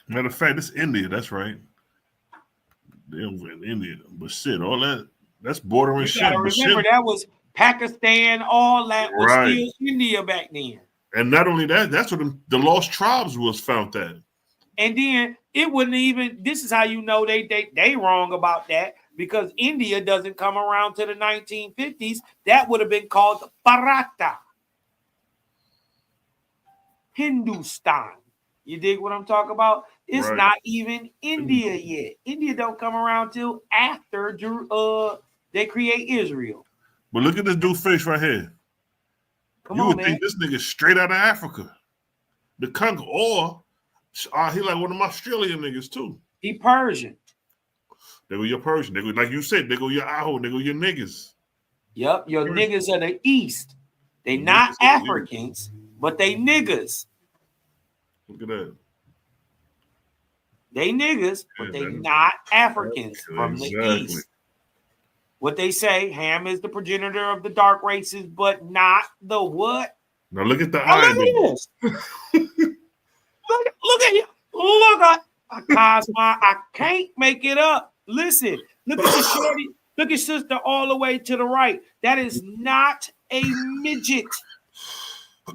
Matter of fact, this India, that's right. They over in India. But shit, all that's bordering You shit. gotta remember that was Pakistan, all that was still India back then. And not only that, that's where the lost tribes was found at. And then it wouldn't even, this is how you know they wrong about that, because India doesn't come around to the 1950s. That would have been called Bharata. Hindustan. You dig what I'm talking about? It's not even India yet. India don't come around till after they create Israel. But look at this dude face right here. Come you on, would man. think this nigga straight out of Africa. The Congo, or he like one of my Australian niggas too. He Persian. They go your Persian. They go, like you said, they go your Aho, they go your niggas. Yep, your niggas are the East. They not Africans, but they niggas. Look at that. They niggas, but they not Africans from the East. What they say, Ham is the progenitor of the dark races, but not the what? Now look at the eye. Look at you. Look at Cosmo. I can't make it up. Listen, look at the shorty. Look at sister all the way to the right. That is not a midget.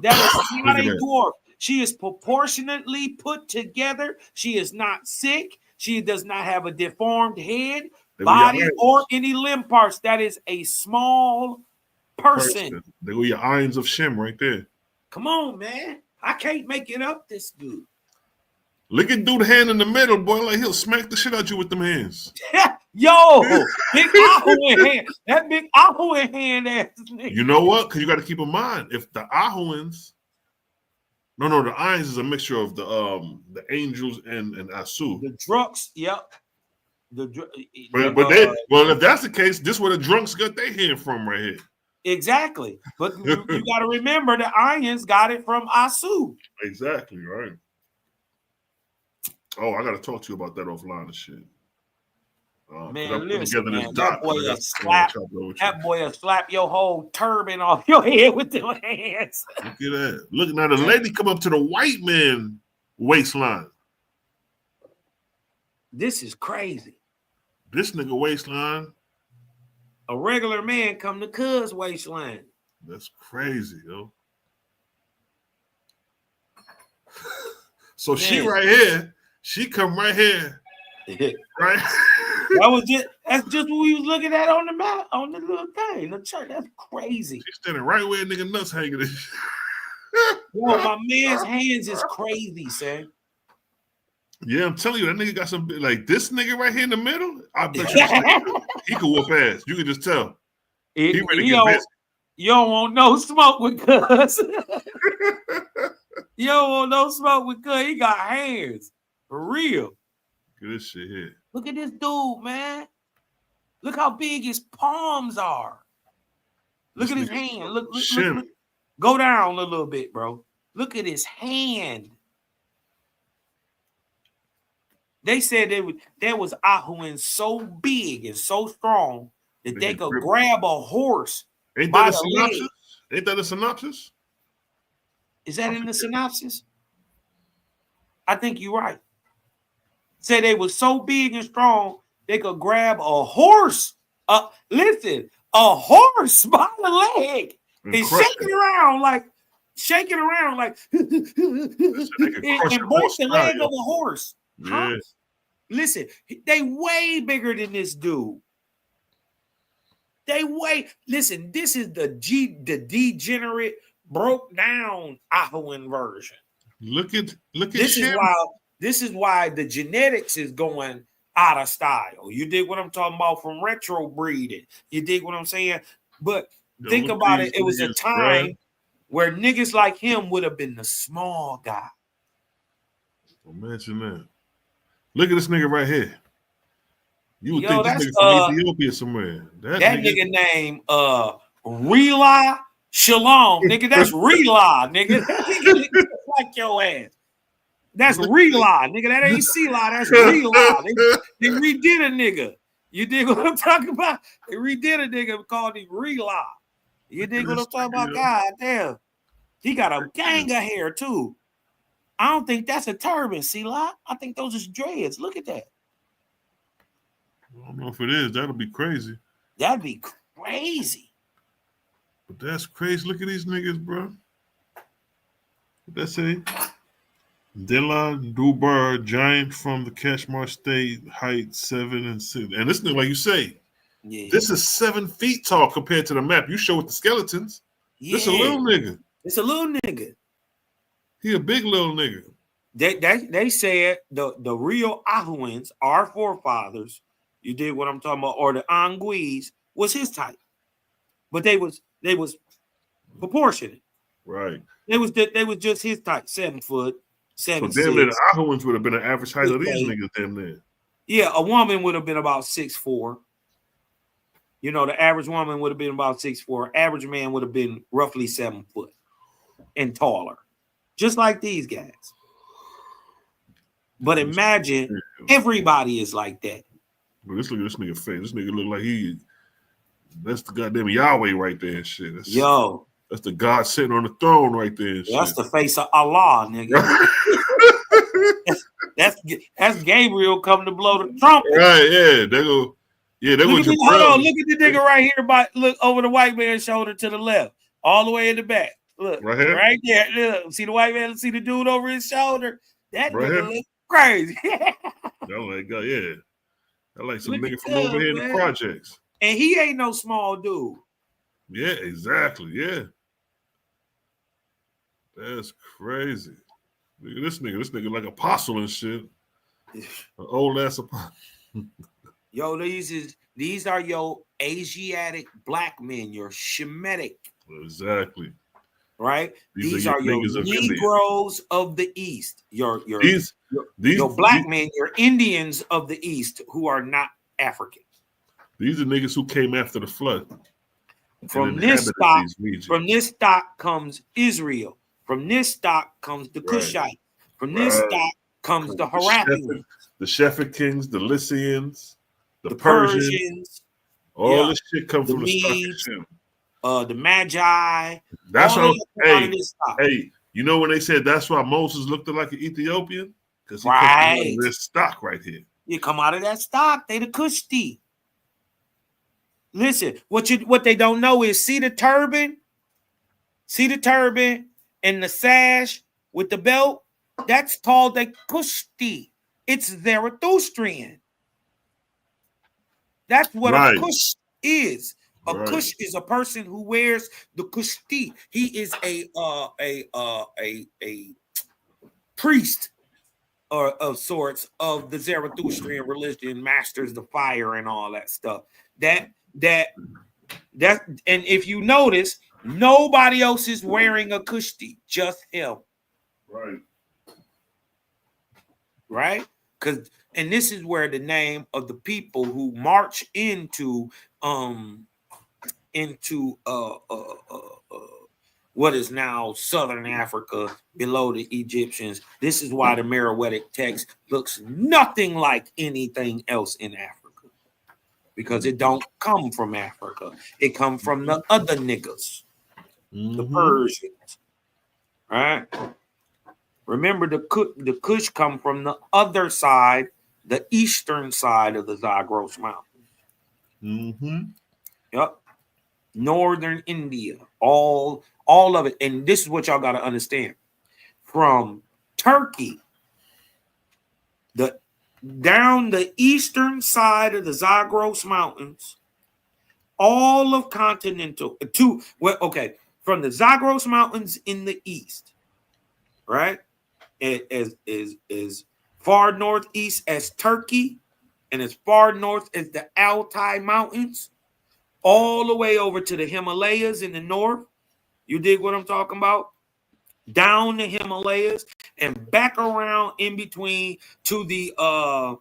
That is not a dwarf. She is proportionately put together. She is not sick. She does not have a deformed head, body, or any limb parts. That is a small person. There go your irons of Shem right there. Come on, man. I can't make it up this good. Look at dude hand in the middle, boy. Like he'll smack the shit out you with them hands. Yo, big Ahuan hand. That big Ahuan hand ass nigga. You know what? Because you got to keep in mind, if the Ahuans, the Irons is a mixture of the angels and Asu. The drunks, yep. Well, if that's the case, this is where the drunks got their hand from right here. Exactly. But you got to remember the Irons got it from Asu. Exactly, right. Oh, I got to talk to you about that offline and shit. Man, listen, man, that boy will slap your whole turban off your head with them hands. Look at that. Look, now the lady come up to the white man waistline. This is crazy. This nigga waistline. A regular man come to cuz waistline. That's crazy, yo. So man. She right here. She come right here. Right? That's just what we was looking at on the map, on the little thing, the church. That's crazy. She's standing right where nigga nuts hanging. Yo, my man's hands is crazy, son. Yeah, I'm telling you, that nigga got some like this nigga right here in the middle. I bet you he could whoop ass. You can just tell. He ready to get busy. You don't want no smoke with cuz. You don't want no smoke with cuz. He got hands. For real. Look at this shit here. Look at this dude, man. Look how big his palms are. Look at his hand. Look. Go down a little bit, bro. Look at his hand. They said there was Ahuan so big and so strong that they could grab a horse. Ain't that a synopsis? Ain't that a synopsis? Is that in the synopsis? I think you're right. Said they were so big and strong they could grab a horse. Listen, a horse by the leg and shaking around like and break the leg of a horse. Huh? Yes. Listen, they way bigger than this dude. Listen, this is the degenerate, broke down Ahuan version. Look at This is why the genetics is going out of style. You dig what I'm talking about from retro breeding. You dig what I'm saying? But think about it. It was a time where niggas like him would have been the small guy. Imagine that. Look at this nigga right here. You would think this nigga from Ethiopia somewhere. That nigga named Rila Shalom. Nigga, that's Rila, nigga. Like your ass. That's Rila, nigga. That ain't C-Law. That's Rila. They redid a nigga. You dig what I'm talking about? They redid a nigga called him Rila. You dig what I'm talking about? God damn. He got a gang of hair, too. I don't think that's a turban, C-Law. I think those are dreads. Look at that. I don't know if it is. That'll be crazy. That'd be crazy. But that's crazy. Look at these niggas, bro. What that say? Dela Dubar, giant from the Kashmir state, height 7 and 6. And this nigga, like you say, this is 7 feet tall compared to the map you show with the skeletons. Yeah. This a little nigga. It's a little nigga. He a big little nigga. They said the real Ahuans, our forefathers, you did what I'm talking about, or the Anguis, was his type. But they was proportionate. Right. They was just his type, 7 foot, 7. So damn near the Ahuans would have been an average height of these niggas damn near. Yeah, a woman would have been about 6'4". You know, the average woman would have been about 6'4". Average man would have been roughly 7 foot and taller. Just like these guys. But imagine everybody is like that. But look at this nigga face. This nigga look like that's the goddamn Yahweh right there and shit. That's the God sitting on the throne right there and shit. That's the face of Allah, nigga. That's Gabriel coming to blow the trumpet. Right, yeah. They go, yeah, they Look go at hold on, look at the nigga right here look over the white man's shoulder to the left, all the way in the back. Look, right here. right there. Look, see the white man, see the dude over his shoulder? That Right nigga here? look crazy. Oh my God, yeah. I like some Look nigga at from over that, here in the man. projects. And he ain't no small dude. Yeah, exactly. Yeah. That's crazy. Look at this nigga. This nigga like apostle and shit. An old ass apostle. Yo, these are your Asiatic black men, your Shemitic, Exactly. right? These are your niggas of India. Negroes of the East. Your black men, your Indians of the East who are not African. These are niggas who came after the flood. From this stock comes Israel. From this stock comes the Cushite. From this stock comes the Harathians. The Shepherd Kings, the Lycians, the Persians. All this shit comes the from the stock of Medes, Shem. the Magi. That's all why. Hey, you know when they said that's why Moses looked like an Ethiopian? Because he comes out of this stock right here. You come out of that stock, they the Kushti. Listen, what they don't know is see the turban and the sash with the belt. That's called a Kushti. It's Zarathustrian. That's what a Kush is. A Kush is a person who wears the Kushti. He is a priest or of sorts of the Zarathustrian religion, masters the fire and all that stuff. That and if you notice, nobody else is wearing a Kushti, just him. Right? And this is where the name of the people who march into what is now Southern Africa below the Egyptians. This is why the Meroitic text looks nothing like anything else in Africa. Because it don't come from Africa. It come from the other niggas. The Persians. Right? Remember, the Kush come from the other side, the eastern side of the Zagros Mountains. Yep. Northern India. All of it. And this is what y'all got to understand. From Turkey, down the eastern side of the Zagros Mountains, all of continental from the Zagros Mountains in the east, right? As far northeast as Turkey and as far north as the Altai Mountains, all the way over to the Himalayas in the north. You dig what I'm talking about? Down the Himalayas and back around in between to the northern.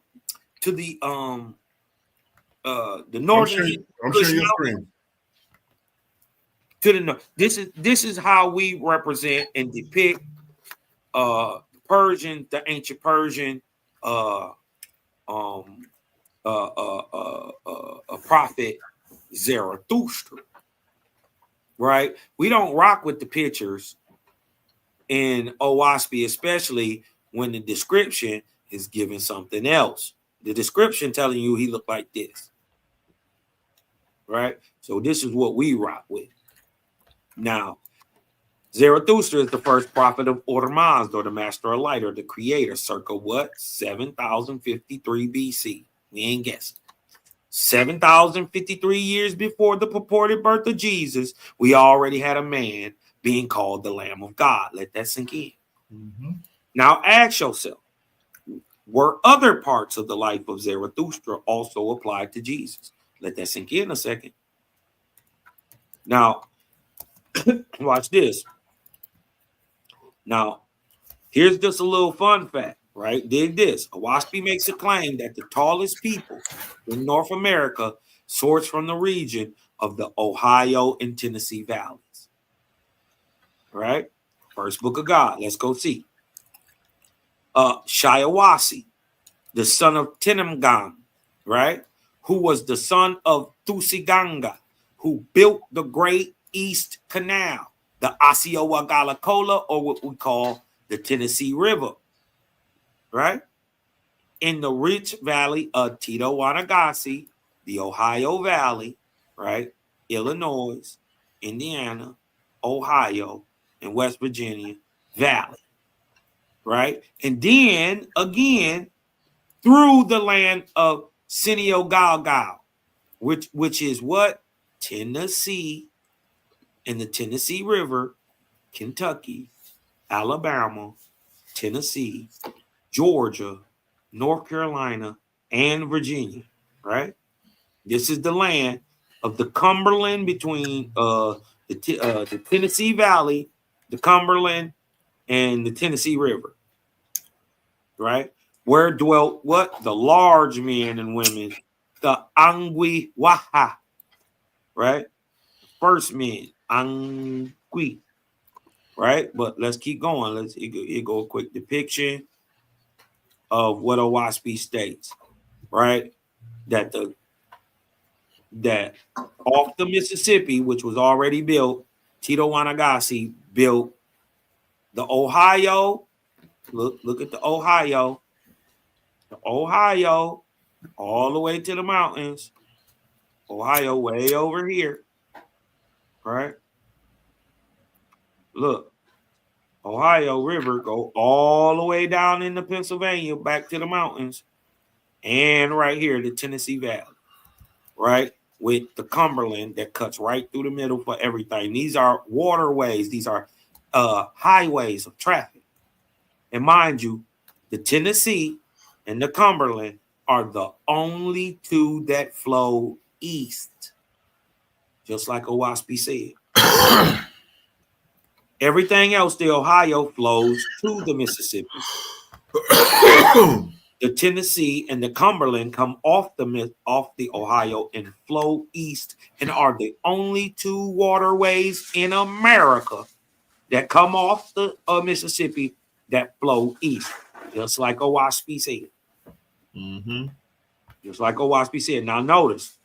I'm sure you're free. To the north. This is how we represent and depict Persian, the ancient Persian a prophet Zarathustra. Right? We don't rock with the pictures in oasp, especially when the description is giving something else. The description telling you he looked like this. Right? So this is what we rock with. Now, Zarathustra is the first prophet of Ormazd, or the master of light, or the creator, circa what? 7053 BC. We ain't guessing. 7053 years before the purported birth of Jesus, we already had a man being called the Lamb of God. Let that sink in. Now ask yourself, were other parts of the life of Zarathustra also applied to Jesus? Let that sink in a second. Now, watch this. Now, here's just a little fun fact, right? Dig this. Oasp makes a claim that the tallest people in North America source from the region of the Ohio and Tennessee valleys. Right? First book of God. Let's go see. Shiawase, the son of Tenamgan, right? Who was the son of Thusiganga, who built the Great East Canal, the Osceola-Galacola, or what we call the Tennessee River. right? In the rich valley of Wanagasi, the Ohio Valley, right? Illinois, Indiana, Ohio, and West Virginia Valley, right? And then again through the land of Senio, which is what? Tennessee and the Tennessee River, Kentucky, Alabama, Tennessee, Georgia, North Carolina, and Virginia, right? This is the land of the Cumberland between the Tennessee Valley, the Cumberland, and the Tennessee River, right? Where dwelt what? The large men and women, the Angwi-Waha, right? First men, Angwi, right? But let's keep going. Let's go a quick depiction of what Oasp states, right? That off the Mississippi, which was already built, Tito Wanagasi built the Ohio. Look at the Ohio all the way to the mountains. Ohio way over here, right? Look, Ohio River go all the way down into Pennsylvania back to the mountains, and right here the Tennessee Valley, right? With the Cumberland that cuts right through the middle for everything. These are waterways. These are highways of traffic. And mind you, the Tennessee and the Cumberland are the only two that flow east, just like Oasp said. Everything else, the Ohio flows to the Mississippi. The Tennessee and the Cumberland come off the Ohio and flow east, and are the only two waterways in America that come off the Mississippi that flow east, just like Oasp said. Mm-hmm. Just like Oasp said. Now notice,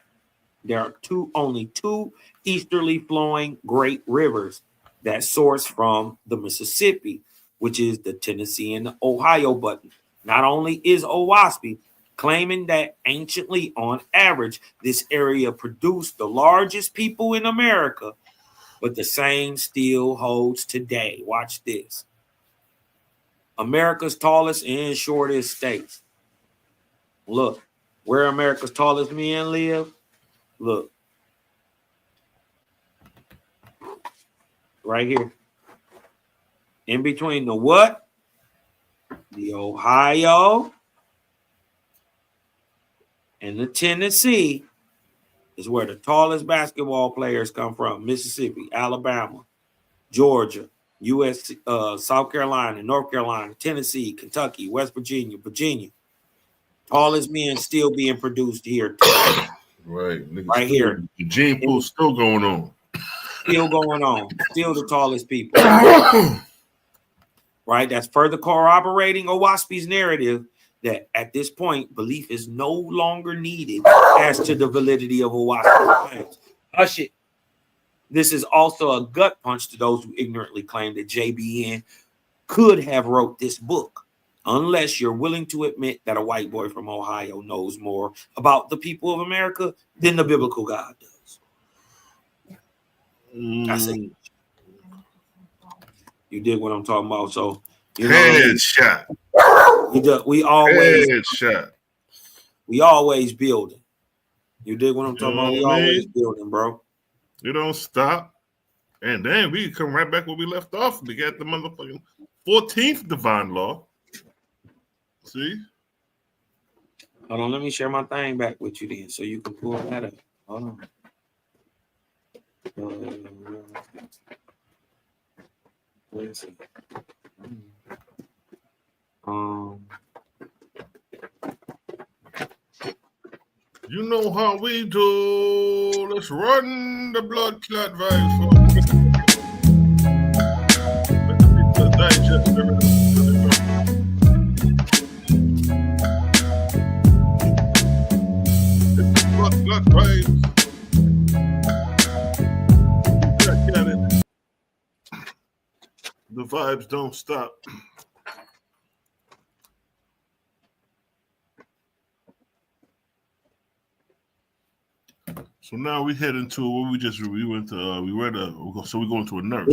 there are only two easterly flowing great rivers that source from the Mississippi, which is the Tennessee and the Ohio. But not only is Oasp claiming that anciently, on average, this area produced the largest people in America, but the same still holds today. Watch this. America's tallest and shortest states. Look, where America's tallest men live, look. Right here. In between the what? The Ohio and the Tennessee is where the tallest basketball players come from. Mississippi, Alabama, Georgia, U.S., South Carolina, North Carolina, Tennessee, Kentucky, West Virginia, Virginia. Tallest men still being produced here today. Right. Right here. The gene pool still going on. Still going on. Still the tallest people. Right? That's further corroborating Owaspi's narrative that at this point, belief is no longer needed as to the validity of Owaspi's claims. Hush it. This is also a gut punch to those who ignorantly claim that JBN could have wrote this book, unless you're willing to admit that a white boy from Ohio knows more about the people of America than the biblical God does. That's it. You dig what I'm talking about? So, you know, headshot. We always headshot. We always building. You dig what I'm talking about? We always building, bro. You don't stop. And then we come right back where we left off. We got the motherfucking 14th divine law. See? Hold on, let me share my thing back with you then so you can pull that up. Hold on. Where is it? You know how we do. Let's run the blood clot vibes. Digest blood clot vibes. The vibes don't stop. So now we head into what we went to. We read so we go into a nurse.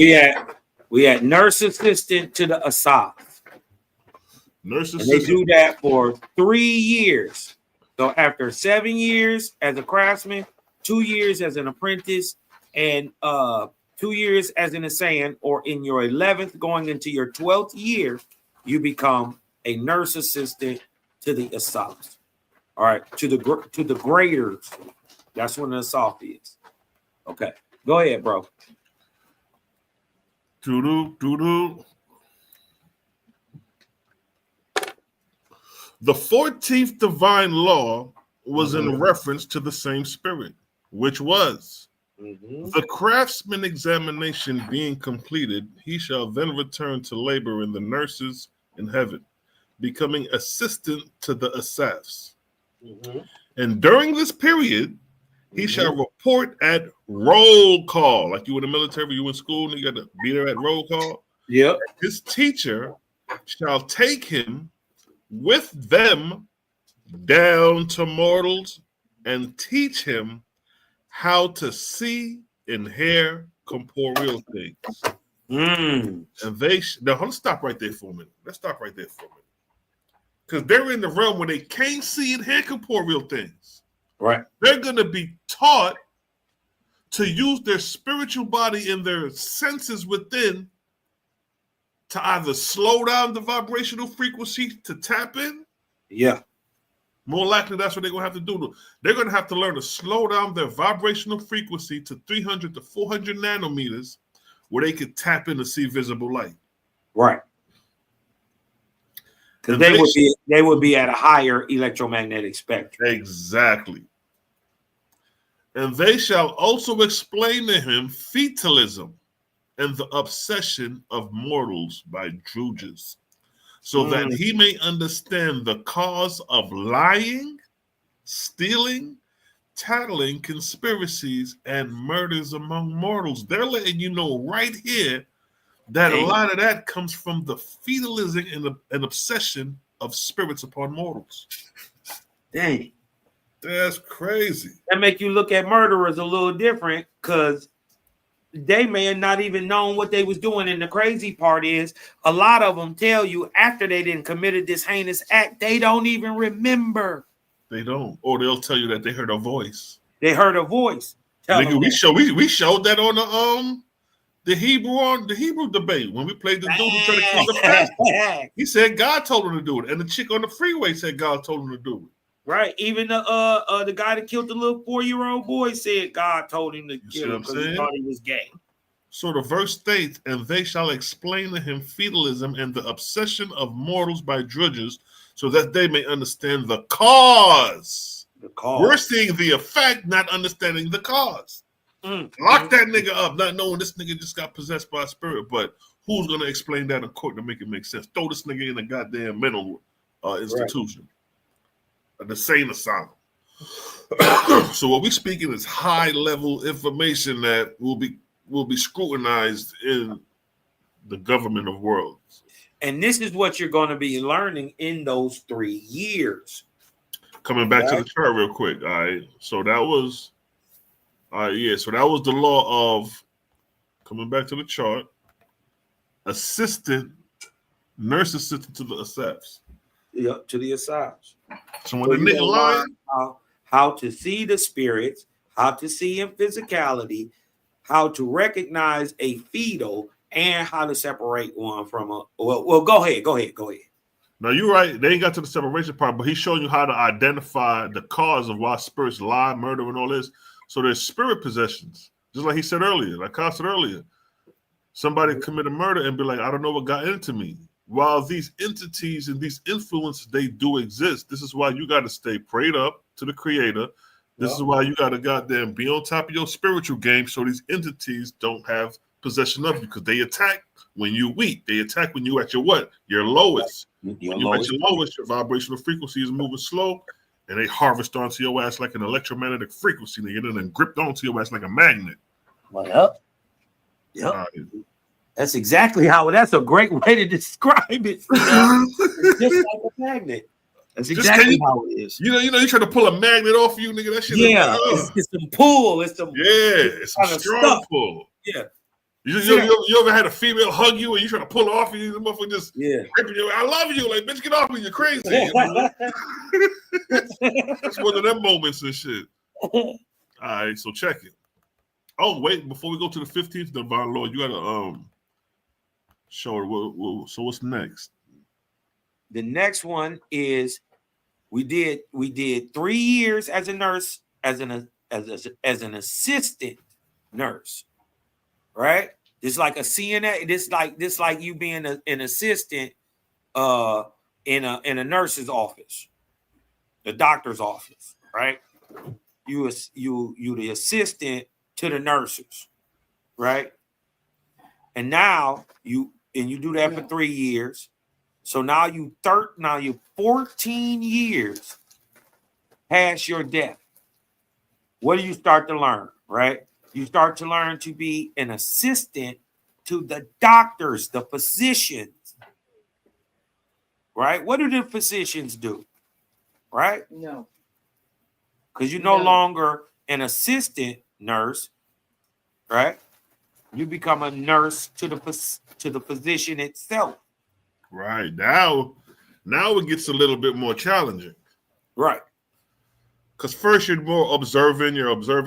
We had nurse assistant to the asaf. Nurse And they assistant. do that for 3 years. So after 7 years as a craftsman, 2 years as an apprentice, and 2 years as an assistant, or in your 11th going into your 12th year, you become a nurse assistant to the asaf. All right, to the graders. That's what an asaf is. Okay, go ahead, bro. Doo-doo. The 14th divine law was in reference to the same spirit, which was the craftsman examination being completed, he shall then return to labor in the nurses in heaven, becoming assistant to the asafs. And during this period, he shall report at roll call. Like you in the military, you in school, and you got to be there at roll call. Yep. His teacher shall take him with them down to mortals and teach him how to see and hear corporeal things. And they now let's stop right there for a minute. Because they're in the realm where they can't see and hear corporeal things. Right. They're going to be taught to use their spiritual body and their senses within to either slow down the vibrational frequency to tap in. Yeah. More likely, that's what they're going to have to do. They're going to have to learn to slow down their vibrational frequency to 300 to 400 nanometers where they can tap in to see visible light. Right. Because they would be at a higher electromagnetic spectrum. Exactly. And they shall also explain to him fetalism and the obsession of mortals by Druges, so that he may understand the cause of lying, stealing, tattling, conspiracies, and murders among mortals. They're letting you know right here that a lot of that comes from the fetalism and an obsession of spirits upon mortals. Dang. That's crazy. That make you look at murderers a little different, because they may have not even known what they was doing. And the crazy part is a lot of them tell you after they didn't committed this heinous act, they don't even remember. They don't. Or they'll tell you that they heard a voice. They heard a voice. Nigga, we showed that on the Hebrew debate when we played the dude who tried to kill the pastor. He said God told him to do it. And the chick on the freeway said God told him to do it. Right. Even the guy that killed the little 4-year-old boy said God told him to kill him because he thought he was gay. So the verse states, and they shall explain to him fetalism and the obsession of mortals by Druges, so that they may understand the cause. We're seeing the effect, not understanding the cause. Lock that nigga up, not knowing this nigga just got possessed by a spirit, but who's going to explain that in court to make it make sense? Throw this nigga in a goddamn mental institution. Right. The sane asylum. So what we're speaking is high level information that will be scrutinized in the government of worlds. And this is what you're going to be learning in those 3 years. Coming back to the chart real quick. All right. So that was so that was the law of, coming back to the chart, nurse assistant to the asafs. Yeah, to the asafs. So when the nigga lying, how to see the spirits, how to see in physicality, how to recognize a fetal, and how to separate one from a. Well, go ahead. Now you're right. They ain't got to the separation part, but he's showing you how to identify the cause of why spirits lie, murder, and all this. So there's spirit possessions, just like he said earlier, like I said earlier. Somebody commit a murder and be like, I don't know what got into me. While these entities and these influences, they do exist. This is why you got to stay prayed up to the Creator. This is why you got to goddamn be on top of your spiritual game, so these entities don't have possession of you, because they attack when you're weak. They attack when you at your what? Your lowest. When you're at your lowest, your vibrational frequency is moving slow, and they harvest onto your ass like an electromagnetic frequency. They get in and gripped onto your ass like a magnet. Yep. That's exactly how. That's a great way to describe it. It's just like a magnet. That's Just exactly can how it is. You know, you try to pull a magnet off you, nigga. That shit. Yeah, it's some pull. It's some it's some kind of strong stuff. pull. Yeah. You ever had a female hug you and you try to pull it off you? The motherfucker just ripping you. I love you, like bitch, get off me, you're crazy. You know? That's one of them moments and shit. All right, so check it. Oh wait, before we go to the 15th divine law, you gotta show her. So what's next? The next one is we did 3 years as a nurse, as an assistant nurse, right? It's like a CNA. This like you being an assistant in a nurse's office, the doctor's office, right? You the assistant to the nurses, right? And now you do that for 3 years. So now you 14 years past your death. What do you start to learn, right? You start to learn to be an assistant to the doctors, the physicians, right? What do the physicians do, right? No. Because you're no longer an assistant nurse, right? You become a nurse to the physician itself. Right. Now it gets a little bit more challenging. Right. Because first you're more observing,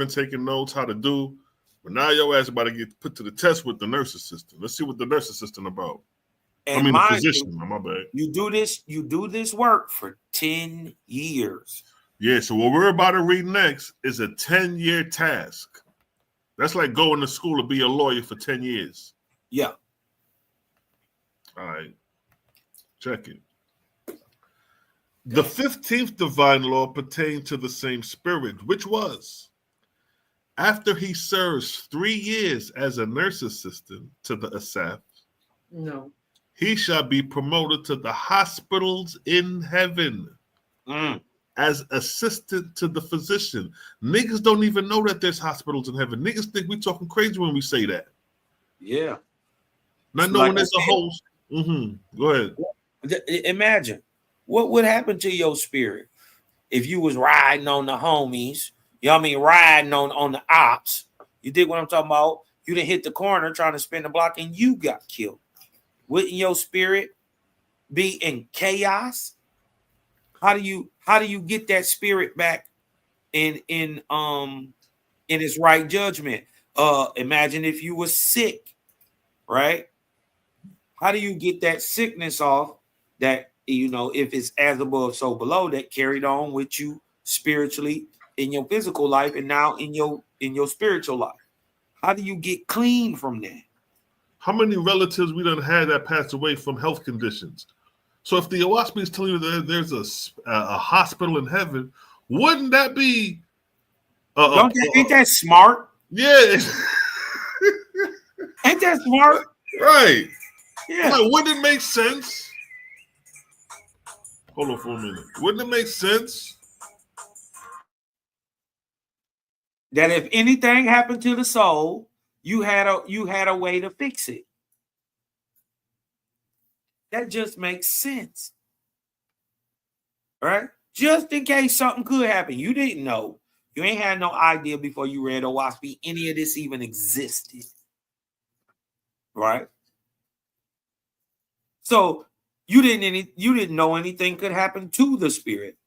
taking notes, how to do. But now your ass about to get put to the test with the nurse assistant. Let's see what the nurse assistant about. And the physician, my bad. You do this work for 10 years. Yeah, so what we're about to read next is a 10-year task. That's like going to school to be a lawyer for 10 years. Yeah. All right. Check it. The 15th divine law pertained to the same spirit, which was, after he serves 3 years as a nurse assistant to the Asaph, No. he shall be promoted to the hospitals in heaven as assistant to the physician. Niggas don't even know that there's hospitals in heaven. Niggas think we talking crazy when we say that. Yeah. Not knowing there's a host. Go ahead. Imagine what would happen to your spirit if you was riding on the homies, you know what I mean, riding on the ops. You dig what I'm talking about? You didn't hit the corner trying to spin the block and you got killed. Wouldn't your spirit be in chaos? How do you get that spirit back in its right judgment? Imagine if you were sick, right? How do you get that sickness off that, you know, if it's as above, so below, that carried on with you spiritually in your physical life and now in your spiritual life? How do you get clean from that? How many relatives we done had that passed away from health conditions? So if the oasp is telling you that there's a hospital in heaven, wouldn't that be? Ain't that smart? Yeah. Ain't that smart? Right. Yeah. Like, wouldn't it make sense? Hold on for a minute. Wouldn't it make sense that if anything happened to the soul, you had a way to fix it? That just makes sense, right? Just in case something could happen, you didn't know. You ain't had no idea before you read oasp any of this even existed, right? So you didn't know anything could happen to the spirit,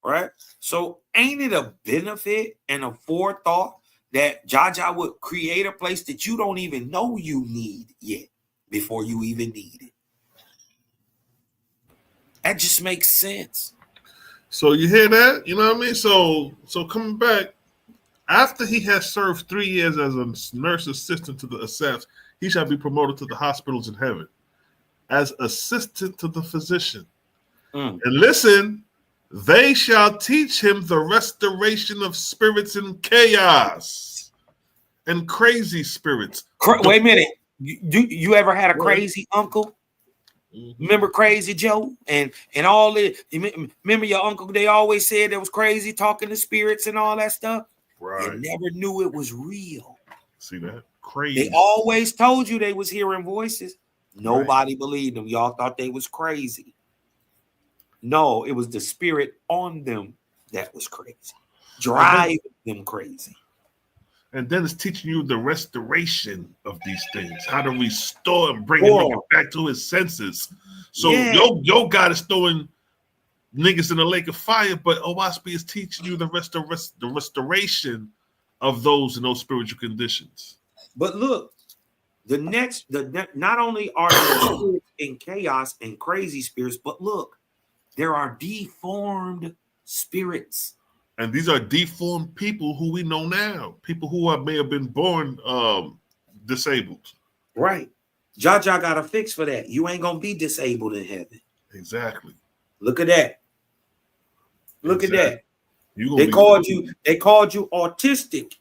right? So ain't it a benefit and a forethought that Jaja would create a place that you don't even know you need yet before you even need it? That just makes sense. So you hear that? You know what I mean? So coming back, after he has served 3 years as a nurse assistant to the Asaph, he shall be promoted to the hospitals in heaven as assistant to the physician. And listen, they shall teach him the restoration of spirits in chaos and crazy spirits. Wait a minute. You ever had a crazy uncle? Remember Crazy Joe and all it? Remember your uncle? They always said that was crazy, talking to spirits and all that stuff. Right. You never knew it was real. See that? Crazy. They always told you they was hearing voices. Nobody believed them. Y'all thought they was crazy. No, it was the spirit on them that was crazy, driving them crazy. And then it's teaching you the restoration of these things, how to restore and bring a nigga back to his senses. So your God is throwing niggas in the lake of fire, but oasp is teaching you the restoration of those in those spiritual conditions. But look, not only are there spirits in chaos and crazy spirits, but look, there are deformed spirits. And these are deformed people who we know now, people who may have been born disabled. Right. Jaja got a fix for that. You ain't gonna be disabled in heaven. Exactly. Look at that. Look at that. They called you autistic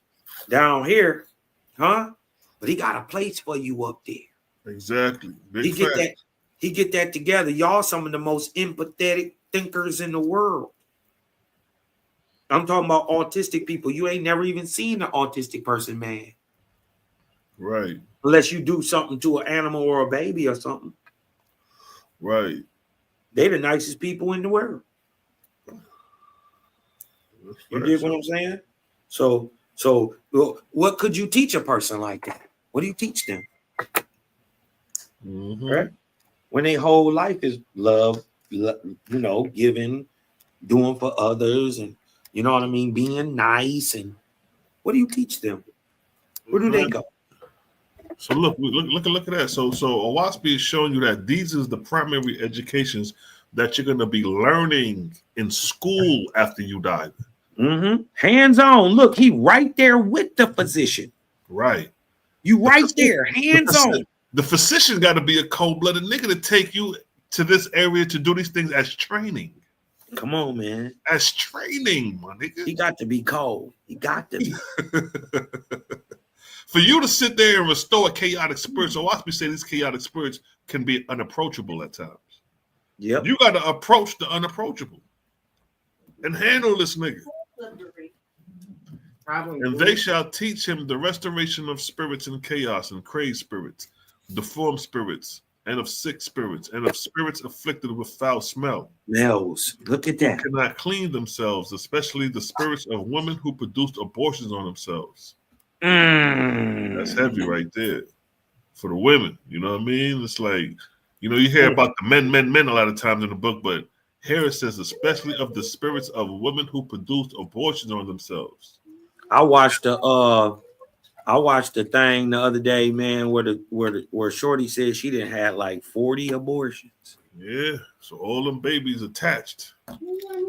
down here, huh? But he got a place for you up there. Exactly. He get that together. Y'all some of the most empathetic thinkers in the world. I'm talking about autistic people. You ain't never even seen an autistic person, man. Right. Unless you do something to an animal or a baby or something. Right. They the nicest people in the world. You get what I'm saying? So what could you teach a person like that? What do you teach them? Right? When their whole life is love, giving, doing for others, and you know what I mean, being nice, and what do you teach them? Where do they go? So look at that. So oasp is showing you that these is the primary educations that you're gonna be learning in school after you die. Hands on. Look, he right there with the physician. Right. You right there, hands on. The physician got to be a cold-blooded nigga to take you to this area to do these things as training. Come on, man. As training, my nigga. He got to be cold. He got to be. For you to sit there and restore a chaotic spirit, so oasp say these chaotic spirits can be unapproachable at times. Yep. You got to approach the unapproachable and handle this nigga. And they shall teach him the restoration of spirits in chaos and crazed spirits, deformed spirits, and of sick spirits, and of spirits afflicted with foul smell. Smells. Look at that. Who cannot clean themselves, especially the spirits of women who produced abortions on themselves. That's heavy right there for the women. You know what I mean? It's like, you hear about the men a lot of times in the book, but here it says, especially of the spirits of women who produced abortions on themselves. I watched the thing the other day, man, where Shorty said she didn't have like 40 abortions. Yeah, so all them babies attached.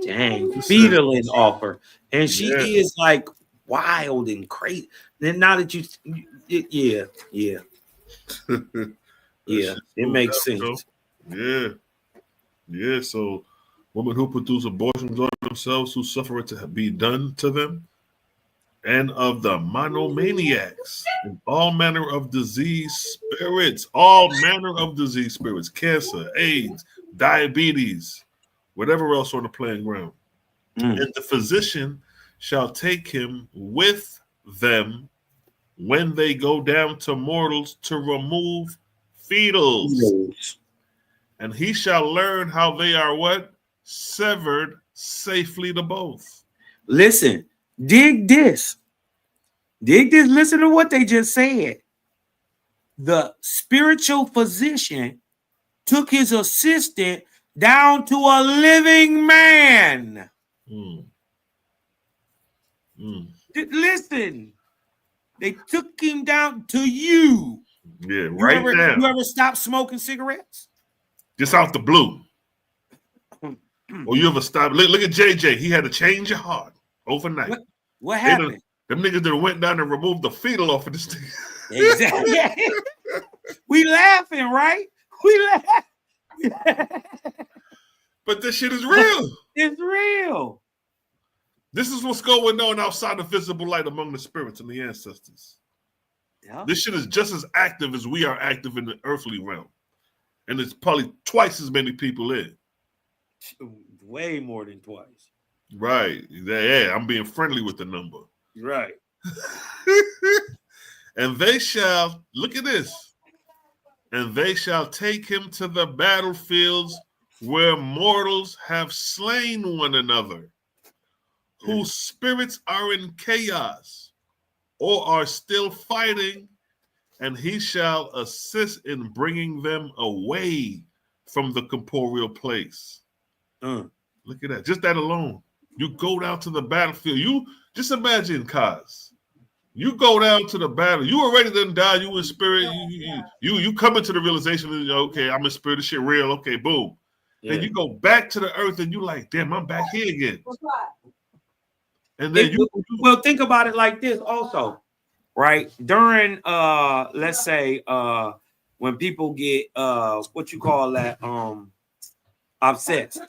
Dang, feedling off her, and she is like wild and crazy. Then now that yeah, it makes sense. Yeah. So women who produce abortions on themselves, who suffer it to be done to them. And of the monomaniacs and all manner of disease spirits, cancer, AIDS, diabetes, whatever else on the playing ground. And the physician shall take him with them when they go down to mortals to remove fetals. And he shall learn how they are what? Severed safely to both. Listen. Dig this. Listen to what they just said. The spiritual physician took his assistant down to a living man. Listen, they took him down to you. Yeah, right now. You ever stop smoking cigarettes? Just out the blue. Or you ever stop? Look at JJ. He had to change your heart overnight. What happened? Them niggas that went down and removed the fetal off of this thing. Exactly. We laughing, right? We laugh. But this shit is real. It's real. This is what's going on outside the visible light among the spirits and the ancestors. Yeah. This shit is just as active as we are active in the earthly realm. And it's probably twice as many people in. Way more than twice. Right. Yeah, I'm being friendly with the number. Right. And they shall, look at this. And they shall take him to the battlefields where mortals have slain one another, whose spirits are in chaos or are still fighting, and he shall assist in bringing them away from the corporeal place. Look at that. Just that alone. You go down to the battlefield. You just imagine, Kaz. You go down to the battle. You already done died. You in spirit. You come into the realization that, okay, I'm in spirit. This shit real. Okay, boom. Yeah. Then you go back to the earth and you like, damn, I'm back here again. What's right? And then well, think about it like this also, right? During let's say when people get what you call that obsessed.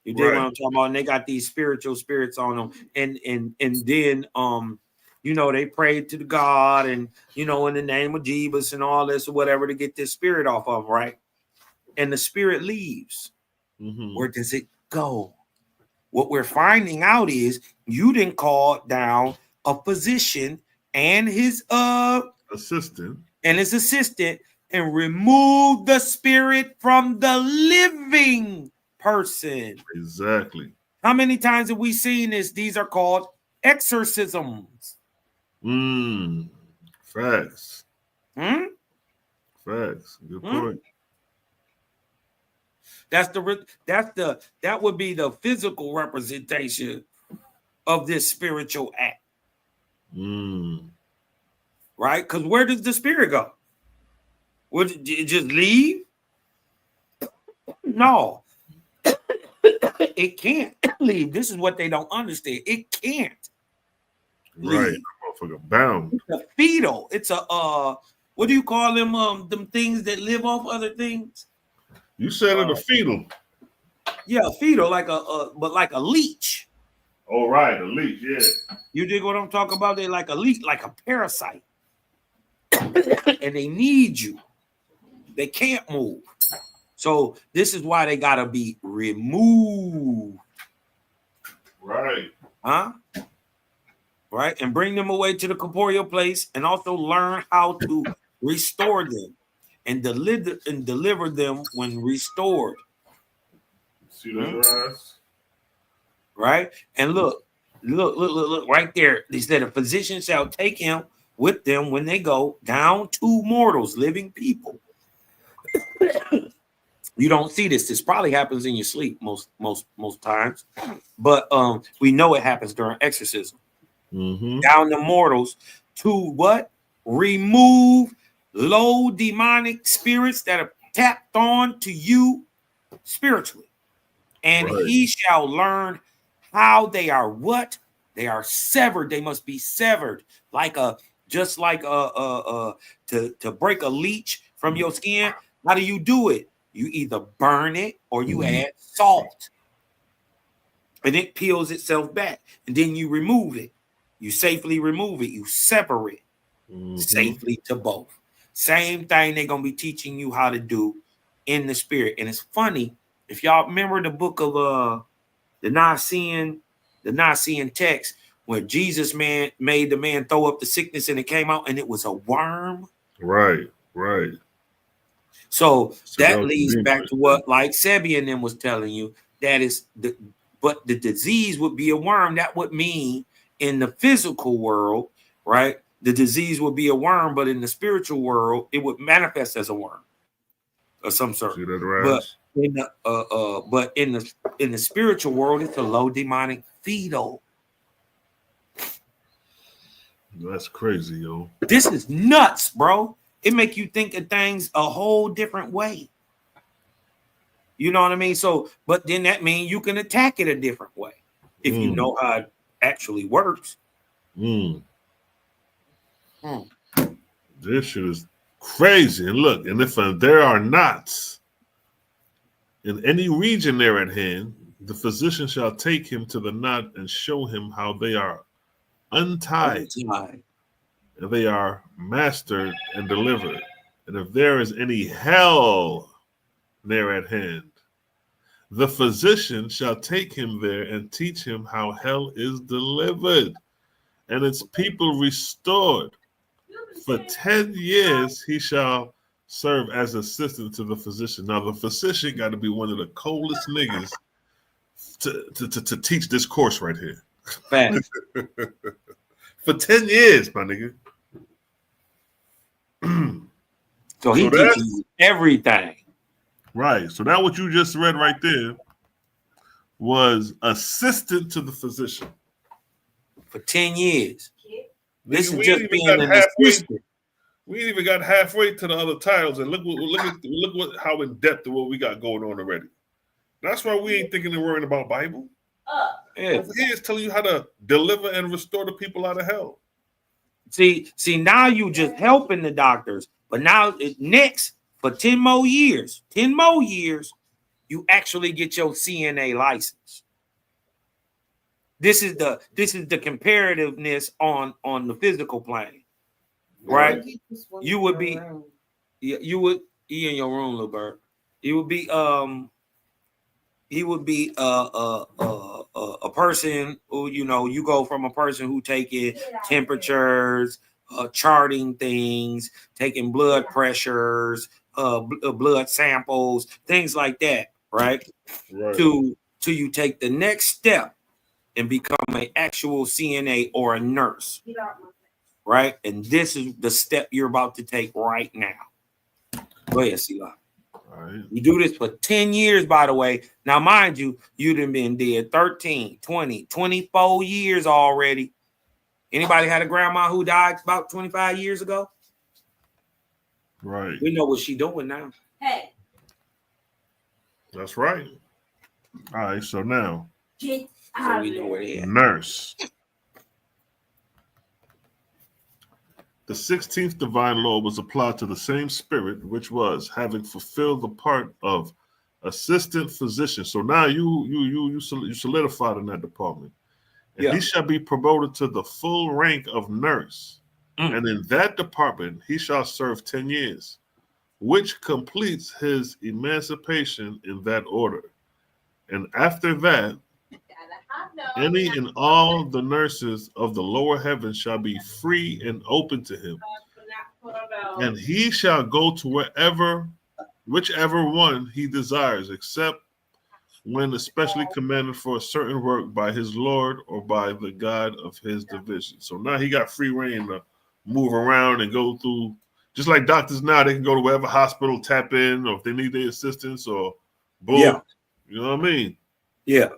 You dig what I'm talking about? And they got these spiritual spirits on them, and then you know, they pray to the God and, you know, in the name of Jesus and all this or whatever to get this spirit off of them, right? And the spirit leaves. Where does it go? What we're finding out is you didn't call down a physician and his assistant and remove the spirit from the living person. Exactly. How many times have we seen this? These are called exorcisms. Facts. Facts. Good point. That would be the physical representation of this spiritual act. Right? Because where does the spirit go? Would it just leave? No. It can't leave. This is what they don't understand. It can't leave. Right. Motherfucker bound. It's a fetal. It's a what do you call them? Them things that live off other things. You said it a fetal. Yeah, fetal, like but like a leech. Oh, right, a leech, yeah. You dig what I'm talking about? They're like a leech, like a parasite. And they need you. They can't move. So this is why they gotta be removed. Right. Huh? Right? And bring them away to the corporeal place and also learn how to restore them and deliver them when restored. See that rise? Right? And look right there. They said a physician shall take him with them when they go down to mortals, living people. You don't see this. This probably happens in your sleep most times, but we know it happens during exorcism. Down the mortals to what? Remove low demonic spirits that are tapped on to you spiritually, and he shall learn how they are what? They are severed. They must be severed, like just like to break a leech from your skin. How do you do it? You either burn it or you add salt, and it peels itself back, and then you remove it. You safely remove it. You separate safely to both. Same thing they're going to be teaching you how to do in the spirit. And it's funny, if y'all remember the book of the Nicene text, where Jesus made the man throw up the sickness and it came out and it was a worm. Right. So that leads back to what like Sebi and them was telling you. But the disease would be a worm. That would mean in the physical world, right? The disease would be a worm, but in the spiritual world, it would manifest as a worm of some sort. But in the spiritual world, it's a low demonic fetal. That's crazy, yo. This is nuts, bro. It make you think of things a whole different way. You know what I mean? So, but then that means you can attack it a different way if you know how it actually works. This shit is crazy. And look, and if there are knots in any region there at hand, the physician shall take him to the knot and show him how they are untied. And they are mastered and delivered. And if there is any hell near at hand, the physician shall take him there and teach him how hell is delivered and its people restored. For 10 years he shall serve as assistant to the physician. Now, the physician got to be one of the coldest niggas to teach this course right here. Facts. For 10 years, my nigga. So he that's- teaches you everything. Right. So that what you just read right there was assistant to the physician. For 10 years. This Nigga, is just being an assistant. We ain't even got halfway to the other titles, and look how in depth of what we got going on already. That's why we ain't thinking and worrying about Bible. Yeah. Over here is telling you how to deliver and restore the people out of hell. See, now you just helping the doctors, but now next for 10 more years, you actually get your CNA license. This is the comparativeness on the physical plane, right? You would be in your room, little bird. He would be a person who, you know, you go from a person who taking temperatures, charting things, taking blood pressures, blood samples, things like that, right? To you take the next step and become an actual CNA or a nurse, right? And this is the step you're about to take right now. Go ahead, Sila. Right. You do this for 10 years, by the way. Now, mind you, you done been dead 13, 20, 24 years already. Anybody had a grandma who died about 25 years ago? Right. We know what she doing now. Hey. That's right. All right, so now, Get So out we of know there. where they at. nurse. The 16th divine law was applied to the same spirit, which was having fulfilled the part of assistant physician. So now you solidified in that department. And Yeah. he shall be promoted to the full rank of nurse. And in that department he shall serve 10 years, which completes his emancipation in that order. And after that, any and all the nurses of the lower heaven shall be free and open to him. And he shall go to whichever one he desires, except when especially commanded for a certain work by his Lord or by the God of his division. So now he got free reign to move around and go through, just like doctors now, they can go to whatever hospital, tap in, or if they need their assistance, or boom. Yeah. You know what I mean? Yeah.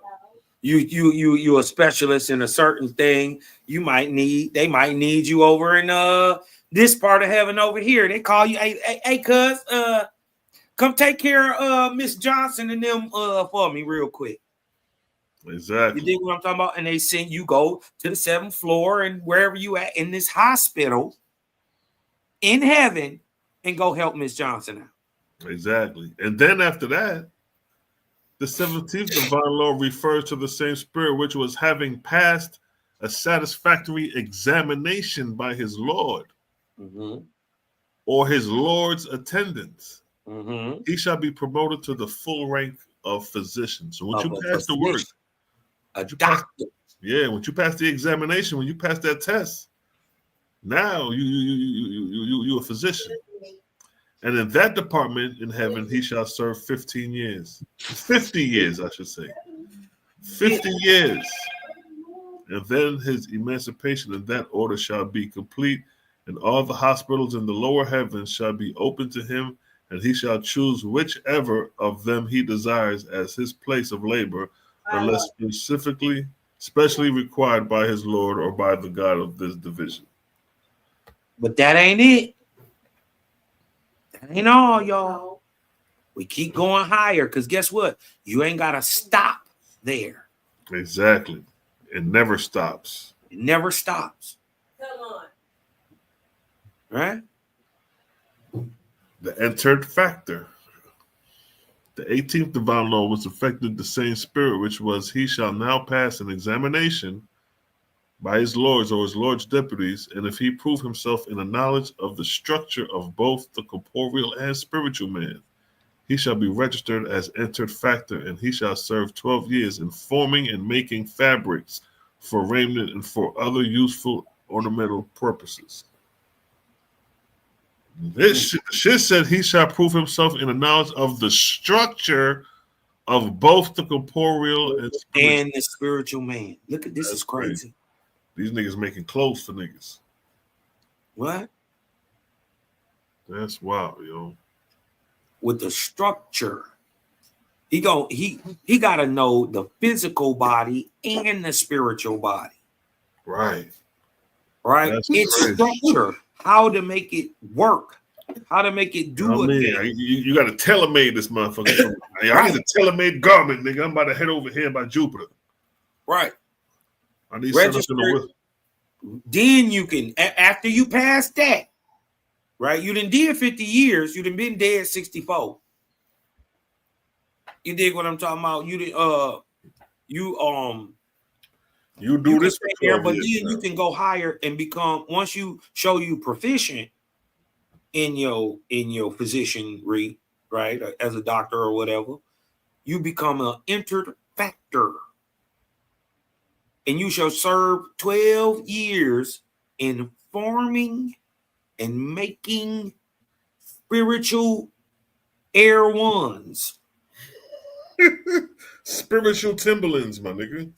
You a specialist in a certain thing. They might need you over in this part of heaven over here. They call you, hey, cuz, come take care of Miss Johnson and them for me real quick. Exactly. You dig what I'm talking about? And they send you go to the 7th floor and wherever you at in this hospital in heaven and go help Miss Johnson out. Exactly. And then after that, the 17th divine law refers to the same spirit which was having passed a satisfactory examination by his Lord or his Lord's attendants. He shall be promoted to the full rank of physician. So once you pass the work, a doctor. Once you pass the examination, when you pass that test, now you a physician. And in that department in heaven, he shall serve 15 years. 50 years, I should say. 50 years. And then his emancipation in that order shall be complete, and all the hospitals in the lower heavens shall be open to him, and he shall choose whichever of them he desires as his place of labor, unless specially required by his Lord or by the God of this division. But that ain't it. That ain't all, y'all. We keep going higher because guess what? You ain't got to stop there. Exactly. It never stops. It never stops. Come on. Right? The entered factor. The 18th divine law was affected the same spirit, which was, he shall now pass an examination by his lords or his lord's deputies, and if he prove himself in a knowledge of the structure of both the corporeal and spiritual man, he shall be registered as entered factor, and he shall serve 12 years in forming and making fabrics for raiment and for other useful ornamental purposes. This shit said he shall prove himself in the knowledge of the structure of both the corporeal and the spiritual man. Look at this. Is crazy. These niggas making clothes for niggas. What? That's wild, yo. With the structure. He gotta know the physical body and the spiritual body. Right. It's crazy. structure. How to make it work. How to make it do it. You got to tailor-made this motherfucker. I need a tailor-made garment, nigga. I'm about to head over here by Jupiter. Right. I need something in the Then you can, after you pass that, right? You done did 50 years. You done been dead 64. You dig what I'm talking about? You do this for 12 but years, then you can go higher and become, once you show you proficient in your physicianry, right, as a doctor or whatever, you become an entered factor, and you shall serve 12 years in forming and making spiritual air ones. Spiritual Timberlands, my nigga.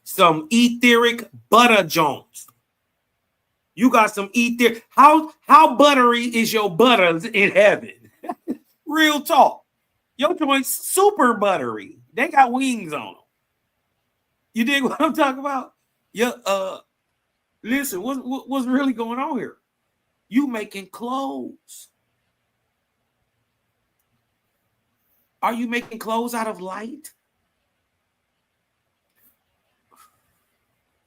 Some etheric butter joints. You got some etheric. How buttery is your butter in heaven? Real talk. Your joints super buttery. They got wings on them. You dig what I'm talking about? Yeah. Listen, what's really going on here? You making clothes. Are you making clothes out of light?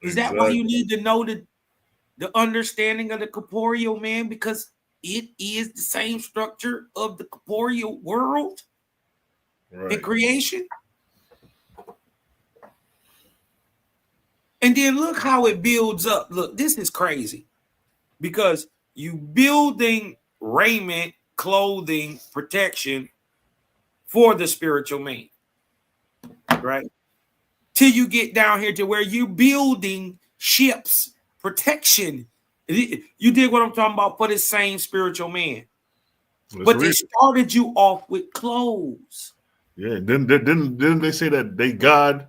Is that why you need to know the understanding of the corporeal man? Because it is the same structure of the corporeal world and creation. And then look how it builds up. Look, this is crazy. Because you building raiment, clothing, protection for the spiritual man, right? Till you get down here to where you building ships, protection. You did what I'm talking about for the same spiritual man. But they started you off with clothes. Yeah, didn't they say that they God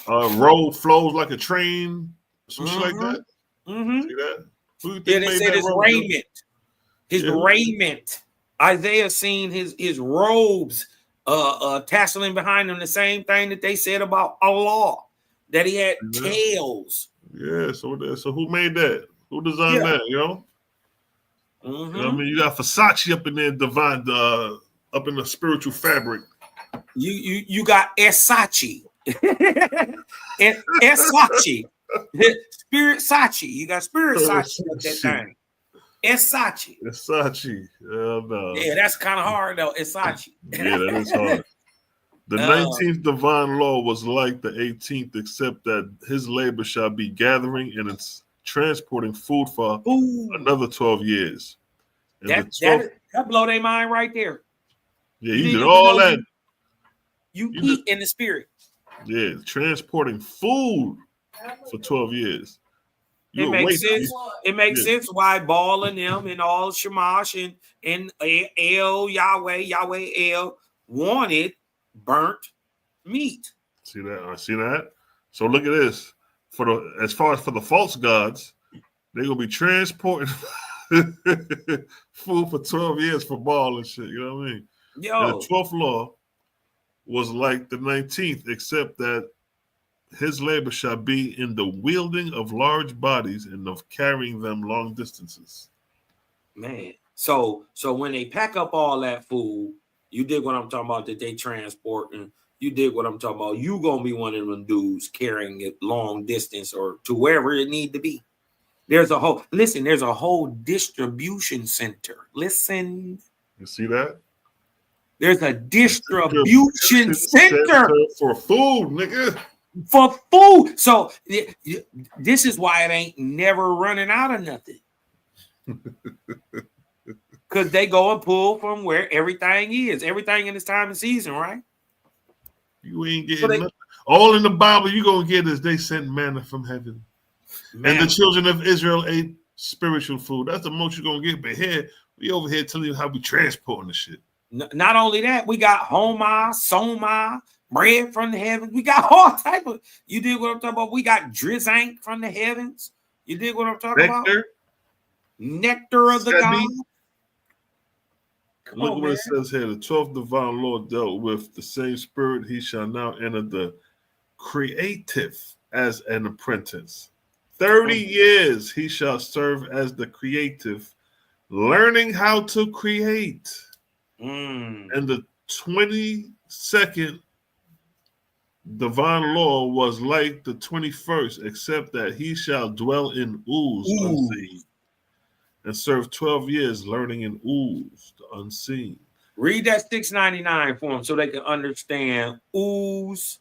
road flows like a train, some shit like that? See that? Yeah, they said his raiment. His raiment. Isaiah seen his robes tasseling behind him, the same thing that they said about Allah, that he had tails. Yeah, so who made that? Who designed that, yo? You know what I mean? You got Versace up in there, up in the spiritual fabric. You got Esachi. Esachi. Spirit Sachi. You got Spirit Sachi at that time. Esachi. Esachi. No. Yeah, that's kind of hard though. Esachi. Yeah, that is hard. The 19th divine law was like the 18th, except that his labor shall be gathering and it's transporting food for another 12 years. And that blow their mind right there. Yeah, he did all that. You eat in the spirit. Yeah, transporting food for 12 years. It makes sense. It makes sense why Baal and them and all Shamash and El Yahweh El wanted burnt meat. See that? I see that. So look at this. As far as for the false gods, they're gonna be transporting food for 12 years for Baal and shit. You know what I mean? And the 12th law was like the 19th, except that his labor shall be in the wielding of large bodies and of carrying them long distances. Man, so when they pack up all that food, you dig what I'm talking about, that they transporting, you dig what I'm talking about, you gonna be one of them dudes carrying it long distance or to wherever it need to be. There's a whole distribution center. Listen. You see that? There's a distribution center for food, nigga. For food. So this is why it ain't never running out of nothing. Because they go and pull from where everything is. Everything in this time and season, right? You ain't getting nothing. All in the Bible you going to get is they sent manna from heaven. And the children of Israel ate spiritual food. That's the most you're gonna get. But here, we over here telling you how we transporting the shit. Not only that, we got homa, soma, bread from the heavens. We got all type of. You dig what I'm talking about? We got drizank from the heavens. You dig what I'm talking about? Nectar of the gods. Look what it says here. The 12th divine law dealt with the same spirit. He shall now enter the creative as an apprentice. 30 years he shall serve as the creative, learning how to create. And the 22nd divine law was like the 21st, except that he shall dwell in ooze unseen, and serve 12 years learning in ooze the unseen. Read that 699 for them so they can understand ooze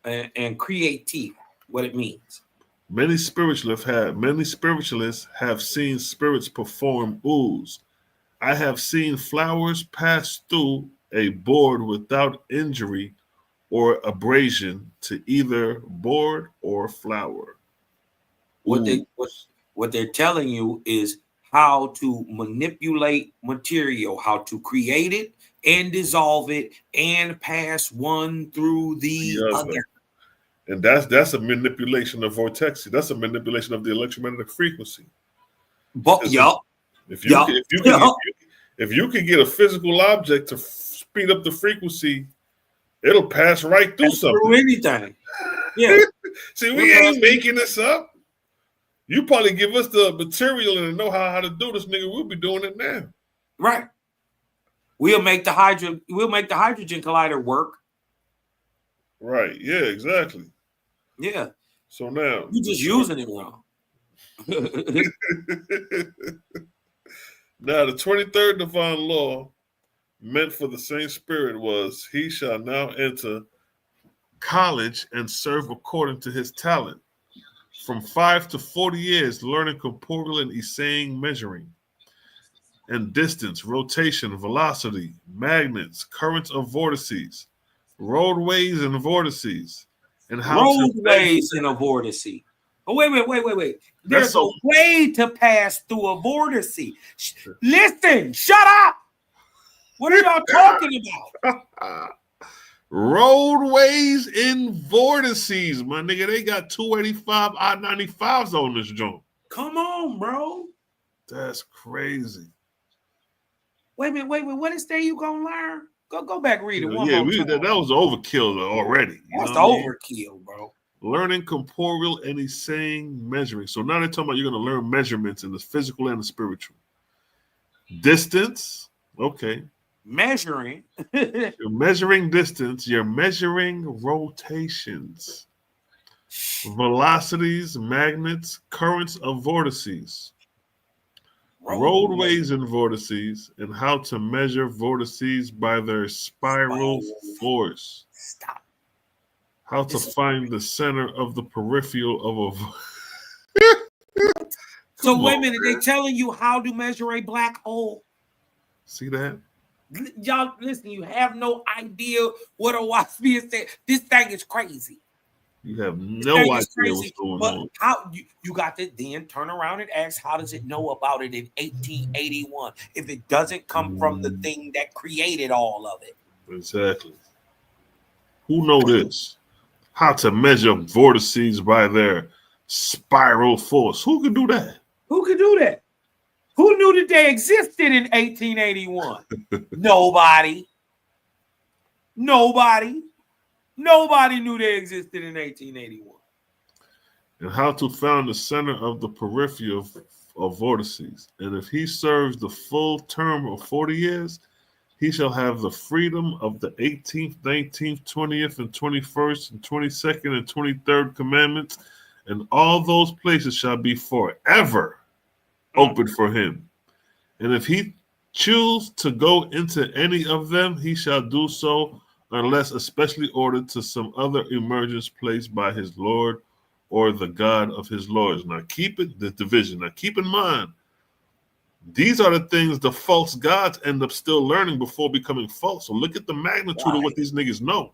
and creative, what it means. Many spiritualists have seen spirits perform ooze. I have seen flowers pass through a board without injury or abrasion to either board or flower. What they're telling you is how to manipulate material, how to create it and dissolve it and pass one through the other. And that's a manipulation of vortices. That's a manipulation of the electromagnetic frequency. But if you can get a physical object to speed up the frequency, it'll pass right through something. Through anything. Yeah. See, we ain't making this up. You probably give us the material and the know-how how to do this, nigga. We'll be doing it now. Right. We'll make the hydrogen collider work. Right. Yeah, exactly. Yeah. So now you're just using it wrong. Now, the 23rd divine law meant for the same spirit was he shall now enter college and serve according to his talent. From 5 to 40 years, learning corporeal and essaying measuring and distance, rotation, velocity, magnets, currents of vortices, roadways and vortices, and how roadways in a vortice. Oh, wait. There's a way to pass through a vortice. Listen, shut up. What are y'all talking about? Roadways in vortices, my nigga. They got 285 I-95s on this joint. Come on, bro. That's crazy. Wait a minute. What is that you gonna learn? Go back, read it one more time. That was overkill already. That's overkill, bro. Learning corporeal and essaying measuring. So now they're talking about you're going to learn measurements in the physical and the spiritual. Distance, okay. Measuring. You're measuring distance. You're measuring rotations. Velocities, magnets, currents of vortices. Roadways and vortices, and how to measure vortices by their spiral force. Stop. How to find the center of the peripheral of a. So wait a minute, they're telling you how to measure a black hole. See that? Y'all listen, you have no idea what a oasp is saying. This thing is crazy. You have no idea what's going on. How you got to then turn around and ask, how does it know about it in 1881 if it doesn't come from the thing that created all of it? Exactly. Who know this? How to measure vortices by their spiral force. Who can do that? Who could do that? Who knew that they existed in 1881? Nobody. Nobody knew they existed in 1881. And how to find the center of the periphery of vortices. And if he serves the full term of 40 years, he shall have the freedom of the 18th, 19th, 20th, and 21st, and 22nd, and 23rd commandments. And all those places shall be forever open for him. And if he choose to go into any of them, he shall do so unless especially ordered to some other emergence place by his Lord or the God of his lords. Now keep it, the division. Now keep in mind, these are the things the false gods end up still learning before becoming false. So look at the magnitude of what these niggas know.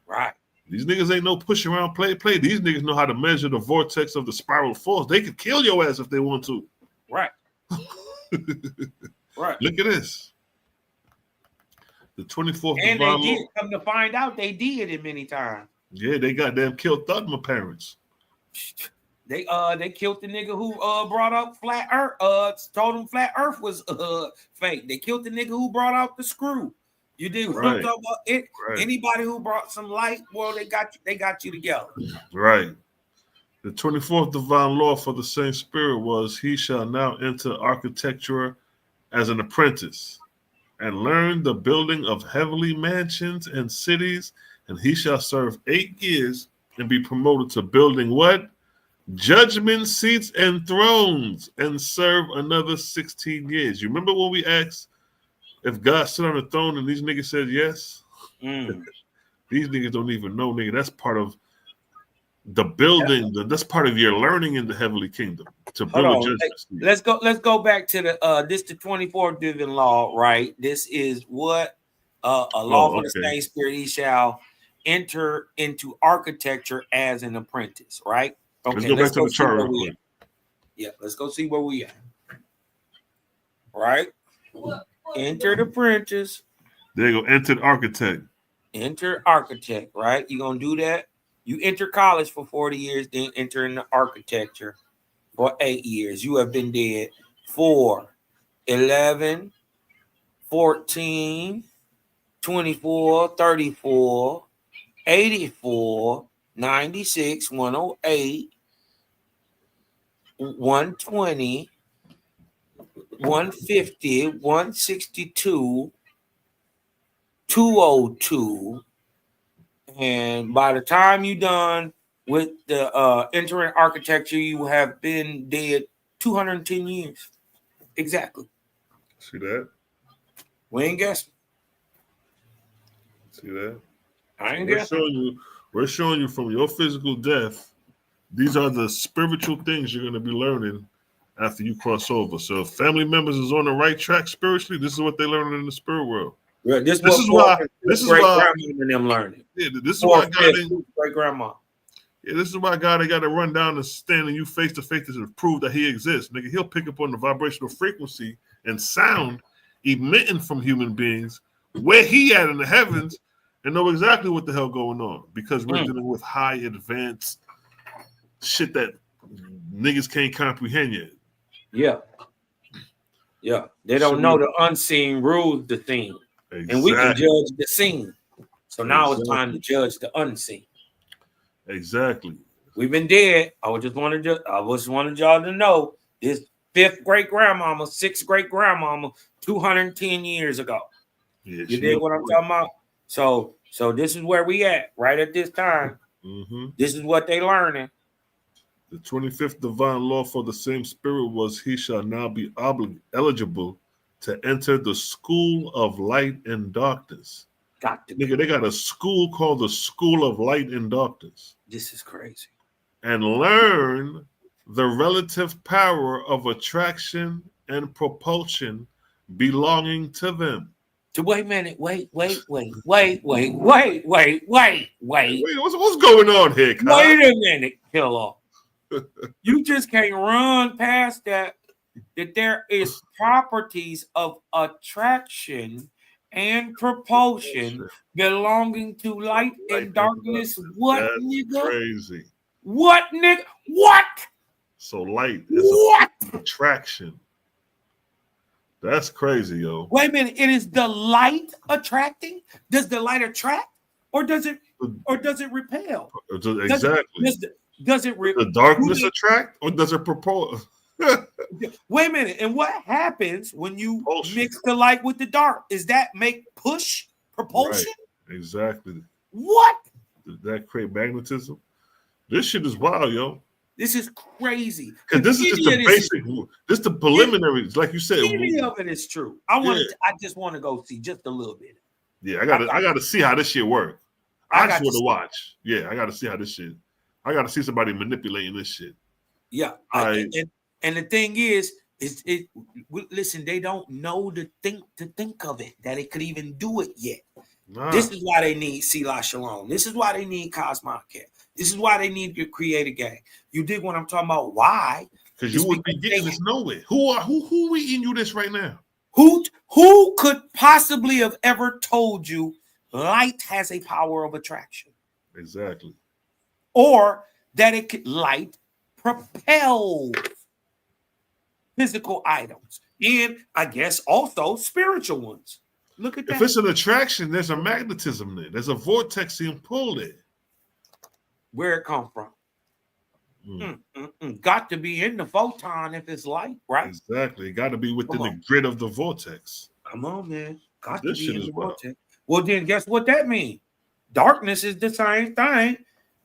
Right. These niggas ain't no push around play. These niggas know how to measure the vortex of the spiral force. They could kill your ass if they want to. Right. Right. Look at this. The 24th And divine they did law. come to find out they did it many times. Yeah, they goddamn killed Thugma parents. They killed the nigga who brought up flat earth, told him flat earth was fake. They killed the nigga who brought out the screw. You did what I'm talking about? It. Right. Anybody who brought some light, well, they got you together. Right. The 24th divine law for the same spirit was, he shall now enter architecture as an apprentice and learn the building of heavenly mansions and cities, and he shall serve 8 years and be promoted to building what? Judgment seats and thrones, and serve another 16 years. You remember when we asked if God sit on the throne and these niggas said yes? These niggas don't even know, nigga. That's part of the building. That's part of your learning in the heavenly kingdom to build a judgment seat. Let's go back to the 24th divine law, right? This is what a law for the same spirit. He shall enter into architecture as an apprentice, right? Okay, let's go back to the chart real quick. Yeah, let's go see where we at. Right? Enter the apprentice. There you go. Entered architect. Enter architect, right? You're going to do that. You enter college for 40 years, then enter into architecture for 8 years. You have been dead 4, 11, 14, 24, 34, 84, 96, 108, 120, 150, 162, 202. And by the time you're done with the entering architecture, you have been dead 210 years. Exactly. See that? We ain't guessing. See that? I ain't guessing. We're showing you from your physical death, these are the spiritual things you're going to be learning after you cross over. So if family members is on the right track spiritually, this is what they learn in the spirit world. Yeah, this is why grandma and them learning. Yeah, this is why God great grandma. Yeah, this is why God ain't got to run down and stand in you face to face to prove that he exists. Nigga, he'll pick up on the vibrational frequency and sound emitting from human beings where he at in the heavens and know exactly what the hell going on, because we're dealing with high advanced shit that niggas can't comprehend yet. Yeah. They don't know the unseen rules the thing. Exactly. And we can judge the scene. So now it's time to judge the unseen. Exactly. We've been dead. I just wanted y'all to know this 5th great grandmama, 6th great grandmama, 210 years ago. Yeah, you did what I'm talking about? So this is where we at right at this time. This is what they learning. The 25th divine law for the same spirit was, he shall now be eligible to enter the school of light and darkness. Nigga, they got a school called the School of Light and Darkness. This is crazy. And learn the relative power of attraction and propulsion belonging to them. Wait a minute. Wait. What's going on here, Kyle? Wait a minute, Killer. You just can't run past that there is properties of attraction and propulsion belonging to light and darkness. What, That's nigga? Crazy. What, nigga? What? So light is attraction. That's crazy, yo. Wait a minute. It is the light attracting? Does the light attract, or does it repel? Exactly. Does it the darkness attract, or does it propel? Wait a minute. And what happens when you mix the light with the dark? Is that make push propulsion? Right. Exactly. What? Did that create magnetism? This shit is wild, yo. This is crazy. Because this is just the basic. This is the preliminaries, like you said. Any of it is true. I just want to go see just a little bit. Yeah, I gotta see how this shit works. I just want to watch. Yeah, I gotta see how this shit. I gotta see somebody manipulating this shit. Yeah. And the thing is listen, they don't know to think of it, that it could even do it yet. Nah. This is why they need Sela Shalom. This is why they need Cosmocare. This is why they need to create a gang. You dig what I'm talking about? Why? Because you would be getting this nowhere. Who eating you this right now? Who could possibly have ever told you light has a power of attraction? Exactly. Or that it could light propel physical items, and I guess also spiritual ones. Look at that. If it's an attraction, there's a magnetism there. There's a vortexian pull there. Where it come from? Got to be in the photon if it's light, right? Exactly. It got to be within the grid of the vortex. Come on, man. Got This to be shit in is the wild. vortex. Well, then guess what that means? Darkness is the same thing.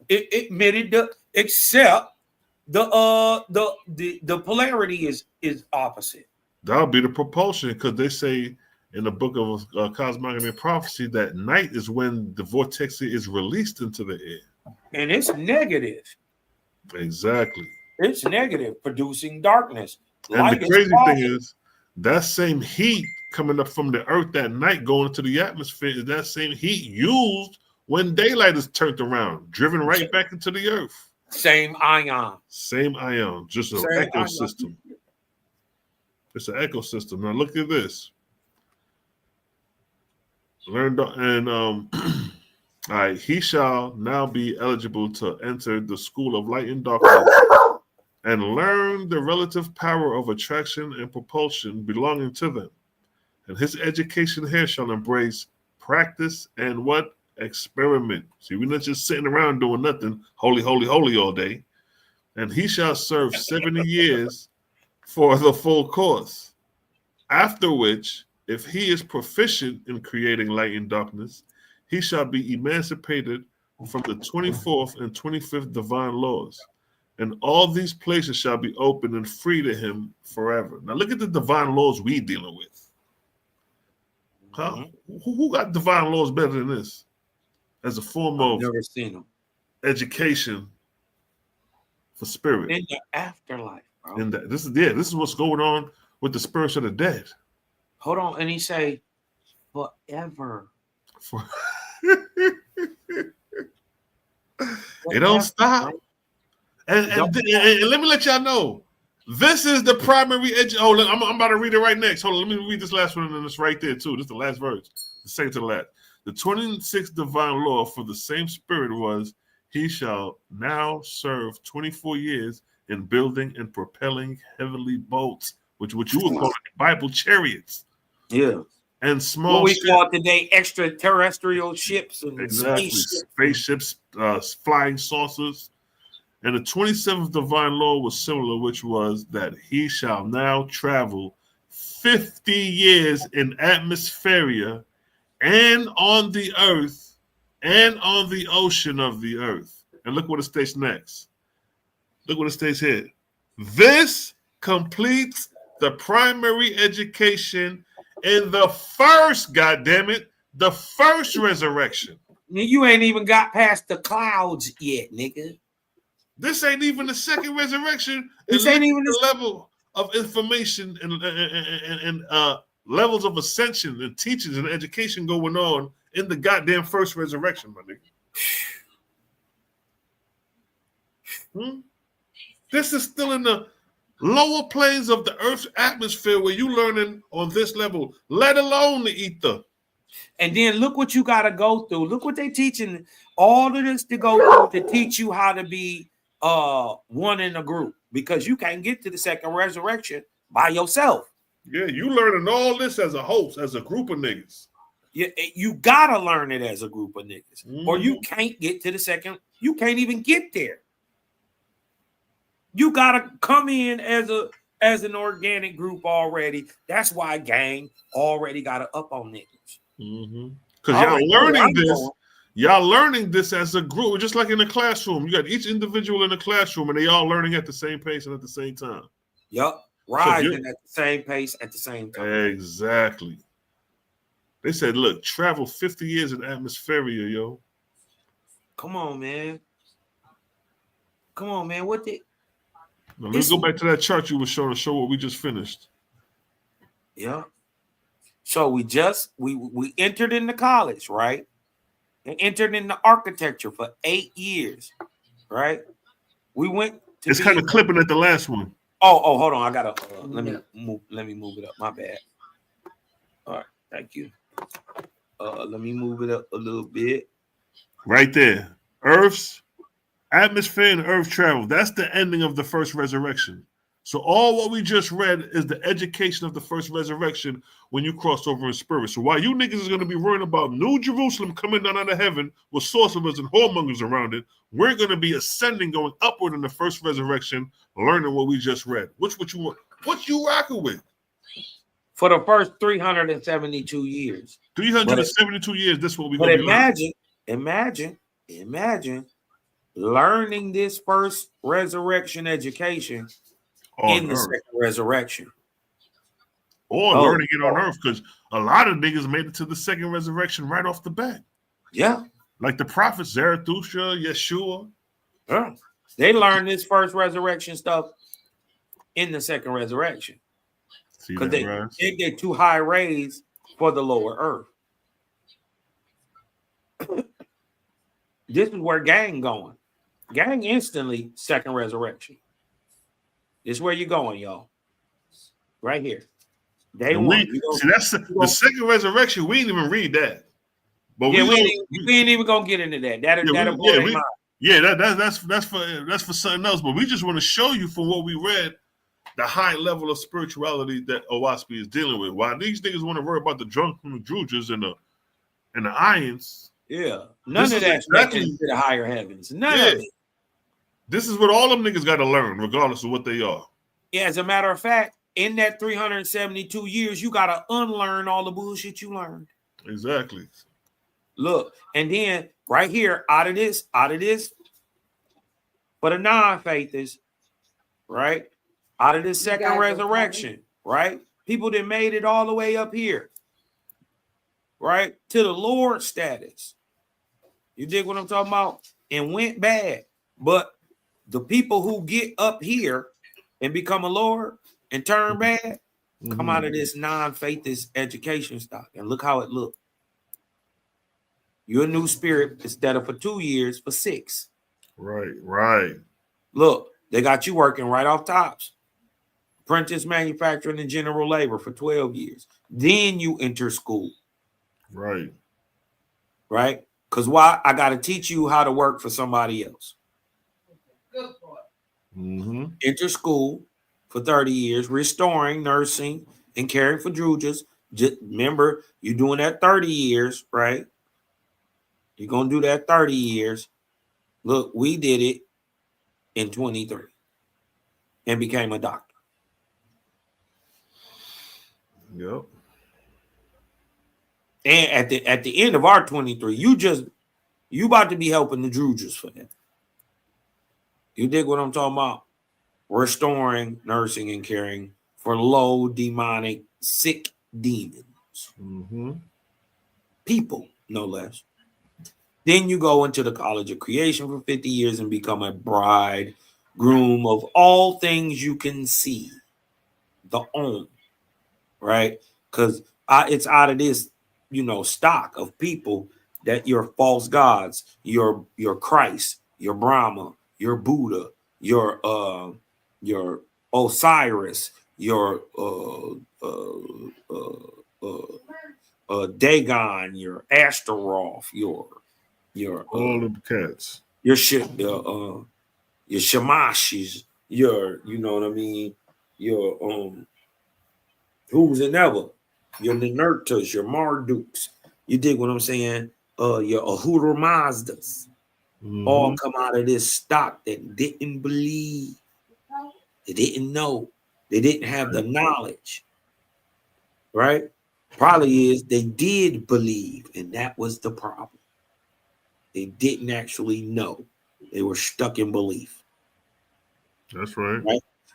It admitted except the polarity is opposite. That'll be the propulsion, because they say in the book of Cosmogamy and Prophecy that night is when the vortex is released into the air. And it's negative. Exactly. It's negative, producing darkness. And the crazy thing is, that same heat coming up from the earth that night going into the atmosphere is that same heat used when daylight is turned around, driven right back into the earth. Same ion. Same ion, just an ecosystem. It's an ecosystem. Now look at this. Learned and all right, he shall now be eligible to enter the school of light and darkness and learn the relative power of attraction and propulsion belonging to them. And his education here shall embrace practice and what? Experiment. See, we're not just sitting around doing nothing, holy, holy, holy all day. And he shall serve 70 years for the full course. After which, if he is proficient in creating light and darkness, he shall be emancipated from the 24th and 25th divine laws. And all these places shall be open and free to him forever. Now look at the divine laws we dealing with. Huh? Who got divine laws better than this? As a form of never seen them. Education for spirit. In the afterlife, bro. And this is what's going on with the spirits of the dead. Hold on, and he say forever. It don't stop. And let me let y'all know, this is the primary I'm about to read it right next. Hold on, let me read this last one, and it's right there too. This is the last verse. The second to the last. The 26th divine law for the same spirit was, he shall now serve 24 years in building and propelling heavenly boats, which you would call Bible chariots. Yeah. And small what we call today extraterrestrial ships and exactly. Spaceships, flying saucers. And the 27th divine law was similar, which was that he shall now travel 50 years in atmospheria and on the earth and on the ocean of the earth. And look what it states next. Look what it states here. This completes the primary education in the first, goddammit, the first resurrection. You ain't even got past the clouds yet, nigga. This ain't even the second resurrection. This ain't even the level of information and levels of ascension and teachings and education going on in the goddamn first resurrection, my nigga. This is still in the lower planes of the Earth's atmosphere where you learning on this level, let alone the ether. And then look what you got to go through. Look what they teaching. All of this to go through to teach you how to be one in a group, because you can't get to the second resurrection by yourself. Yeah, you learning all this as a host, as a group of niggas. You gotta learn it as a group of niggas, or you can't get to the second. You can't even get there. You gotta come in as an organic group already. That's why gang already got to up on niggas. Because y'all learning this. Y'all learning this as a group, just like in the classroom. You got each individual in the classroom, and they all learning at the same pace and at the same time. Yup, rising at the same pace at the same time. Exactly. They said, look, travel 50 years in atmospheria, yo. Come on, man. Come on, man. What the... Now, let's go back to that chart you were showing to show what we just finished. Yeah. So we entered into college, right? And entered into architecture for 8 years, right? We went to It's kind of clipping at the last one. Oh, hold on. I gotta let me move it up. My bad. All right, thank you. Let me move it up a little bit. Right there. Earth's atmosphere and earth travel. That's the ending of the first resurrection. So all what we just read is the education of the first resurrection when you cross over in spirit. So while you niggas is going to be worrying about New Jerusalem coming down out of heaven with sorcerers and whoremongers around it, we're going to be ascending, going upward in the first resurrection, learning what we just read. What you rocking with? For the first 372 years. 372 years, this is what we're But going to be imagine learning this first resurrection education in the second resurrection. Or learning it on earth, because a lot of niggas made it to the second resurrection right off the bat. Yeah. Like the prophets, Zaratustra, Yeshua. Yeah. They learned this first resurrection stuff in the second resurrection. Because they get too high raised for the lower earth. This is where gang going. Gang instantly second resurrection. This is where you going, y'all. Right here. Day one. See, that's the second resurrection. We didn't even read that. But yeah, we ain't even gonna get into that. That's for something else. But we just want to show you from what we read the high level of spirituality that oasp is dealing with. While these niggas want to worry about the drunk from the Druges and the irons. Yeah, none of that's exactly to the higher heavens. None of it. This is what all them niggas got to learn, regardless of what they are. Yeah, as a matter of fact, in that 372 years, you got to unlearn all the bullshit you learned. Exactly. Look, and then right here, out of this, for the non-faithers, right? Out of this second resurrection, right? People that made it all the way up here, right? To the Lord status. You dig what I'm talking about? And went bad. But the people who get up here and become a Lord and turn bad, come out of this non-faithist education stock. And look how it looked. You're a new spirit instead of for 2 years, for 6. Right. Look, they got you working right off tops. Apprentice manufacturing and general labor for 12 years. Then you enter school. Right. Because why? I got to teach you how to work for somebody else. Good boy. Enter school for 30 years, restoring, nursing, and caring for Druges. Just remember, you're doing that 30 years, right? You're going to do that 30 years. Look, we did it in 23 and became a doctor. Yep. And at the end of our 23, you about to be helping the Druges for them. You dig what I'm talking about? Restoring, nursing, and caring for low, demonic, sick demons. People, no less. Then you go into the College of Creation for 50 years and become a bridegroom of all things you can see. The own, right? Because it's out of this, stock of people that your false gods, your Christ, your Brahma, your Buddha, your Osiris, your Dagon, your Astaroth, your all them cats, your Shamashis, your your who's and ever, your Ninurtas, your Marduks. You dig what I'm saying? Your Ahura Mazdas. All come out of this stock that didn't believe. They didn't know. They didn't have the knowledge. Right? Probably is they did believe, and that was the problem. They didn't actually know. They were stuck in belief. That's right.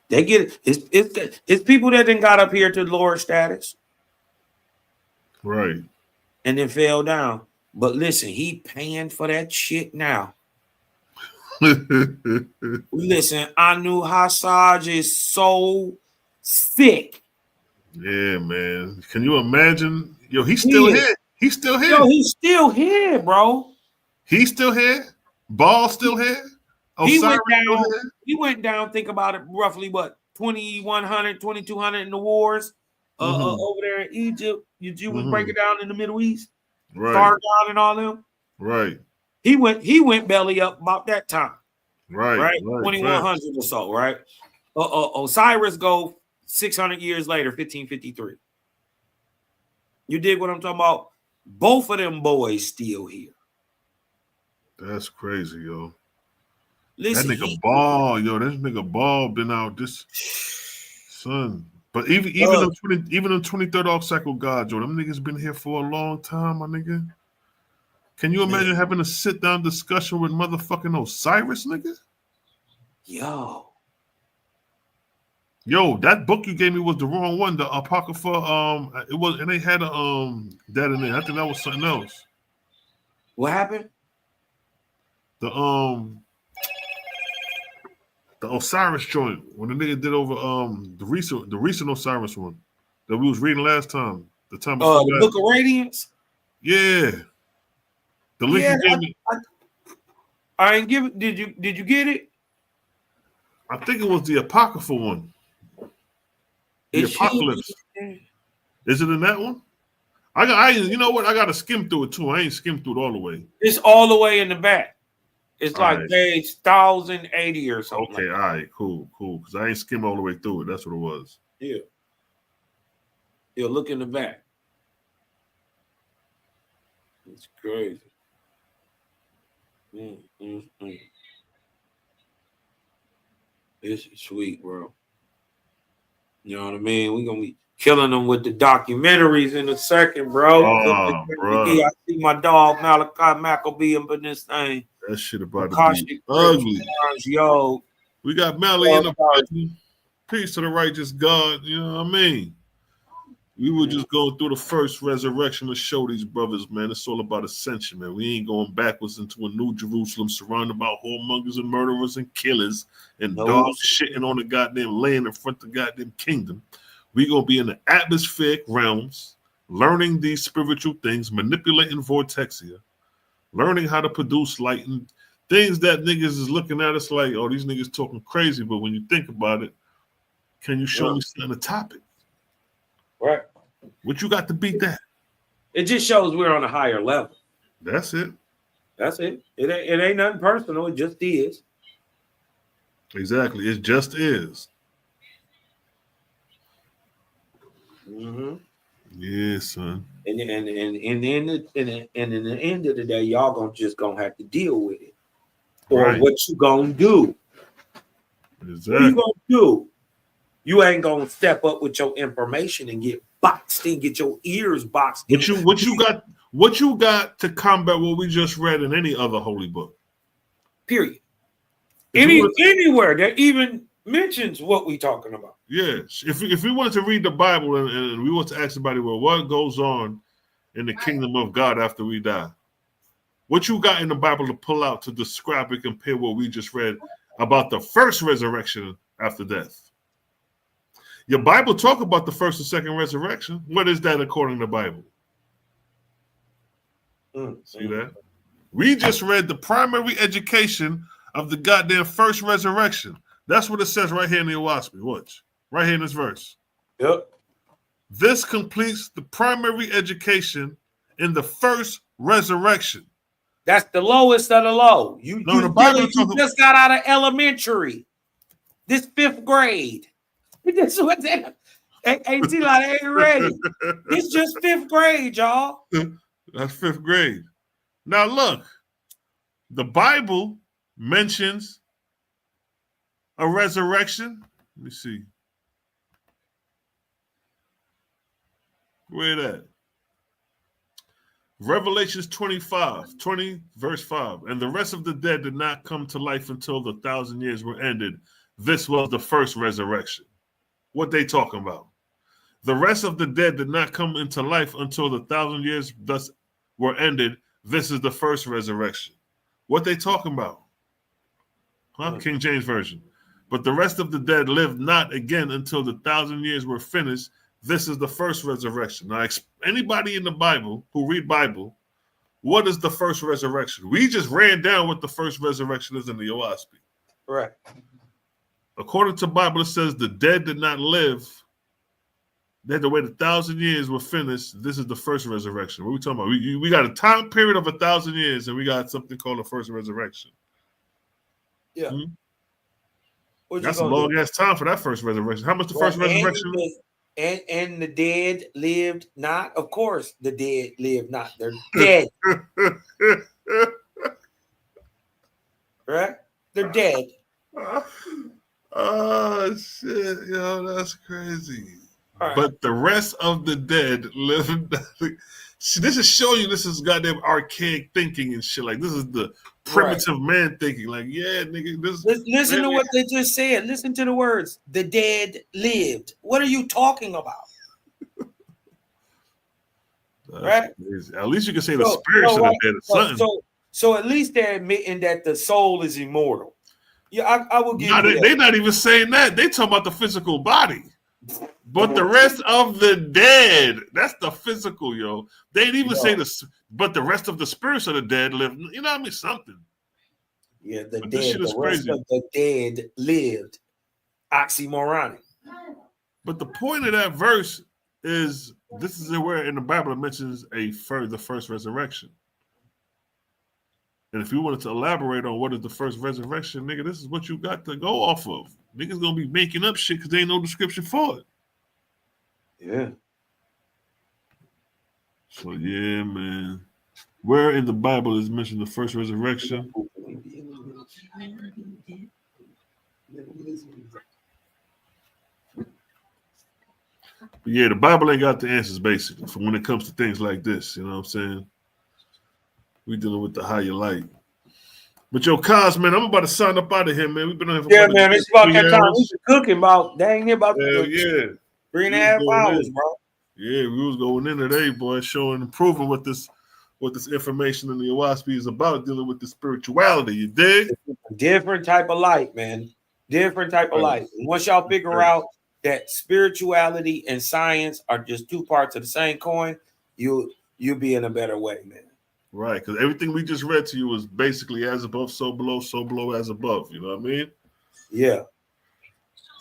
They get it. It's people that then got up here to Lord status. Right. And then fell down. But listen, he paying for that shit now. Listen, Anu Hassaj is so sick Yeah, man. Can you imagine? Yo, he's still here. He's still here. Yo, he's still here, bro. He's still here. Ball's still here. He went Osiris still down. here. He went down. Think about it. Roughly what 2100, 2200 in the wars over there in Egypt. You was breaking down in the Middle East. Right. Sargon and all them. Right. He went belly up about that time. Right. 2100 or so. Right. Osiris go 600 years later, 1553. You dig what I'm talking about? Both of them boys still here. That's crazy, yo. Listen, that nigga Ball, yo. This nigga Ball been out this son. But even the 23rd off cycle God, yo, them niggas been here for a long time, my nigga. Can you imagine having a sit down discussion with motherfucking Osiris, nigga? Yo, that book you gave me was the wrong one. The Apocrypha, it was, and they had that in there. I think that was something else. What happened? The Osiris joint when the nigga did over the recent Osiris one that we was reading last time. The time before the Book of Radiance. Yeah. The link you gave me. I ain't give it. Did you get it? I think it was the Apocrypha one. The Apocalypse. Is it in that one? You know what? I gotta skim through it too. I ain't skimmed through it all the way. It's all the way in the back. It's all like page 1080 or something. Okay, all right, cool. Because I ain't skimmed all the way through it. That's what it was. Yeah. Look in the back. It's crazy. This is sweet, bro. You know what I mean? We're gonna be killing them with the documentaries in a second, bro. Bro. I see my dog Malachi Maccabee up in this thing. That shit about to be ugly. Yo, we got Melly in the party. Peace to the righteous God. You know what I mean? We were just going through the first resurrection to show these brothers, man. It's all about ascension, man. We ain't going backwards into a new Jerusalem surrounded by whoremongers and murderers and killers and dogs shitting on the goddamn land in front of the goddamn kingdom. We gonna be in the atmospheric realms, learning these spiritual things, manipulating vortexia, learning how to produce light and things that niggas is looking at us like, oh, these niggas talking crazy. But when you think about it, can you show me something, a topic? Right. What you got to beat that? It just shows we're on a higher level. That's it. That's it. It ain't nothing personal. It just is. Exactly. It just is. Mm-hmm. Yeah, son. And in the end of the day, y'all gonna have to deal with it. Or what you gonna do? Exactly. What you gonna do? You ain't gonna step up with your information and get boxed in, get your ears boxed in. What you got to combat what we just read in any other holy book? Period. Anywhere that even mentions what we talking about. Yes. If we wanted to read the Bible and we want to ask somebody, well, what goes on in the kingdom of God after we die? What you got in the Bible to pull out to describe and compare what we just read about the first resurrection after death? Your Bible talk about the first and second resurrection. What is that according to the Bible? See that? We just read the primary education of the goddamn first resurrection. That's what it says right here in the oasp. Watch. Right here in this verse. Yep. This completes the primary education in the first resurrection. That's the lowest of the low. You just got out of elementary. This 5th grade. This what that ain't ain't ready. It's just 5th grade, y'all. That's 5th grade. Now look, the Bible mentions a resurrection. Let me see. Where that? Revelations 20 verse 5. And the rest of the dead did not come to life until the 1,000 years were ended. This was the first resurrection. What they talking about? The rest of the dead did not come into life until the 1,000 years thus were ended. This is the first resurrection. What they talking about? King James Version. But the rest of the dead lived not again until the 1,000 years were finished. this is the first resurrection. Now, anybody in the Bible who read Bible, what is the first resurrection? We just ran down what the first resurrection is in the oasp. Right. According to the Bible, it says the dead did not live. They had to wait 1,000 years. We're finished. This is the first resurrection. What are we talking about? We got a time period of 1,000 years, and we got something called the first resurrection. Yeah. That's a long ass time for that first resurrection. How much the first resurrection? And the dead lived not. Of course, the dead lived not. They're dead. Right? They're dead. Oh shit, yo, that's crazy. Right. But the rest of the dead lived. See, this is showing you this is goddamn archaic thinking and shit. Like this is the primitive man thinking. Like, yeah, nigga, this. Listen to what they just said. Listen to the words. The dead lived. What are you talking about? Right? Crazy. At least you can say the spirits of the dead or something. So at least they're admitting that the soul is immortal. Yeah, I will give you that. They're not even saying that. They talking about the physical body. But the rest of the dead, that's the physical, yo. They didn't even say this, but the rest of the spirits of the dead live. You know what I mean? Something. Yeah, the rest of the dead lived. Oxymoronic. But the point of that verse is this is where in the Bible it mentions the first resurrection. And if you wanted to elaborate on what is the first resurrection, nigga, this is what you got to go off of. Niggas gonna be making up shit because they ain't no description for it. Yeah. So yeah, man. Where in the Bible is mentioned the first resurrection? But yeah, the Bible ain't got the answers basically for when it comes to things like this. You know what I'm saying? We dealing with the higher light. But yo, Cos, man, I'm about to sign up out of here, man. We've been on here for man. It's about that time. We was cooking about. Dang, here about 3.5 hours, bro. Yeah, we was going in today, boy, showing and proving what this information in the oasp is about, dealing with the spirituality. You dig? Different type of light, man. Different type of light. And once y'all figure out that spirituality and science are just two parts of the same coin, you'll be in a better way, man. Right, because everything we just read to you was basically as above, so below, as above. You know what I mean? Yeah.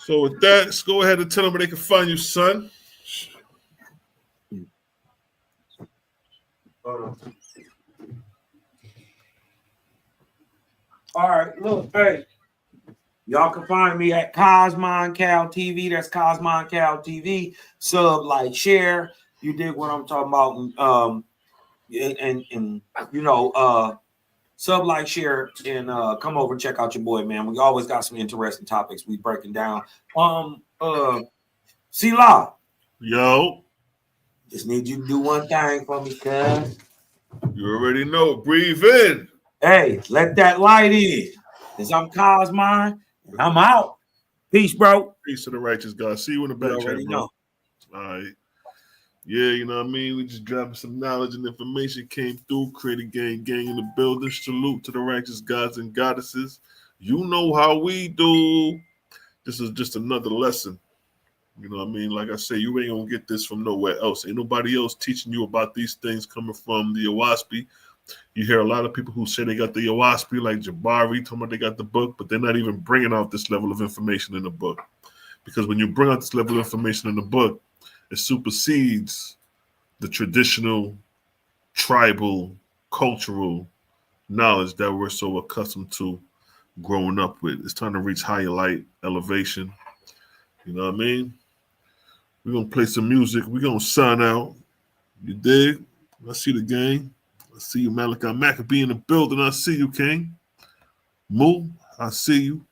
So with that, let's go ahead and tell them where they can find you, son. All right, look, hey. Y'all can find me at Cosmon Cal TV. That's Cosmon Cal TV. Sub, like, share. You dig what I'm talking about? And you know, sub, like, share, and come over and check out your boy, man. We always got some interesting topics we breaking down. C-Law. Yo. Just need you to do one thing for me, cuz. You already know. Breathe in. Hey, let that light in. Cause I'm Cosmon, and I'm out. Peace, bro. Peace to the righteous God. See you in the back chat, bro. All right. Yeah, you know what I mean? We just dropping some knowledge and information, came through, created gang in the building. Salute to the righteous gods and goddesses. You know how we do. This is just another lesson. You know what I mean? Like I say, you ain't gonna get this from nowhere else. Ain't nobody else teaching you about these things coming from the oasp. You hear a lot of people who say they got the oasp, like Jabari, talking about they got the book, but they're not even bringing out this level of information in the book. Because when you bring out this level of information in the book, it supersedes the traditional, tribal, cultural knowledge that we're so accustomed to growing up with. It's time to reach higher light, elevation. You know what I mean? We're going to play some music. We're going to sign out. You dig? I see the gang. I see you, Malachi Maccabee in the building. I see you, King. Moo, I see you.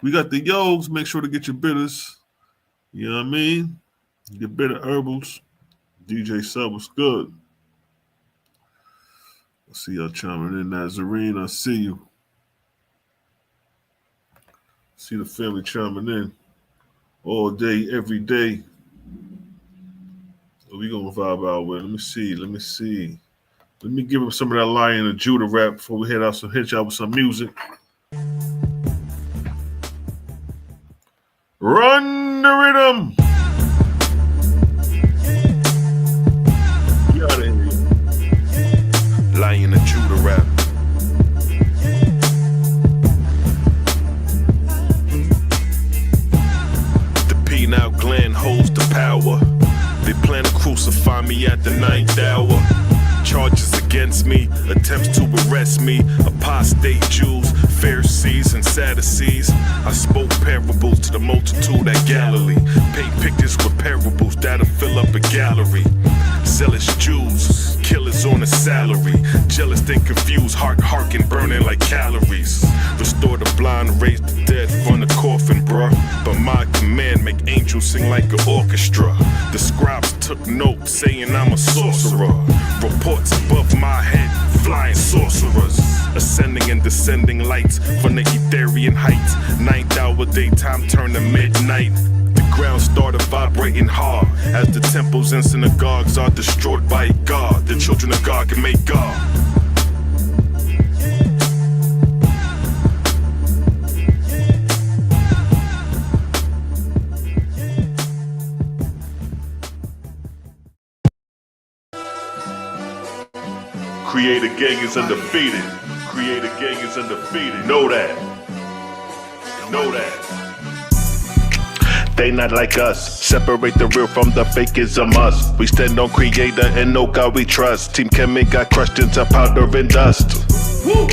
We got the yogs. Make sure to get your bitters. You know what I mean? Your bitter herbals. DJ Sub was good. I see y'all chiming in. Nazarene, I see you. See the family chiming in. All day, every day. What we gonna vibe out with? Let me see. Let me give him some of that Lion of Judah rap before we hit y'all with some music. Run the rhythm. crucify me at the 9th hour. Charges against me, attempts to arrest me, apostate Jews, Pharisees and Sadducees. I spoke parables to the multitude at Galilee, paint pictures with parables that'll fill up a gallery. Zealous Jews, killers on a salary, jealous and confused, heart harking, burning like calories. Restore the blind, raise the dead from the coffin, bruh. But my command make angels sing like an orchestra. The scribes took notes saying I'm a sorcerer. Reports above my head, flying sorcerers. Ascending and descending lights from the Etherian heights. 9th hour daytime turn to midnight. The ground started vibrating hard as the temples and synagogues are destroyed by God. The children of God can make God. Creator gang is undefeated. Creator gang is undefeated. Know that. Know that. They not like us. Separate the real from the fake is a must. We stand on Creator and know God we trust. Team Kemet got crushed into powder and dust. Woo!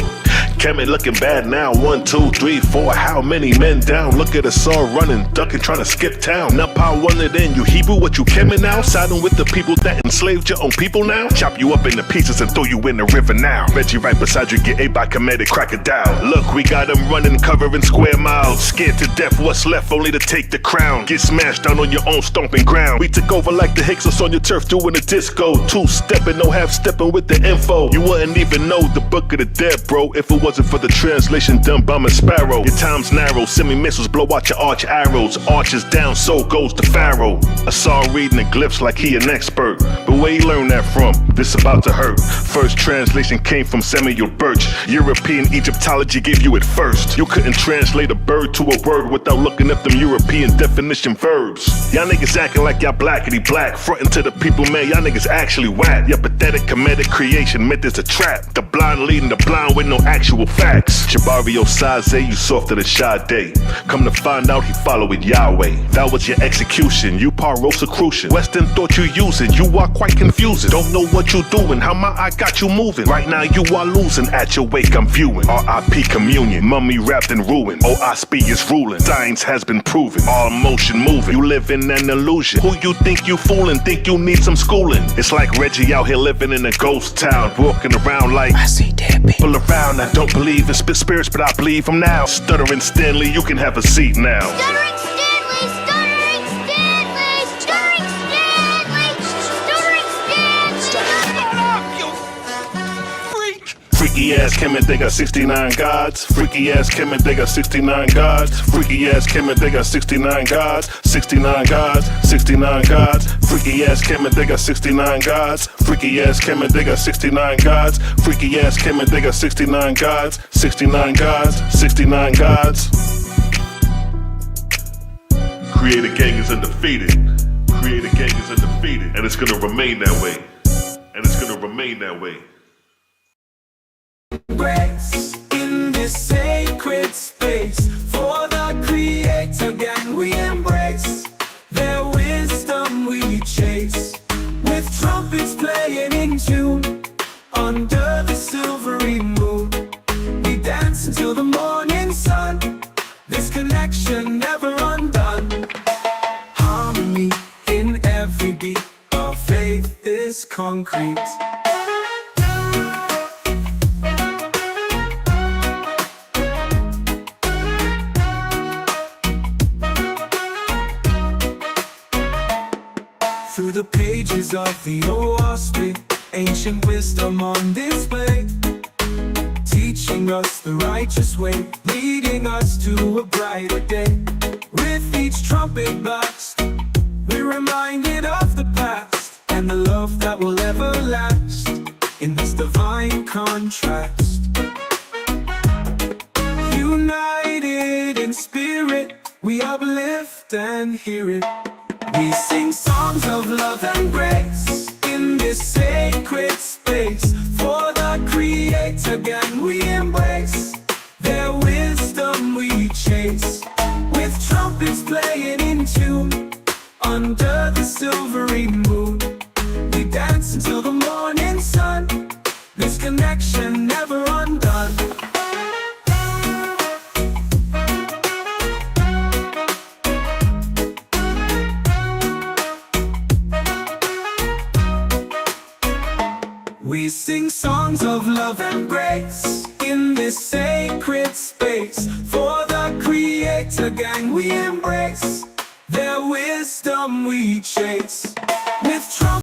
Kemet looking bad now. 1, 2, 3, 4. How many men down? Look at us all running, ducking, trying to skip town. Now power one it in. You Hebrew, what you Kemet now? Siding with the people that enslaved your own people now? Chop you up into pieces and throw you in the river now. Reggie right beside you, get ate by Kemetic crocodile. Look, we got them running, covering square miles. Scared to death, what's left only to take the crown. Get smashed down on your own stomping ground. We took over like the Hicks on your turf doing a disco. 2-stepping, no half-stepping with the info. You wouldn't even know the book of the dead, bro, if it wasn't for the translation done by my sparrow. Your time's narrow, semi-missiles blow out your arch arrows. Arches down, so goes the pharaoh. I saw him reading the glyphs like he an expert, but where he learned that from? This about to hurt. First translation came from Samuel Birch. European Egyptology gave you it first. You couldn't translate a bird to a word without looking at them European definition verbs. Y'all niggas acting like y'all blackity black, frontin' to the people, man, y'all niggas actually whack. Your pathetic comedic creation meant there's a trap. The blind leading the blind with no actual facts. Jabario Saze, you softer than Sade. Come to find out he followed Yahweh. That was your execution, you par Rosicrucian. Western thought you using, you are quite confusing. Don't know what you doing, how my eye got you moving. Right now you are losing, at your wake I'm viewing. R.I.P. communion, mummy wrapped in ruin. OSP is ruling, science has been proven. All motion moving, you live in an illusion. Who you think you fooling, think you need some schooling. It's like Reggie out here living in a ghost town, walking around like I see dead people around. I don't believe in spirits, but I believe them now. Stuttering Stanley, you can have a seat now. Stuttering Stanley, stuttering Stanley, stuttering Stanley, stuttering Stanley. Shut up, you freak. Freaky ass Kemet, they got 69 gods. Freaky ass Kemet, they got 69 gods. Freaky ass Kemet, they got 69 gods. 69 gods, 69 gods. Freaky ass Kemet, they got 69 gods. Freaky ass Kemet, they got 69 gods. Freaky ass Kemet, they got 69 gods. 69 gods, 69 gods. Creator gang is undefeated. Creator gang is undefeated. And it's gonna remain that way. And it's gonna remain that way. Grace in this sacred space, for the Creator gang we embrace. Their wisdom we chase, with trumpets playing in tune. Under the silvery moon, we dance until the morning sun. This connection never undone. Harmony in every beat, our faith is concrete. Through the pages of the oasp, ancient wisdom on display, teaching us the righteous way, leading us to a brighter day. With each trumpet blast, we're reminded of the past and the love that will ever last in this divine contrast. United in spirit, we uplift and hear it. We sing songs of love and grace in this sacred space. For the Creator gang we embrace, their wisdom we chase, with trumpets playing in tune. Under the silvery moon, dance until the morning sun. This connection never undone. We sing songs of love and grace in this sacred space. For the Creator gang we embrace, their wisdom we chase. With